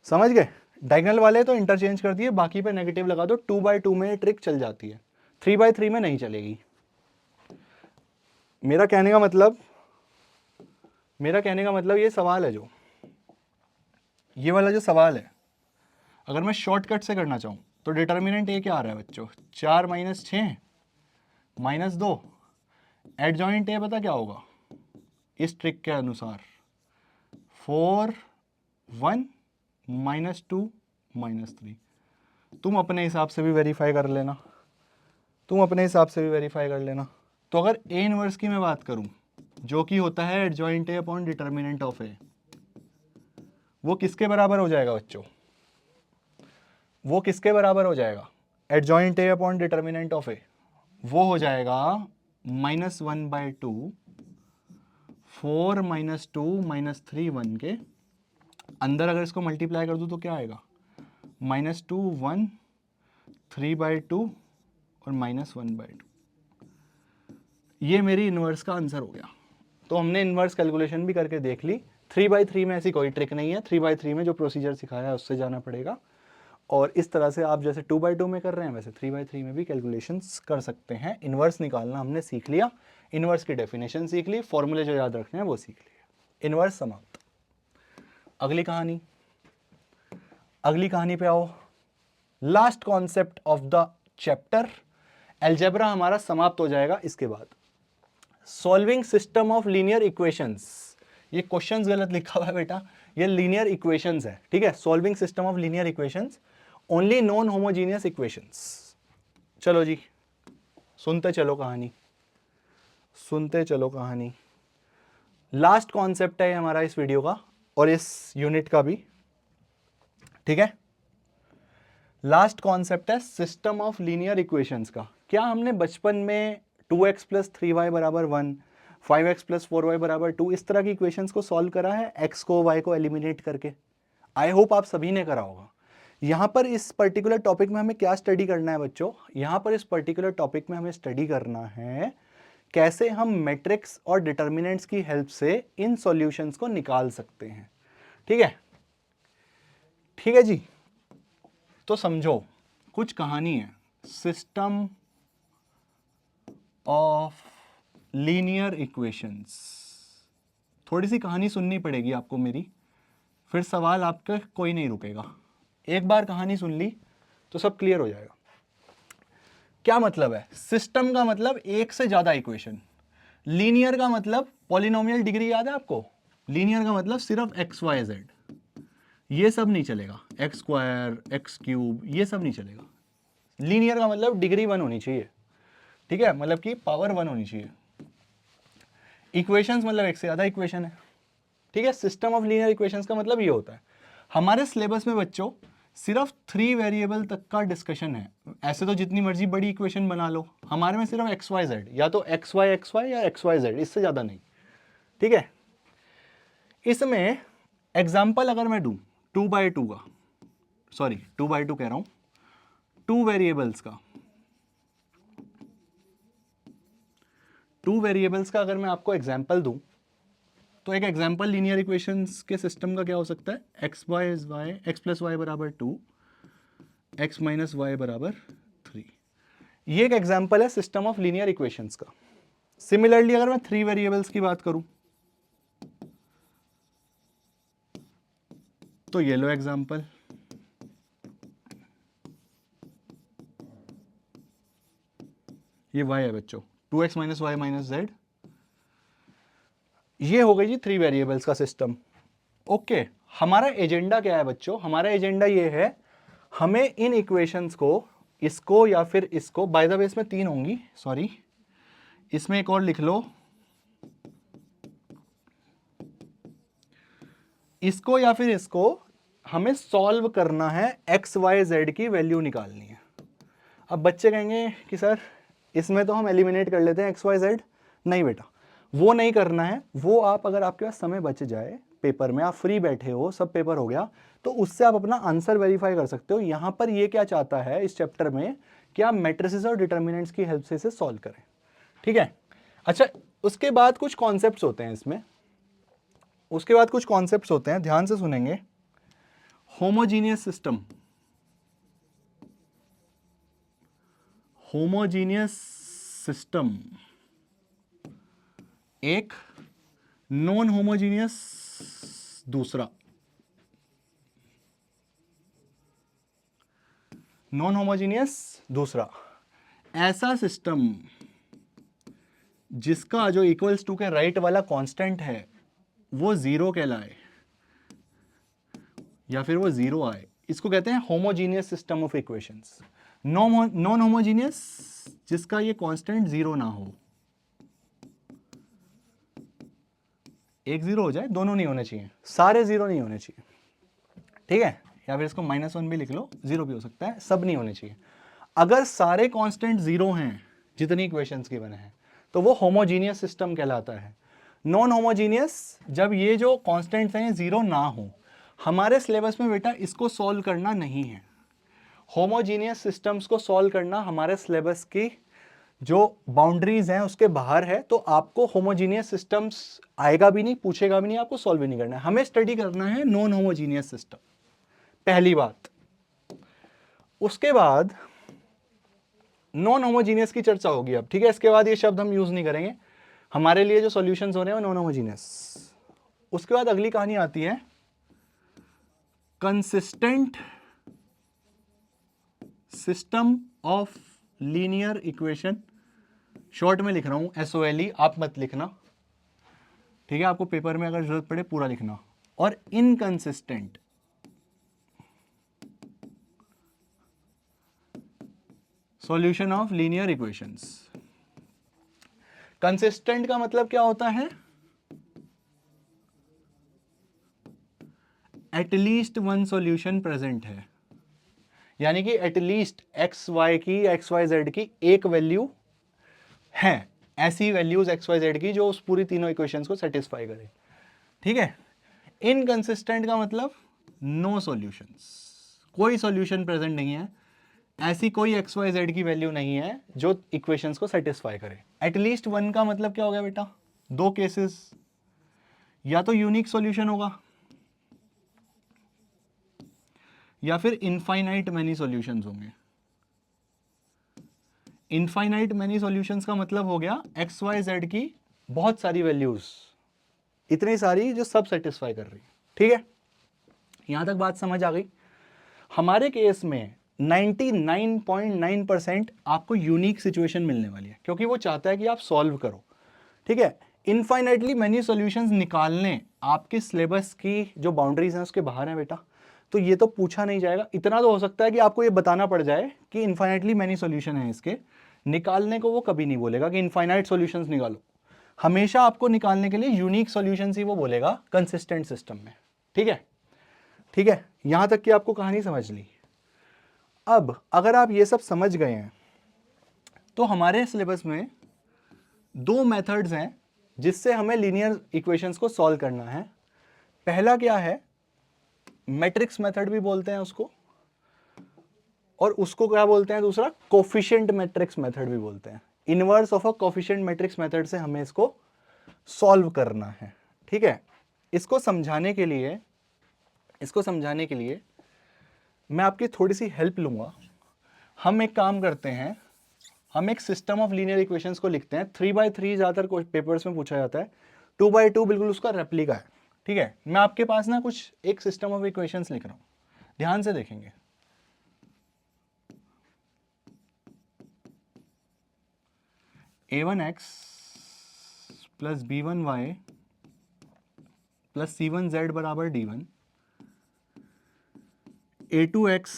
समझ गए? डायगोनल वाले तो इंटरचेंज कर दिए, बाकी पे नेगेटिव लगा दो। 2/2 में ये ट्रिक चल जाती है, 3/3 में नहीं चलेगी। मेरा कहने का मतलब ये सवाल है, जो ये वाला जो सवाल है, अगर मैं शॉर्टकट से करना चाहूँ तो डिटर्मिनेंट ए क्या आ रहा है बच्चों, 4 - 6 - 2। एडजॉइंट ए पता क्या होगा इस ट्रिक के अनुसार, 4 1 -2 -3। तुम अपने हिसाब से भी वेरीफाई कर लेना, तो अगर ए इनवर्स की मैं बात करूं, जो कि होता है adjoint A upon determinant of A, वो किसके बराबर हो जाएगा बच्चों, adjoint A upon determinant of A, वो हो जाएगा -1/2, 4 - 2 -3 1 के अंदर अगर इसको मल्टीप्लाई कर दूं तो क्या आएगा, -2 1 3/2 और -1/2। ये मेरी इनवर्स का आंसर हो गया। तो हमने इनवर्स कैलकुलेशन भी करके देख ली। 3/3 में ऐसी कोई ट्रिक नहीं है, 3/3 में जो प्रोसीजर सिखाया है उससे जाना पड़ेगा, और इस तरह से आप जैसे 2/2 में कर रहे हैं वैसे 3/3 में भी कैलकुलेशंस कर सकते हैं। इनवर्स निकालना हमने सीख लिया, इनवर्स की डेफिनेशन सीख ली, फॉर्मूले जो याद रखने हैं वो सीख लिए। इनवर्स समाप्त। अगली कहानी पे आओ। Last concept of the chapter, algebra हमारा समाप्त हो जाएगा इसके बाद। Solving system of linear equations, ये क्वेश्चंस गलत लिखा हुआ है बेटा, ये लीनियर इक्वेशंस है, ठीक है। Solving system of linear equations, only non homogeneous equations. चलो जी, सुनते चलो कहानी। लास्ट कॉन्सेप्ट है हमारा इस वीडियो का और इस यूनिट का भी, ठीक है। लास्ट कॉन्सेप्ट है सिस्टम ऑफ लीनियर इक्वेशंस का। क्या हमने बचपन में 2x + 3y = 1, 5x + 4y = 2 इस तरह की इक्वेशंस को सॉल्व करा है, x को y को एलिमिनेट करके? आई होप आप सभी ने करा होगा। यहाँ पर इस पर्टिकुलर टॉपिक में हमें क्या स्टडी करना है बच्चों, यहाँ पर इस पर्टिकुलर टॉपिक में हमें स्टडी करना है कैसे हम मैट्रिक्स और डिटर्मिनेंट्स की हेल्प से इन सॉल्यूशंस को निकाल सकते हैं, ठीक है जी। तो समझो, कुछ कहानी है, सिस्टम ऑफ लीनियर इक्वेशंस। थोड़ी सी कहानी सुननी पड़ेगी आपको मेरी, फिर सवाल आपका कोई नहीं रुकेगा। एक बार कहानी सुन ली तो सब क्लियर हो जाएगा। क्या मतलब है? सिस्टम का मतलब एक से ज्यादा इक्वेशन, लीनियर का मतलब पॉलिनोमियल डिग्री याद है आपको, लीनियर का मतलब सिर्फ x y z, ये सब नहीं चलेगा, x² x³ ये सब नहीं चलेगा। लीनियर का मतलब डिग्री 1 होनी चाहिए, ठीक है, मतलब कि पावर 1 होनी चाहिए। इक्वेशंस मतलब एक से ज्यादा इक्वेशन है, ठीक है। सिस्टम ऑफ लीनियर इक्वेशंस का मतलब ये होता है। हमारे सिलेबस में बच्चों सिर्फ 3 वेरिएबल तक का डिस्कशन है, ऐसे तो जितनी मर्जी बड़ी इक्वेशन बना लो, हमारे में सिर्फ x y z, या तो x y या x y z, इससे ज्यादा नहीं, ठीक है। इसमें एग्जाम्पल अगर मैं दूं 2/2 का, सॉरी 2/2 कह रहा हूं, 2 वेरिएबल्स का अगर मैं आपको एग्जाम्पल दूं, तो एक एग्जाम्पल लीनियर इक्वेशंस के सिस्टम का क्या हो सकता है, x + y = 2, x - y = 3। ये एक एग्जाम्पल है सिस्टम ऑफ लीनियर इक्वेशंस का। सिमिलरली अगर मैं 3 वेरिएबल्स की बात करूं, तो ये लो एग्जाम्पल, ये y है बच्चों, 2x - y - z, ये हो गई जी 3 वेरिएबल्स का सिस्टम। ओके, हमारा एजेंडा क्या है बच्चों? हमारा एजेंडा ये है, हमें इन इक्वेशंस को, इसको या फिर इसको, बाय द वे इसमें 3 होंगी, सॉरी इसमें एक और लिख लो, इसको या फिर इसको हमें सॉल्व करना है, x y z की वैल्यू निकालनी है। अब बच्चे कहेंगे कि सर इसमें तो हम एलिमिनेट कर लेते हैं x y z। नहीं बेटा, वो नहीं करना है, वो आप, अगर आपके पास समय बच जाए, पेपर में, आप फ्री बैठे हो, सब पेपर हो गया, तो उससे आप अपना आंसर वेरीफाई कर सकते हो। यहां पर ये क्या चाहता है इस चैप्टर में कि आप मैट्रिसेस और डिटर्मिनेंट्स की हेल्प से इसे सॉल्व करें, ठीक है। अच्छा, उसके बाद कुछ कॉन्सेप्ट्स होते हैं इसमें, उसके बाद कुछ कॉन्सेप्ट्स होते हैं, ध्यान से सुनेंगे। होमोजीनियस सिस्टम, होमोजीनियस सिस्टम एक, नॉन होमोजीनियस दूसरा। नॉन होमोजीनियस दूसरा, ऐसा सिस्टम जिसका जो इक्वल्स टू के राइट वाला कांस्टेंट है वो जीरो कहलाए या फिर वो जीरो आए, इसको कहते हैं homogeneous system of equations. Non homogeneous, जिसका ये कांस्टेंट जीरो ना हो, एक जीरो हो जाए, दोनों नहीं होने चाहिए, सारे जीरो नहीं होने चाहिए, ठीक है, या फिर इसको -1 भी लिख लो, जीरो भी हो सकता है, सब नहीं होने चाहिए। अगर सारे कांस्टेंट जीरो हैं जितनी इक्वेशंस की बने हैं तो वो होमोजीनियस सिस्टम कहलाता है। नॉन होमोजीनियस, जब ये जो कांस्टेंट्स हैं जीरो ना हो। हमारे सिलेबस में बेटा इसको सॉल्व करना नहीं है, होमोजीनियस सिस्टम्स को सॉल्व करना हमारे सिलेबस की जो बाउंड्रीज हैं उसके बाहर है। तो आपको होमोजीनियस सिस्टम्स आएगा भी नहीं, पूछेगा भी नहीं, आपको सॉल्व भी नहीं करना है, हमें स्टडी करना है नॉन होमोजीनियस सिस्टम, पहली बात। उसके बाद नॉन होमोजीनियस की चर्चा होगी अब, ठीक है। इसके बाद ये शब्द हम यूज नहीं करेंगे, हमारे लिए जो सॉल्यूशंस हो रहे हैं वो नॉन होमोजीनियस। उसके बाद अगली कहानी आती है consistent system of linear equation. Short में लिख रहा हूं SOLE, आप मत लिखना, ठीक है, आपको पेपर में अगर जरूरत पड़े पूरा लिखना। और inconsistent, solution of linear equations. Consistent का मतलब क्या होता है? एटलीस्ट वन सॉल्यूशन प्रेजेंट है, यानी कि एटलीस्ट एक्स वाई की, एक्स वाई जेड की एक वैल्यू है, ऐसी वैल्यूज एक्स वाई जेड की जो उस पूरी तीनों इक्वेशंस को सेटिस्फाई करे, ठीक है। इनकंसिस्टेंट का मतलब नो सॉल्यूशंस, कोई सॉल्यूशन प्रेजेंट नहीं है, ऐसी कोई एक्स वाई जेड की वैल्यू नहीं है जो इक्वेशंस को सेटिस्फाई करे। एटलीस्ट वन का मतलब क्या हो गया बेटा? दो केसेस, या तो यूनिक सॉल्यूशन होगा या फिर इनफाइनाइट मैनी सॉल्यूशंस होंगे। इनफाइनाइट मैनी सॉल्यूशंस का मतलब हो गया एक्स वाई जेड की बहुत सारी वैल्यूज, इतनी सारी जो सब सेटिस्फाई कर रही है, ठीक है। यहां तक बात समझ आ गई। हमारे केस में 99.9% आपको यूनिक सिचुएशन मिलने वाली है, क्योंकि वो चाहता है कि आप सॉल्व करो, ठीक है। इनफाइनाइटली मैनी सॉल्यूशंस निकालने आपके सिलेबस की जो बाउंड्रीज हैं उसके बाहर है बेटा, तो ये तो पूछा नहीं जाएगा। इतना तो हो सकता है कि आपको ये बताना पड़ जाए कि इनफाइनाइटली मैनी सॉल्यूशन है, इसके निकालने को वो कभी नहीं बोलेगा कि इनफाइनाइट सॉल्यूशंस निकालो, हमेशा आपको निकालने के लिए यूनिक सॉल्यूशंस ही वो बोलेगा कंसिस्टेंट सिस्टम में, ठीक है। ठीक है, यहां तक कि आपको कहानी समझ ली। अब अगर आप ये सब समझ गए हैं तो हमारे सिलेबस में दो मेथड्स हैं जिससे हमें लीनियर इक्वेशंस को सॉल्व करना है। पहला क्या है? मैट्रिक्स मेथड भी बोलते हैं उसको, और उसको क्या बोलते हैं दूसरा? कोफिशिएंट मैट्रिक्स मेथड भी बोलते हैं। Inverse of a coefficient matrix method से हमें इसको सॉल्व करना है, ठीक है। इसको समझाने के लिए मैं आपकी थोड़ी सी हेल्प लूंगा। हम एक काम करते हैं, हम एक सिस्टम ऑफ लीनियर इक्वेशंस को लिखते हैं। 3x3 ज्यादातर पेपर्स में पूछा जाता है, 2x2 बिल्कुल उसका रेप्लिका है, ठीक है। मैं आपके पास ना कुछ एक सिस्टम ऑफ इक्वेशंस लिख रहा हूं, ध्यान से देखेंगे। a1x plus b1y plus c1z बराबर d1, a2x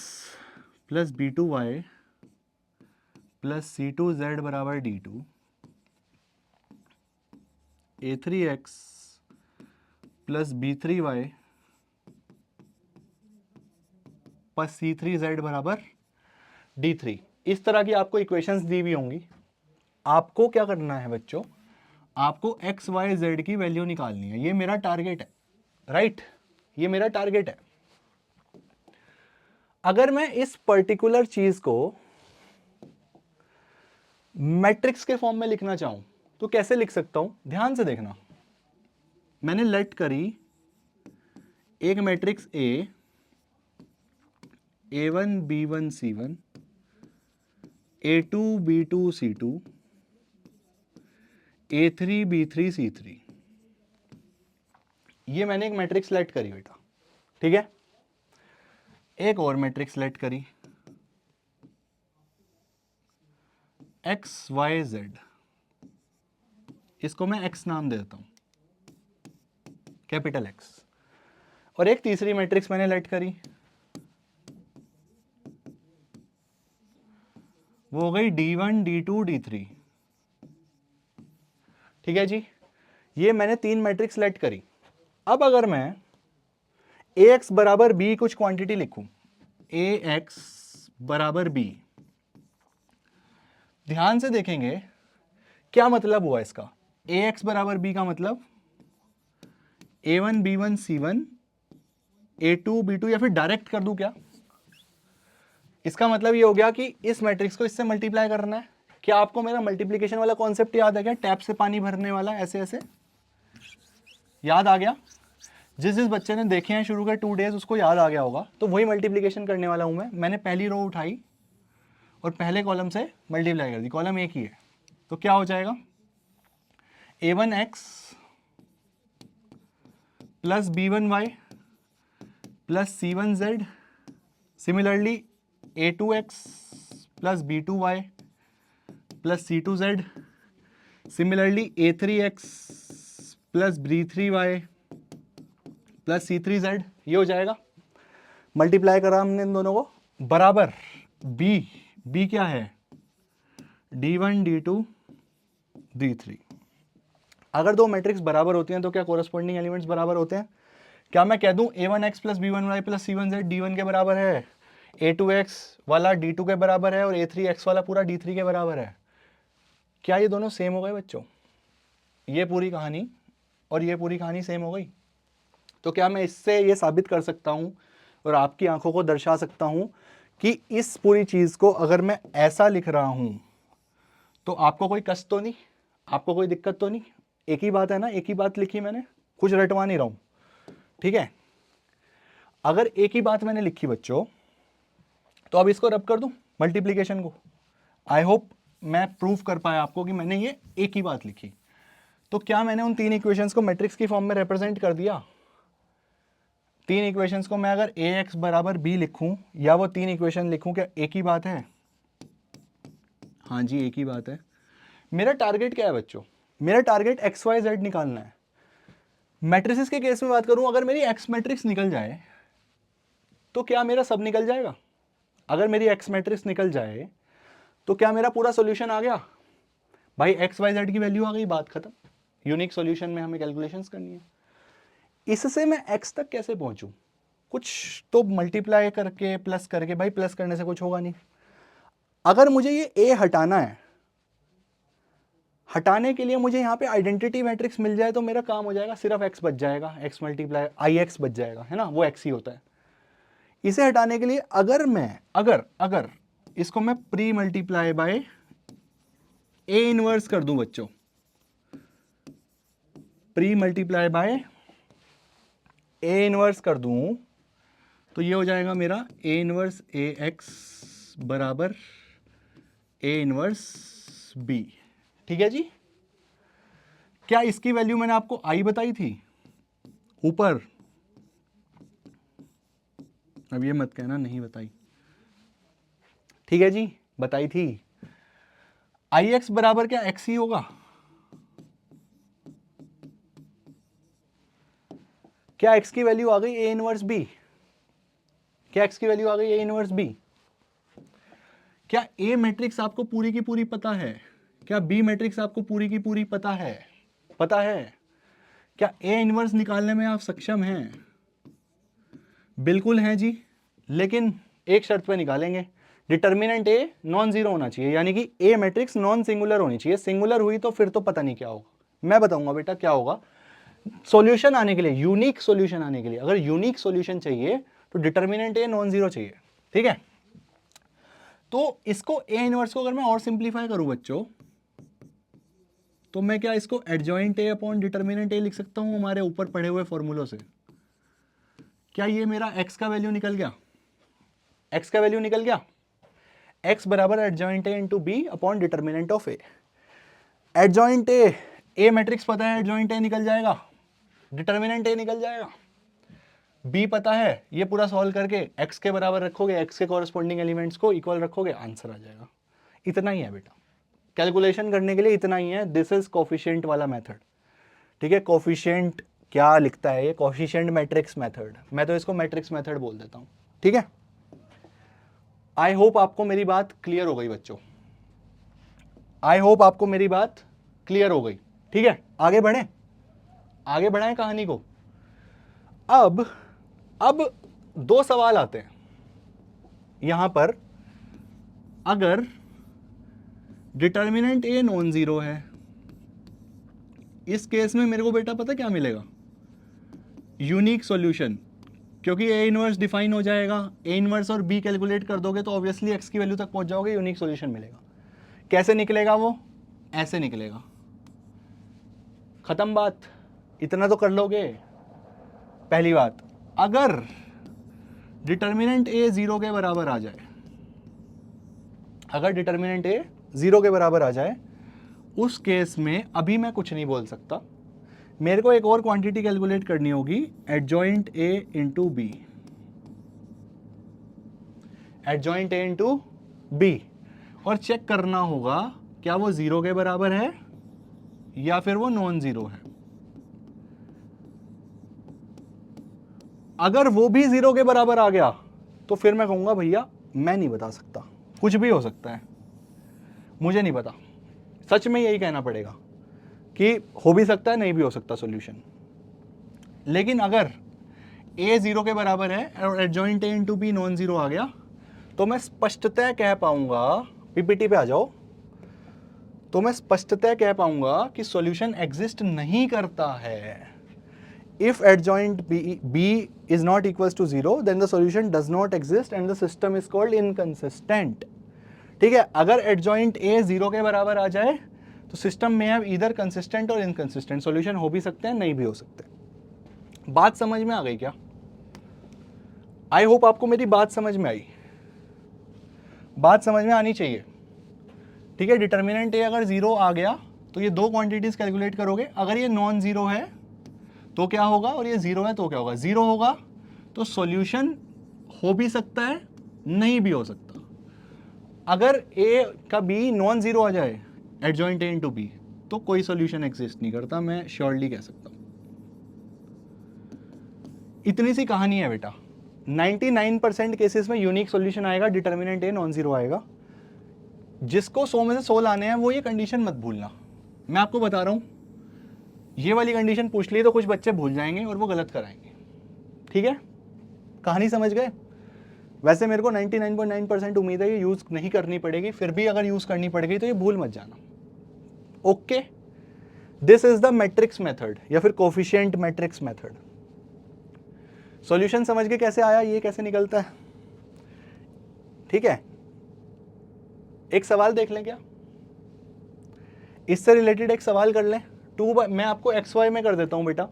plus b2y plus c2z बराबर d2, a3x plus b3y plus c3z बराबर d3। इस तरह की आपको इक्वेशंस दी हुई होंगी। आपको क्या करना है बच्चों? आपको x y z की वैल्यू निकालनी है, ये मेरा टारगेट है। राइट, ये मेरा टारगेट है। अगर मैं इस पर्टिकुलर चीज को मैट्रिक्स के फॉर्म में लिखना चाहूं तो कैसे लिख सकता हूं? ध्यान से देखना, मैंने लेट करी एक matrix A1 B1 C1 A2 B2 C2 A3 B3 C3, ये मैंने एक मैट्रिक्स लेट करी बेटा, ठीक है। एक और मैट्रिक्स लेट करी X Y Z, इसको मैं X नाम दे देता हूं, कैपिटल X। और एक तीसरी मैट्रिक्स मैंने लेट करी, वो हो गई D1 D2 D3, ठीक है जी। ये मैंने 3 मैट्रिक्स लेट करी। अब अगर मैं Ax बराबर B कुछ क्वांटिटी लिखूं, Ax बराबर B, ध्यान से देखेंगे क्या मतलब हुआ इसका। Ax बराबर B का मतलब A1 B1 C1 A2 B2, या फिर डायरेक्ट कर दूं क्या? इसका मतलब ये हो गया कि इस मैट्रिक्स को इससे मल्टीप्लाई करना है। क्या आपको मेरा मल्टीप्लिकेशन वाला कॉन्सेप्ट याद है क्या? टैप से पानी भरने वाला, ऐसे ऐसे याद आ गया? जिस जिस बच्चे ने देखे हैं शुरू के 2 डेज उसको याद आ गया होगा। तो वही मल्टीप्लिकेशन करने वाला हूं मैंने पहली रो उठाई और पहले कॉलम से मल्टीप्लाई कर दी, कॉलम एक ही है, तो क्या हो जाएगा A1X plus B1Y plus C1Z, similarly A2X plus B2Y plus C2Z, similarly A3X plus B3Y plus C3Z, ये हो जाएगा। मल्टीप्लाई करा हमने इन दोनों को, बराबर B क्या है D1 D2 D3। अगर दो मैट्रिक्स बराबर होती हैं तो क्या कोरस्पॉन्डिंग एलिमेंट्स बराबर होते हैं? क्या मैं कह दूं A1X plus B1Y plus C1Z D1 के बराबर है, A2X वाला D2 के बराबर है और A3X वाला पूरा D3 के बराबर है? क्या ये दोनों सेम हो गए बच्चों? ये पूरी कहानी और ये पूरी कहानी सेम हो गई। तो क्या मैं इससे ये साबित कर सकता हूं और आपकी आंखों को दर्शा सकता हूं कि इस पूरी चीज को अगर मैं ऐसा लिख रहा हूं तो आपको कोई कष्ट तो नहीं, आपको कोई दिक्कत तो नहीं? एक ही बात है ना, एक ही बात लिखी मैंने, कुछ रटवा नहीं रहा हूं, ठीक है। अगर एक ही बात मैंने लिखी बच्चों तो अब इसको रब कर दूं मल्टीप्लिकेशन को। आई होप मैं प्रूव कर पाया आपको कि मैंने ये एक ही बात लिखी। तो क्या मैंने उन 3 इक्वेशंस को मैट्रिक्स की फॉर्म में रिप्रेजेंट कर दिया? 3 इक्वेशंस को मैं अगर Ax बराबर B लिखूं या वो 3 इक्वेशन लिखूं, क्या एक ही बात है? हाँ जी, एक ही बात है। मेरा टारगेट क्या है बच्चों? मेरा टारगेट XYZ निकालना है। मैट्रिसेस के केस में बात करूं, अगर मेरी X मैट्रिक्स निकल जाए तो क्या मेरा सब निकल जाएगा? अगर मेरी X मैट्रिक्स निकल जाए तो क्या मेरा पूरा सॉल्यूशन आ गया? भाई XYZ की वैल्यू आ गई, बात खत्म। यूनिक सॉल्यूशन में हमें कैलकुलेशंस करनी है। इससे मैं X तक कैसे पहुंचूं? कुछ तो मल्टीप्लाई करके प्लस करके, भाई प्लस करने से कुछ होगा नहीं। अगर मुझे ये A हटाना है, हटाने के लिए मुझे यहाँ पे आइडेंटिटी मैट्रिक्स मिल जाए तो मेरा काम हो जाएगा, सिर्फ X बच जाएगा, X मल्टीप्लाई IX बच जाएगा, है ना, वो X ही होता है। इसे हटाने के लिए अगर मैं अगर इसको मैं pre multiply bye A inverse कर दूं बच्चों, pre multiply bye A inverse कर दूं तो ये हो जाएगा मेरा A इनवर्स AX बराबर A इनवर्स B, ठीक है जी। क्या इसकी वैल्यू मैंने आपको I बताई थी ऊपर? अब ये मत कहना नहीं बताई, ठीक है जी, बताई थी। IX बराबर क्या X ही होगा? क्या X की वैल्यू आ गई A इनवर्स B? क्या X की वैल्यू आ गई A इनवर्स B? क्या A मैट्रिक्स आपको पूरी की पूरी पता है? क्या B मैट्रिक्स आपको पूरी की पूरी पता है? पता है? क्या A इनवर्स निकालने में आप सक्षम हैं? बिल्कुल हैं जी, लेकिन एक शर्त पे निकालेंगे, डिटर्मिनेंट A नॉन जीरो होना चाहिए, यानी कि A मैट्रिक्स नॉन सिंगुलर होनी चाहिए। सिंगुलर हुई तो फिर तो पता नहीं क्या होगा। मैं बताऊंगा बेटा क्या होगा, सॉल्यूशन आने के लिए, यूनिक सॉल्यूशन आने के लिए, अगर यूनिक सॉल्यूशन चाहिए तो डिटर्मिनेंट ए नॉन जीरो चाहिए, ठीक है। तो इसको ए इनवर्स को अगर मैं और सिंप्लीफाई करूं बच्चों, तो मैं क्या इसको एडजॉइंट ए अपॉन डिटर्मिनेंट ए लिख सकता हूं हमारे ऊपर पढ़े हुए फॉर्मूलों से। क्या ये मेरा x का वैल्यू निकल गया, x का वैल्यू निकल गया, x बराबर adjoint A into B upon determinant of A. Adjoint A matrix पता है, एडजॉइंट ए निकल जाएगा, डिटर्मिनेंट ए निकल जाएगा, बी पता है, ये पूरा सॉल्व करके x के बराबर रखोगे, x के कॉरेस्पॉन्डिंग एलिमेंट्स को इक्वल रखोगे, आंसर आ जाएगा। इतना ही है बेटा, कैलकुलेशन करने के लिए इतना ही है। दिस इज कोफिशिएंट वाला मेथड, ठीक है। कोफिशिएंट क्या लिखता है ये, कोफिशिएंट मैट्रिक्स मेथड, मैं तो इसको मैट्रिक्स मेथड बोल देता हूं, ठीक है। आई होप आपको मेरी बात क्लियर हो गई बच्चों, आई होप आपको मेरी बात क्लियर हो गई, ठीक है। आगे बढ़े, आगे बढ़ाएं कहानी को। अब दो सवाल आते हैं यहां पर। अगर डिटर्मिनेंट ए नॉन जीरो है, इस केस में मेरे को बेटा पता क्या मिलेगा, यूनिक सॉल्यूशन, क्योंकि ए इनवर्स डिफाइन हो जाएगा, ए इनवर्स और बी कैलकुलेट कर दोगे तो ऑब्वियसली एक्स की वैल्यू तक पहुंच जाओगे, यूनिक सॉल्यूशन मिलेगा। कैसे निकलेगा वो, ऐसे निकलेगा, खत्म बात, इतना तो कर लोगे। पहली बात, अगर डिटर्मिनेंट ए जीरो के बराबर आ जाए, अगर डिटर्मिनेंट ए जीरो के बराबर आ जाए, उस केस में अभी मैं कुछ नहीं बोल सकता, मेरे को एक और क्वांटिटी कैलकुलेट करनी होगी, adjoint A into B, adjoint A into B, और चेक करना होगा क्या वो जीरो के बराबर है या फिर वो नॉन जीरो है। अगर वो भी जीरो के बराबर आ गया तो फिर मैं कहूंगा भैया मैं नहीं बता सकता, कुछ भी हो सकता है, मुझे नहीं पता। सच में यही कहना पड़ेगा कि हो भी सकता है, नहीं भी हो सकता सॉल्यूशन। लेकिन अगर a जीरो के बराबर है और adjoint a into B non zero आ गया, तो मैं स्पष्टतः कह पाऊंगा, पीपीटी पे आ जाओ, तो मैं स्पष्टतः कह पाऊंगा कि सॉल्यूशन एग्जिस्ट नहीं करता है। If adjoint b is not equals to 0, then the solution does not exist and the system is called inconsistent. ठीक है, अगर adjoint a 0 के बराबर आ जाए तो सिस्टम में अब इधर कंसिस्टेंट और इनकंसिस्टेंट सॉल्यूशन हो भी सकते हैं, नहीं भी हो सकते। बात समझ में आ गई क्या? आई होप आपको मेरी बात समझ में आई, बात समझ में आनी चाहिए, ठीक है। डिटर्मिनेंट ए अगर 0 आ गया तो ये दो क्वांटिटीज कैलकुलेट करोगे, अगर ये नॉन जीरो है तो क्या होगा और ये जीरो है तो क्या होगा। जीरो होगा तो सॉल्यूशन हो भी सकता है, नहीं भी हो सकता। अगर ए का बी नॉन जीरो आ जाए, एडजॉइंट ए इंटू बी, तो कोई सॉल्यूशन एग्जिस्ट नहीं करता, मैं श्योरली कह सकता हूं। इतनी सी कहानी है बेटा। 99% केसेस में यूनिक सॉल्यूशन आएगा, डिटर्मिनेंट ए नॉन जीरो आएगा। जिसको 100 में से 100 लाने हैं वो ये कंडीशन मत भूलना, मैं आपको बता रहा हूं। ये वाली कंडीशन पूछ ली तो कुछ बच्चे भूल जाएंगे और वो गलत कराएंगे, ठीक है। कहानी समझ गए? वैसे मेरे को 99.9% उम्मीद है ये यूज नहीं करनी पड़ेगी, फिर भी अगर यूज करनी पड़ेगी तो ये भूल मत जाना, okay. This is the matrix method या फिर कोफिशिएंट मैट्रिक्स मेथड। सॉल्यूशन समझ के कैसे आया, ये कैसे निकलता है, ठीक है। एक सवाल देख लें क्या, इससे रिलेटेड एक सवाल कर लें। मैं आपको एक्स वाई में कर देता हूं बेटा,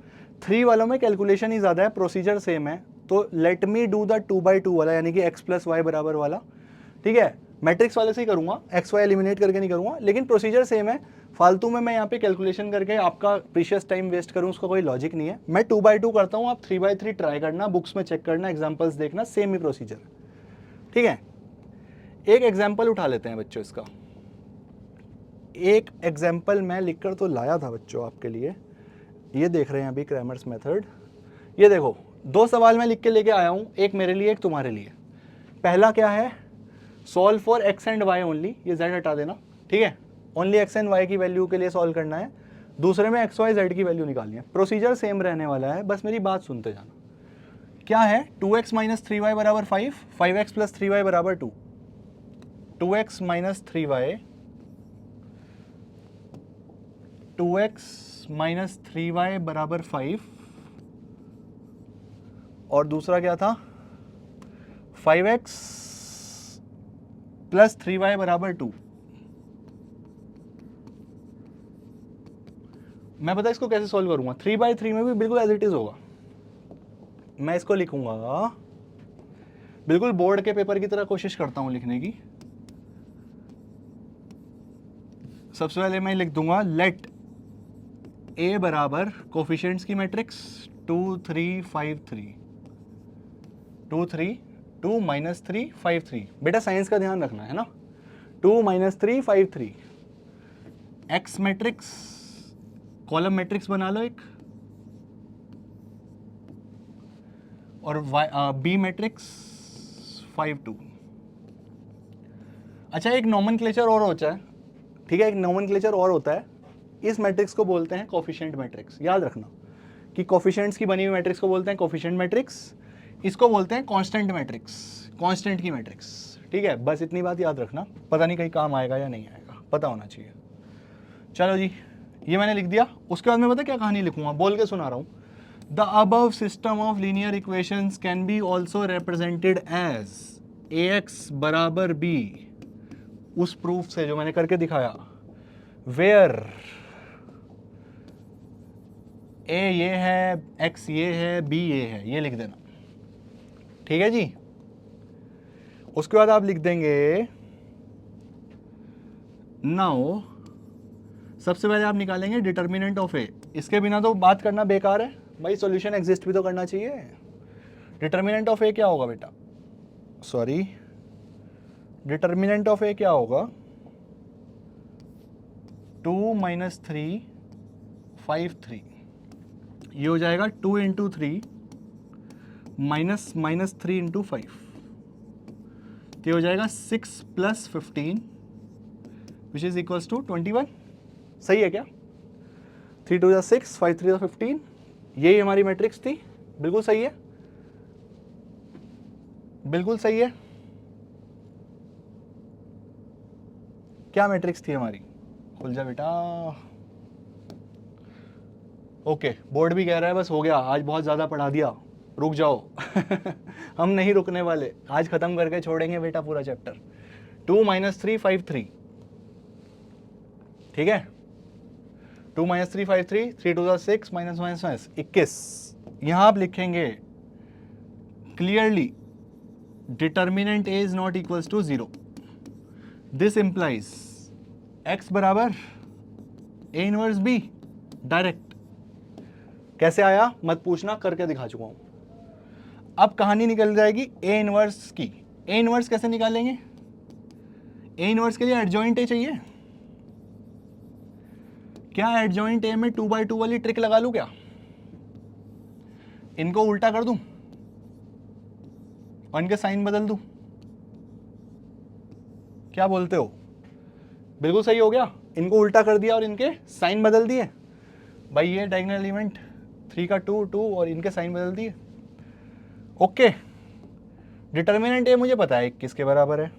3 वालों में कैलकुलेशन ही ज्यादा है, प्रोसीजर सेम है, तो लेट मी डू द 2/2 वाला, यानी कि x प्लस वाई बराबर वाला, ठीक है। मैट्रिक्स वाले से ही करूंगा, एक्स वाई एलिमिनेट करके नहीं करूंगा, लेकिन प्रोसीजर सेम है। फालतू में मैं यहाँ पे कैलकुलेशन करके आपका प्रीशियस टाइम वेस्ट करूँ, उसका कोई लॉजिक नहीं है। मैं 2/2 करता हूँ, आप 3/3 ट्राई करना, बुक्स में चेक करना, एग्जाम्पल्स देखना, सेम ही प्रोसीजर, ठीक है। एक एग्जाम्पल उठा लेते हैं बच्चों इसका। एक एग्जाम्पल मैं लिखकर तो लाया था बच्चों आपके लिए, ये देख रहे हैं अभी क्रैमर्स मेथड। ये देखो, 2 सवाल मैं लिख के लेके आया हूँ, एक मेरे लिए एक तुम्हारे लिए। पहला क्या है, solve for X and Y only, ये जेड हटा देना, ठीक है। ओनली एक्स एंड वाई की वैल्यू के लिए सॉल्व करना है। दूसरे में एक्स वाई जेड की वैल्यू निकालनी है। प्रोसीजर सेम रहने वाला है, बस मेरी बात सुनते जाना। क्या है, 2x माइनस 3y बराबर 5, 5x प्लस 3y बराबर 2, 2x minus 3y 2x minus 3y बराबर 5 और दूसरा क्या था 5x प्लस 3y बराबर 2। मैं पता इसको कैसे सॉल्व करूंगा, 3/3 में भी बिल्कुल एज इट इज होगा। मैं इसको लिखूंगा बिल्कुल बोर्ड के पेपर की तरह, कोशिश करता हूं लिखने की। सबसे पहले मैं लिख दूंगा लेट a बराबर कोफिशिएंट्स की मैट्रिक्स 2 3 5 3 2 3 2 माइनस 3 5 3। बेटा साइंस का ध्यान रखना है ना, 2 minus 3 5 3। x matrix column matrix बना लो एक, और b मैट्रिक्स 5 2। अच्छा एक नोमेनक्लेचर और होता है, ठीक है, एक नोमेनक्लेचर और होता है। इस मैट्रिक्स को बोलते हैं कोफिशिएंट मैट्रिक्स। याद रखना कि कोफिशिएंट्स की बनी हुई मैट्रिक्स को बोलते हैं कोफिशिएंट मैट्रिक्स, इसको बोलते हैं कांस्टेंट मैट्रिक्स, कांस्टेंट की मैट्रिक्स। ठीक है, बस इतनी बात याद रखना, पता नहीं कहीं काम आएगा या नहीं आएगा, पता होना चाहिए। चलो जी, ये मैंने लिख दिया। उसके बाद मैं पता क्या कहानी लिखूंगा, बोल के सुना रहा हूं। The above system of linear equations can be also represented as ax बराबर b, उस प्रूफ से जो मैंने करके दिखाया, वेयर a ये है, x ये है, b ये है, ये लिख देना। ठीक है जी। उसके बाद आप लिख देंगे नाउ, सबसे पहले आप निकालेंगे डिटर्मिनेंट ऑफ a। इसके बिना तो बात करना बेकार है भाई, सॉल्यूशन एग्जिस्ट भी तो करना चाहिए। डिटर्मिनेंट ऑफ a क्या होगा बेटा, सॉरी, डिटर्मिनेंट ऑफ a क्या होगा, 2 माइनस 3 5 3। ये हो जाएगा 2 इंटू 3 माइनस माइनस 3 इंटू 5। ये हो जाएगा 6 plus 15 which is equals to 21। सही है क्या? 3 2 6 5 3 15, यही हमारी मैट्रिक्स थी। बिल्कुल सही है, बिल्कुल सही है। क्या मैट्रिक्स थी हमारी, खुल जा बेटा। ओके, बोर्ड भी कह रहा है बस हो गया, आज बहुत ज़्यादा पढ़ा दिया, रुक जाओ। हम नहीं रुकने वाले, आज खत्म करके छोड़ेंगे बेटा पूरा चैप्टर। 2 माइनस 3 5 3, ठीक है, 2 माइनस 3 5 3, 3 2 6 माइनस माइनस माइनस 21। यहां आप लिखेंगे clearly determinant A is not equals to 0। This implies x बराबर a इनवर्स b। डायरेक्ट कैसे आया मत पूछना, करके दिखा चुका हूं। अब कहानी निकल जाएगी a इनवर्स की। a इनवर्स कैसे निकालेंगे, a इनवर्स के लिए एडजॉइंट a चाहिए। क्या एडजॉइंट a में 2/2 वाली ट्रिक लगा लूं क्या, इनको उल्टा कर दूं और इनके साइन बदल दूं, क्या बोलते हो? बिल्कुल सही हो गया, इनको उल्टा कर दिया और इनके साइन बदल दिए। भाई ये डायगोनल एलिमेंट 3 का 2 2 और इनके साइन बदल दिए। ओके, डिटर्मिनेंट ए मुझे पता है 21 के बराबर है।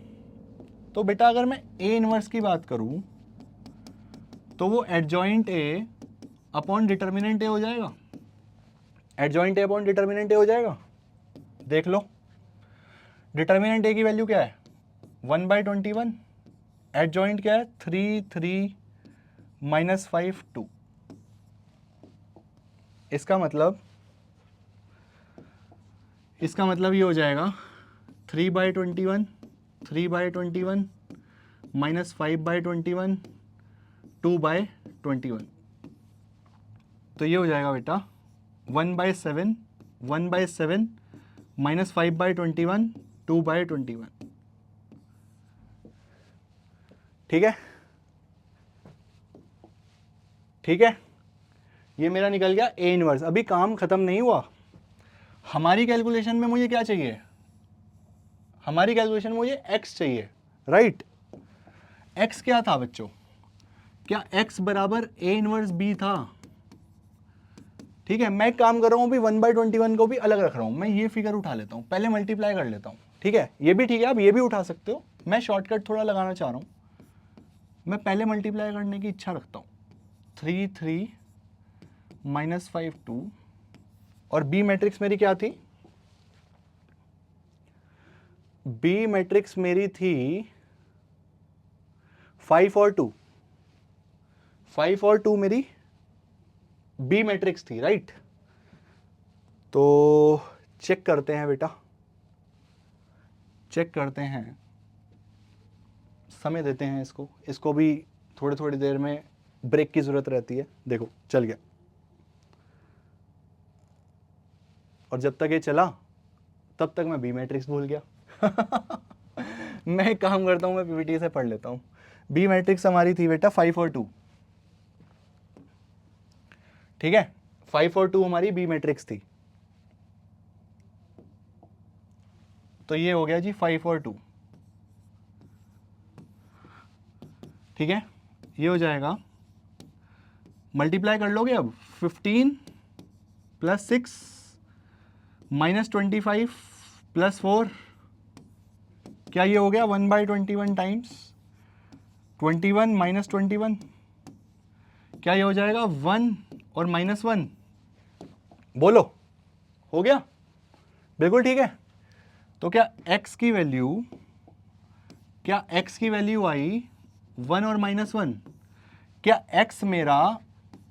तो बेटा अगर मैं ए इनवर्स की बात करूं तो वो एडजॉइंट ए अपॉन डिटर्मिनेंट ए हो जाएगा। एडजॉइंट ए अपॉन डिटर्मिनेंट ए हो जाएगा। देख लो, डिटर्मिनेंट ए की वैल्यू क्या है 1/21, एडजॉइंट क्या है 3 3 माइनस 5 2। इसका मतलब ये हो जाएगा 3/21 3/21 माइनस 5/21 2/21। तो ये हो जाएगा बेटा 1/7 1/7 माइनस 5/21 2/21। ठीक है, ठीक है, ये मेरा निकल गया ए इनवर्स। अभी काम खत्म नहीं हुआ, हमारी कैलकुलेशन में मुझे क्या चाहिए, हमारी कैलकुलेशन में मुझे x चाहिए, राइट। x क्या था बच्चों, क्या x बराबर ए इनवर्स b था। ठीक है, मैं काम कर रहा हूं अभी 1/21 को भी अलग रख रहा हूं। मैं ये फिगर उठा लेता हूं, पहले मल्टीप्लाई कर लेता हूं। ठीक है, ये भी ठीक है, आप ये भी उठा सकते हो। मैं शॉर्टकट थोड़ा लगाना चाह रहा हूं, मैं पहले मल्टीप्लाई करने की इच्छा रखता हूं। 3 3 -5 2 और बी मैट्रिक्स मेरी क्या थी? बी मैट्रिक्स मेरी थी 5 और 2, 5 और 2 मेरी बी मैट्रिक्स थी, राइट? तो चेक करते हैं बेटा, चेक करते हैं, समय देते हैं इसको भी थोड़ी थोड़ी देर में ब्रेक की जरूरत रहती है। देखो चल गया, और जब तक ये चला तब तक मैं बी मैट्रिक्स भूल गया। मैं एक काम करता हूं, मैं पीपीटी से पढ़ लेता हूं। बी मैट्रिक्स हमारी थी बेटा 5 और 2, ठीक है? 5 और 2 हमारी बी मैट्रिक्स थी। तो ये हो गया जी 5 और 2, ठीक है? ये हो जाएगा, मल्टीप्लाई कर लोगे अब, 15 + 6 -25 + 4, क्या ये हो गया 1/21 टाइम्स 21 - 21, क्या ये हो जाएगा 1 और -1? बोलो, हो गया? बिल्कुल ठीक है। तो क्या x की वैल्यू आई 1 और -1? क्या x मेरा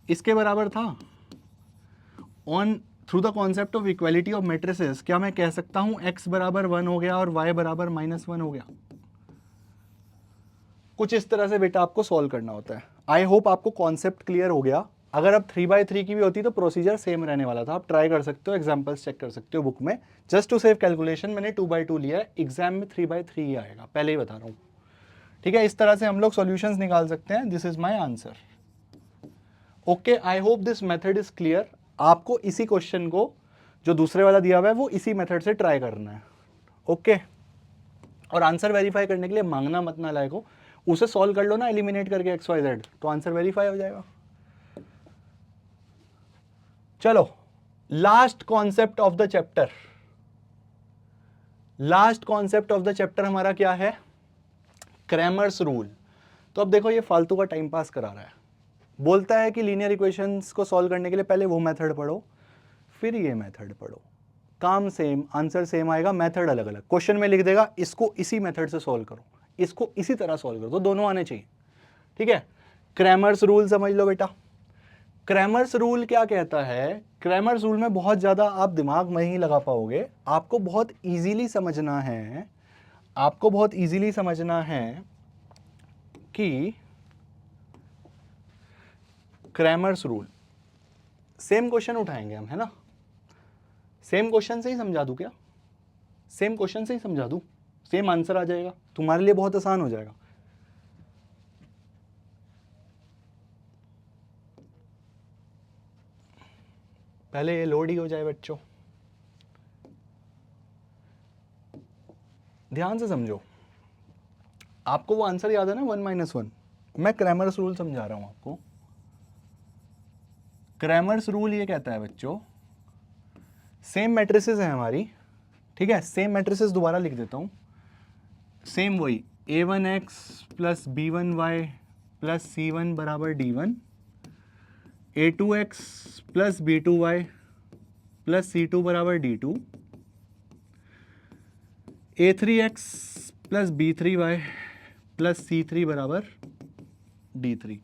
इसके बराबर था? On through the concept of equality of matrices क्या मैं कह सकता हूं x बराबर 1 हो गया और y बराबर -1 हो गया? कुछ इस तरह से बेटा आपको सॉल्व करना होता है। आई होप आपको कॉन्सेप्ट क्लियर हो गया। अगर अब 3/3 की भी होती तो प्रोसीजर सेम रहने वाला था। आप ट्राई कर सकते हो, एग्जांपल्स चेक कर सकते हो बुक में। जस्ट टू सेव कैलकुलेशन मैंने 2/2 लिया है, एग्जाम में 3/3 ही आएगा, पहले ही बता रहा हूँ, ठीक है? इस तरह से हम लोग सॉल्यूशंस निकाल सकते हैं। This is my answer. Okay, I hope this method is clear. आपको इसी क्वेश्चन को जो दूसरे वाला दिया हुआ है वो इसी मेथड से ट्राई करना है, ओके? और आंसर वेरीफाई करने के लिए मांगना मत ना लायक हो, उसे सॉल्व कर लो ना एलिमिनेट करके XYZ, तो आंसर वेरीफाई हो जाएगा। चलो, last concept of the chapter, last concept of the chapter हमारा क्या है? Cramer's rule. तो अब देखो, ये फालतू का टाइम पास करा रहा है, बोलता है कि लीनियर इक्वेशंस को सॉल्व करने के लिए पहले वो मेथड पढ़ो फिर ये मेथड पढ़ो। काम सेम, आंसर सेम आएगा, मेथड अलग अलग। क्वेश्चन में लिख देगा इसको इसी मेथड से सॉल्व करो, इसको इसी तरह सॉल्व करो, तो दोनों आने चाहिए, ठीक है? क्रैमर्स रूल समझ लो बेटा। क्रैमर्स रूल क्या कहता है? क्रैमर्स रूल में बहुत ज़्यादा आप दिमाग नहीं लगा पाओगे, आपको बहुत इजीली समझना है, आपको बहुत इजीली समझना है कि क्रैमर्स रूल, सेम क्वेश्चन उठाएंगे हम, है ना? सेम क्वेश्चन से ही समझा दूं क्या? सेम क्वेश्चन से ही समझा दूं, सेम आंसर आ जाएगा, तुम्हारे लिए बहुत आसान हो जाएगा। पहले ये लोड ही हो जाए बच्चों, ध्यान से समझो। आपको वो आंसर याद है ना 1 - 1? मैं क्रैमर्स रूल समझा रहा हूं आपको। क्रैमर्स रूल ये कहता है बच्चों, सेम मैट्रिसेस हैं हमारी, ठीक है? सेम मैट्रिसेस दोबारा लिख देता हूं, सेम वही a1x + b1y + c1 = d1, a2x + b2y + c2 = d2, a3x + b3y + c3 = d3।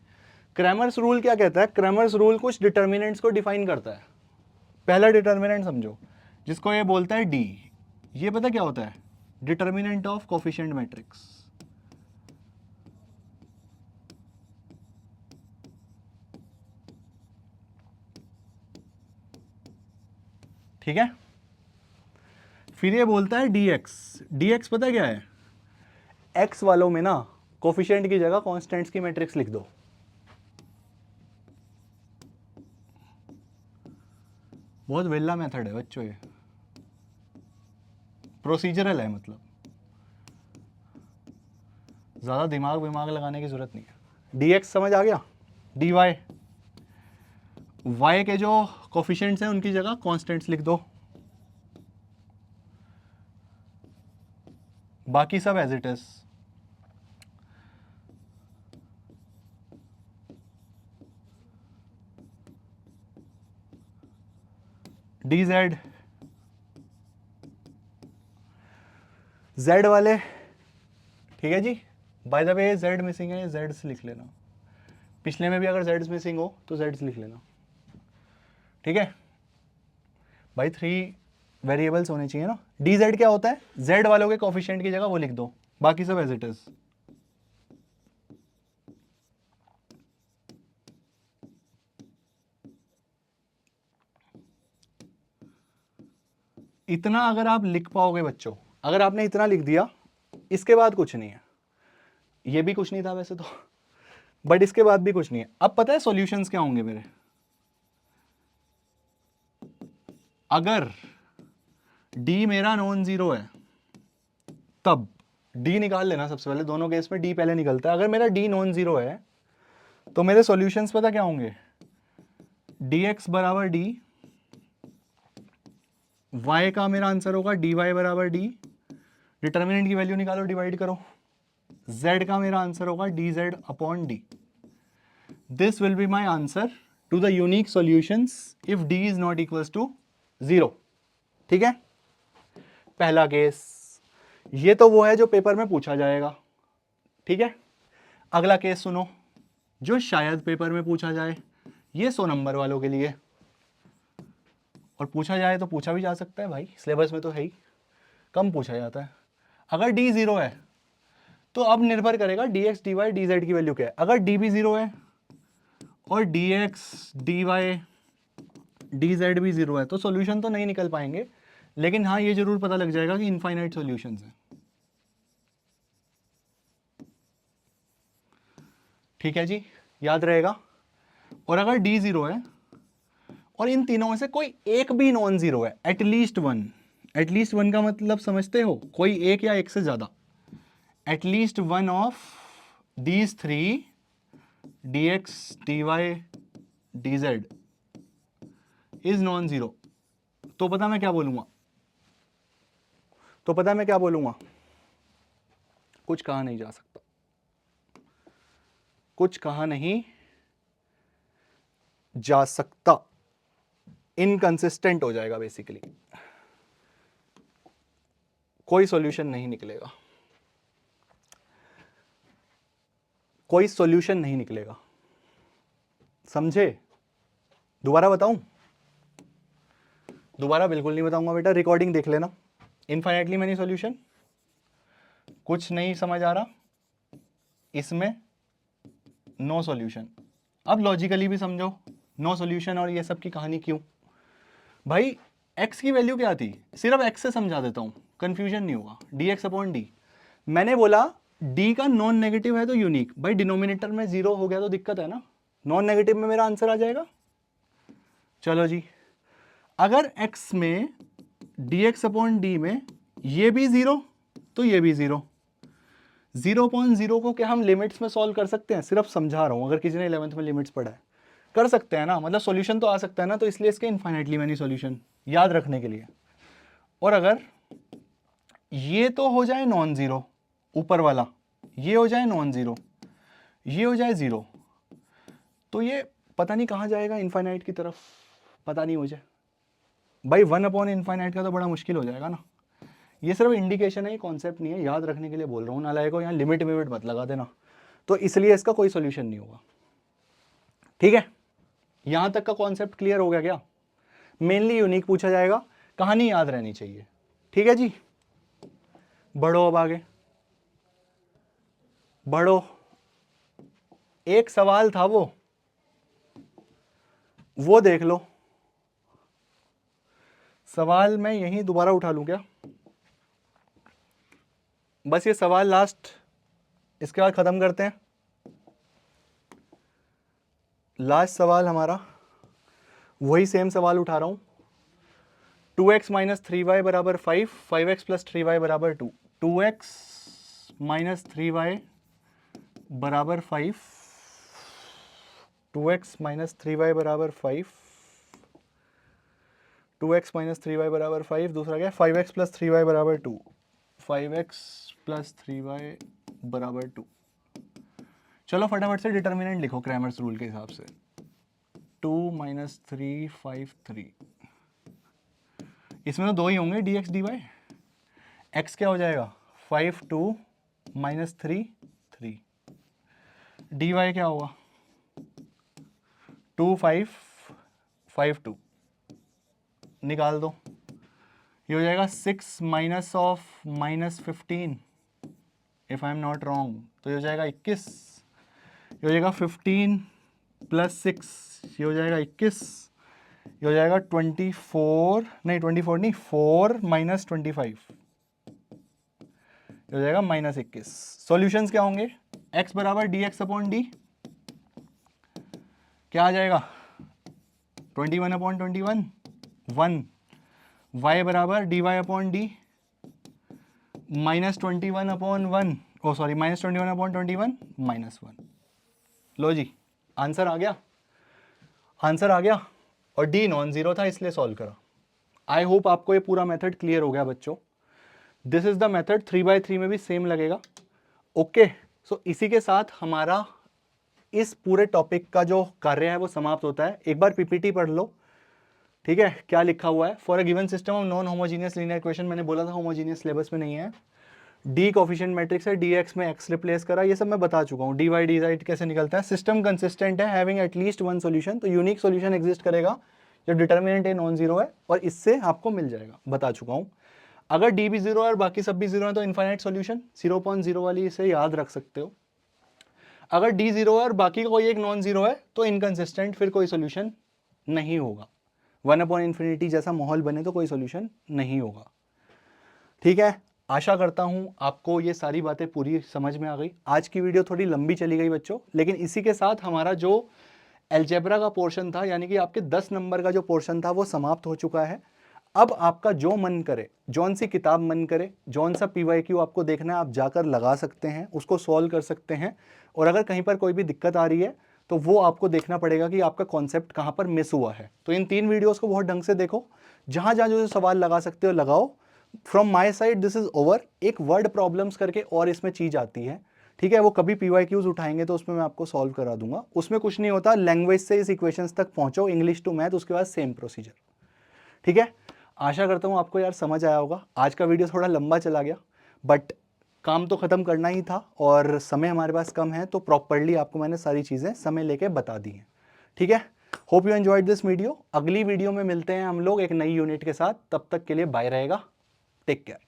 Cramer's rule क्या कहता है? क्रैमर्स रूल कुछ डिटर्मिनेंट्स को डिफाइन करता है। पहला डिटर्मिनेंट समझो, जिसको ये बोलता है डी। ये पता क्या होता है? डिटर्मिनेंट ऑफ कोफिशिएंट मैट्रिक्स, ठीक है? फिर ये बोलता है dx। dx पता क्या है? x वालों में ना कोफिशिएंट की जगह कांस्टेंट्स की मैट्रिक्स लिख दो। बहुत वेला मेथड है बच्चों, ये प्रोसीजरल है, मतलब ज़्यादा दिमाग लगाने की ज़रूरत नहीं है। dx समझ आ गया, dy, y के जो कोफिशिएंट्स हैं उनकी जगह कांस्टेंट्स लिख दो, बाकी सब as it is. D Z, Z वाले, ठीक है जी। By the way Z missing है, जेड से लिख लेना, पिछले में भी अगर जेड मिसिंग हो तो जेड से लिख लेना, ठीक है भाई। 3 वेरिएबल्स होने चाहिए ना। डी जेड क्या होता है, जेड वालों के कोफिशिएंट की जगह वो लिख दो, बाकी सब एज इट इज। इतना अगर आप लिख पाओगे बच्चों, अगर आपने इतना लिख दिया, इसके बाद कुछ नहीं है। ये भी कुछ नहीं था वैसे तो, बट इसके बाद भी कुछ नहीं है। अब पता है सॉल्यूशंस क्या होंगे मेरे, अगर d मेरा नॉन जीरो है तब d निकाल लेना सबसे पहले, दोनों केस में d पहले निकलता है। अगर मेरा d नॉन जीरो है तो मेरे सॉल्यूशंस पता क्या होंगे, dx बराबर d, y का मेरा आंसर होगा dy बराबर d, डिटर्मिनेंट की वैल्यू निकालो, डिवाइड करो, z का मेरा आंसर होगा dz upon d। This will be my answer to the unique solutions if d is not equals to 0, ठीक है। पहला केस ये तो वो है जो पेपर में पूछा जाएगा, ठीक है। अगला केस सुनो, जो शायद पेपर में पूछा जाए, ये 100 नंबर वालों के लिए, और पूछा जाए तो पूछा भी जा सकता है भाई, सिलेबस में तो है ही, कम पूछा जाता है। अगर d 0 है तो अब निर्भर करेगा dx dy dz की वैल्यू क्या है। अगर d भी 0 है और dx dy dz भी 0 है तो सॉल्यूशन तो नहीं निकल पाएंगे, लेकिन हाँ ये जरूर पता लग जाएगा कि इनफाइनाइट सॉल्यूशंस हैं, ठीक है जी, याद रहेगा। और अगर d 0 है और इन तीनों में से कोई एक भी नॉन जीरो है, एटलीस्ट वन का मतलब समझते हो, कोई एक या एक से ज्यादा, at least one of these 3 dx dy dz is non zero, तो पता मैं क्या बोलूंगा, कुछ कहा नहीं जा सकता, कुछ कहा नहीं जा सकता, इनकंसिस्टेंट हो जाएगा बेसिकली, कोई सॉल्यूशन नहीं निकलेगा, कोई सॉल्यूशन नहीं निकलेगा, समझे। दोबारा बताऊं, दोबारा बिल्कुल नहीं बताऊंगा बेटा, रिकॉर्डिंग देख लेना। इनफाइनाइटली मैनी सॉल्यूशन, कुछ नहीं समझ आ रहा इसमें, नो सॉल्यूशन। अब लॉजिकली भी समझो नो सॉल्यूशन और ये सब की कहानी क्यों। भाई x की वैल्यू क्या थी, सिर्फ x से समझा देता हूं, कंफ्यूजन नहीं होगा, dx अपॉन d। मैंने बोला d का नॉन नेगेटिव है तो यूनिक, भाई डिनोमिनेटर में 0 हो गया तो दिक्कत है ना, नॉन नेगेटिव में मेरा आंसर आ जाएगा। चलो जी, अगर x में dx अपॉन d में ये भी 0 तो ये भी 0, 0.0 को क्या हम लिमिट्स में सॉल्व कर सकते हैं, सिर्फ समझा रहा हूं, अगर किसी ने 11th में लिमिट्स पढ़ा है कर सकते हैं ना, मतलब सॉल्यूशन तो आ सकता है ना, तो इसलिए इसके इनफाइनाइटली मैनी सॉल्यूशन याद रखने के लिए। और अगर ये तो हो जाए नॉन जीरो, ऊपर वाला ये हो जाए नॉन जीरो, ये हो जाए 0, तो ये पता नहीं कहाँ जाएगा, इनफाइनाइट की तरफ, पता नहीं मुझे भाई। 1 अपॉन इनफाइनाइट का तो बड़ा मुश्किल हो जाएगा ना। ये सिर्फ इंडिकेशन है, कॉन्सेप्ट नहीं है, याद रखने के लिए बोल रहा हूँ, नालायक को यहाँ लिमिट विमिट मत लगा देना, तो इसलिए इसका कोई सॉल्यूशन नहीं होगा, ठीक है। यहां तक का कॉन्सेप्ट क्लियर हो गया क्या। मेनली यूनिक पूछा जाएगा, कहानी याद रहनी चाहिए, ठीक है जी। बढ़ो अब आगे बढ़ो, एक सवाल था वो देख लो, सवाल मैं यहीं दोबारा उठा लूं क्या, बस ये सवाल लास्ट, इसके बाद खत्म करते हैं। लास्ट सवाल हमारा वही सेम सवाल उठा रहा हूं, 2x माइनस 3y बराबर 5, 5x प्लस 3y बराबर 2, 2x माइनस 3y बराबर 5, 2x माइनस 3y बराबर 5, 2x माइनस 3y बराबर 5, दूसरा क्या, 5x प्लस 3y बराबर 2, 5x प्लस 3y बराबर 2। चलो फटाफट से डिटर्मिनेंट लिखो क्रैमर्स रूल के हिसाब से, 2 माइनस 3 5 3, इसमें तो 2 ही होंगे D X D Y. X क्या हो जाएगा 5 2 माइनस 3 3। डी वाई क्या होगा 2 5 5 2, निकाल दो। ये हो जाएगा 6 minus of -15 if I am not wrong, तो ये हो जाएगा 21। ये हो जाएगा 15 प्लस 6, ये हो जाएगा 21। ये हो जाएगा 24 नहीं 24 नहीं 4 माइनस 25, ये हो जाएगा -21। सॉल्यूशंस क्या होंगे, x बराबर डी एक्स अपॉन डी क्या आ जाएगा 21 अपॉन 21 1, y बराबर D Y upon D -21 upon 1, oh sorry -21 upon 21 -1। लो जी आंसर आ गया, आंसर आ गया। और डी नॉन जीरो था इसलिए सॉल्व करा। आई होप आपको ये पूरा मेथड क्लियर हो गया बच्चों। This is the method, 3x3 में भी सेम लगेगा। ओके सो इसी के साथ हमारा इस पूरे टॉपिक का जो कार्य है वो समाप्त होता है। एक बार पीपीटी पढ़ लो, ठीक है, क्या लिखा हुआ है। For a given system of non homogeneous linear equation, मैंने बोला था होमोजीनियस सिलेबस में नहीं है। डी कोफिशिएंट मैट्रिक्स है, डी एक्स में एक्स रिप्लेस करा, ये सब मैं बता चुका हूँ। डी वाई डी जेड कैसे निकलता है। सिस्टम कंसिस्टेंट है, हैविंग एटलीस्ट वन सॉल्यूशन, तो यूनिक सॉल्यूशन एग्जिस्ट करेगा जब डिटर्मिनेंट ए नॉन जीरो है, और इससे आपको मिल जाएगा, बता चुका हूँ। अगर डी भी जीरो है और बाकी सब भी जीरो है तो इनफाइनाइट सॉल्यूशन, 0.0 वाली इसे याद रख सकते हो। अगर डी जीरो है और बाकी का कोई एक नॉन जीरो है तो इनकंसिस्टेंट, फिर कोई सॉल्यूशन नहीं होगा। 1/∞ जैसा माहौल बने तो कोई सॉल्यूशन नहीं होगा। ठीक है, आशा करता हूं आपको ये सारी बातें पूरी समझ में आ गई। आज की वीडियो थोड़ी लंबी चली गई बच्चों, लेकिन इसी के साथ हमारा जो अलजेब्रा का पोर्शन था, यानी कि आपके 10 नंबर का जो पोर्शन था वो समाप्त हो चुका है। अब आपका जो मन करे, जौन सी किताब मन करे, जौन सा PYQ आपको देखना है, आप जाकर लगा सकते हैं, उसको सॉल्व कर सकते हैं। और अगर कहीं पर कोई भी दिक्कत आ रही है तो वो आपको देखना पड़ेगा कि आपका कॉन्सेप्ट कहाँ पर मिस हुआ है। तो इन 3 वीडियोस को बहुत ढंग से देखो, जहाँ जहाँ जो सवाल लगा सकते हो लगाओ। From my side this is over. एक वर्ड प्रॉब्लम्स करके और इसमें चीज आती है, ठीक है, वो कभी PYQs उठाएंगे तो उसमें मैं आपको सॉल्व करा दूंगा। उसमें कुछ नहीं होता, लैंग्वेज से इस इक्वेशंस तक पहुंचो, इंग्लिश टू मैथ, उसके बाद सेम प्रोसीजर। ठीक है, आशा करता हूँ आपको यार समझ आया होगा। आज का वीडियो थोड़ा लंबा चला गया, बट काम तो ख़त्म करना ही था और समय हमारे पास कम है, तो प्रॉपरली आपको मैंने सारी चीज़ें समय लेके बता दी हैं। ठीक है, hope you enjoyed this video. अगली वीडियो में मिलते हैं हम लोग एक नई यूनिट के साथ, तब तक के लिए बाय रहेगा, टेक केयर।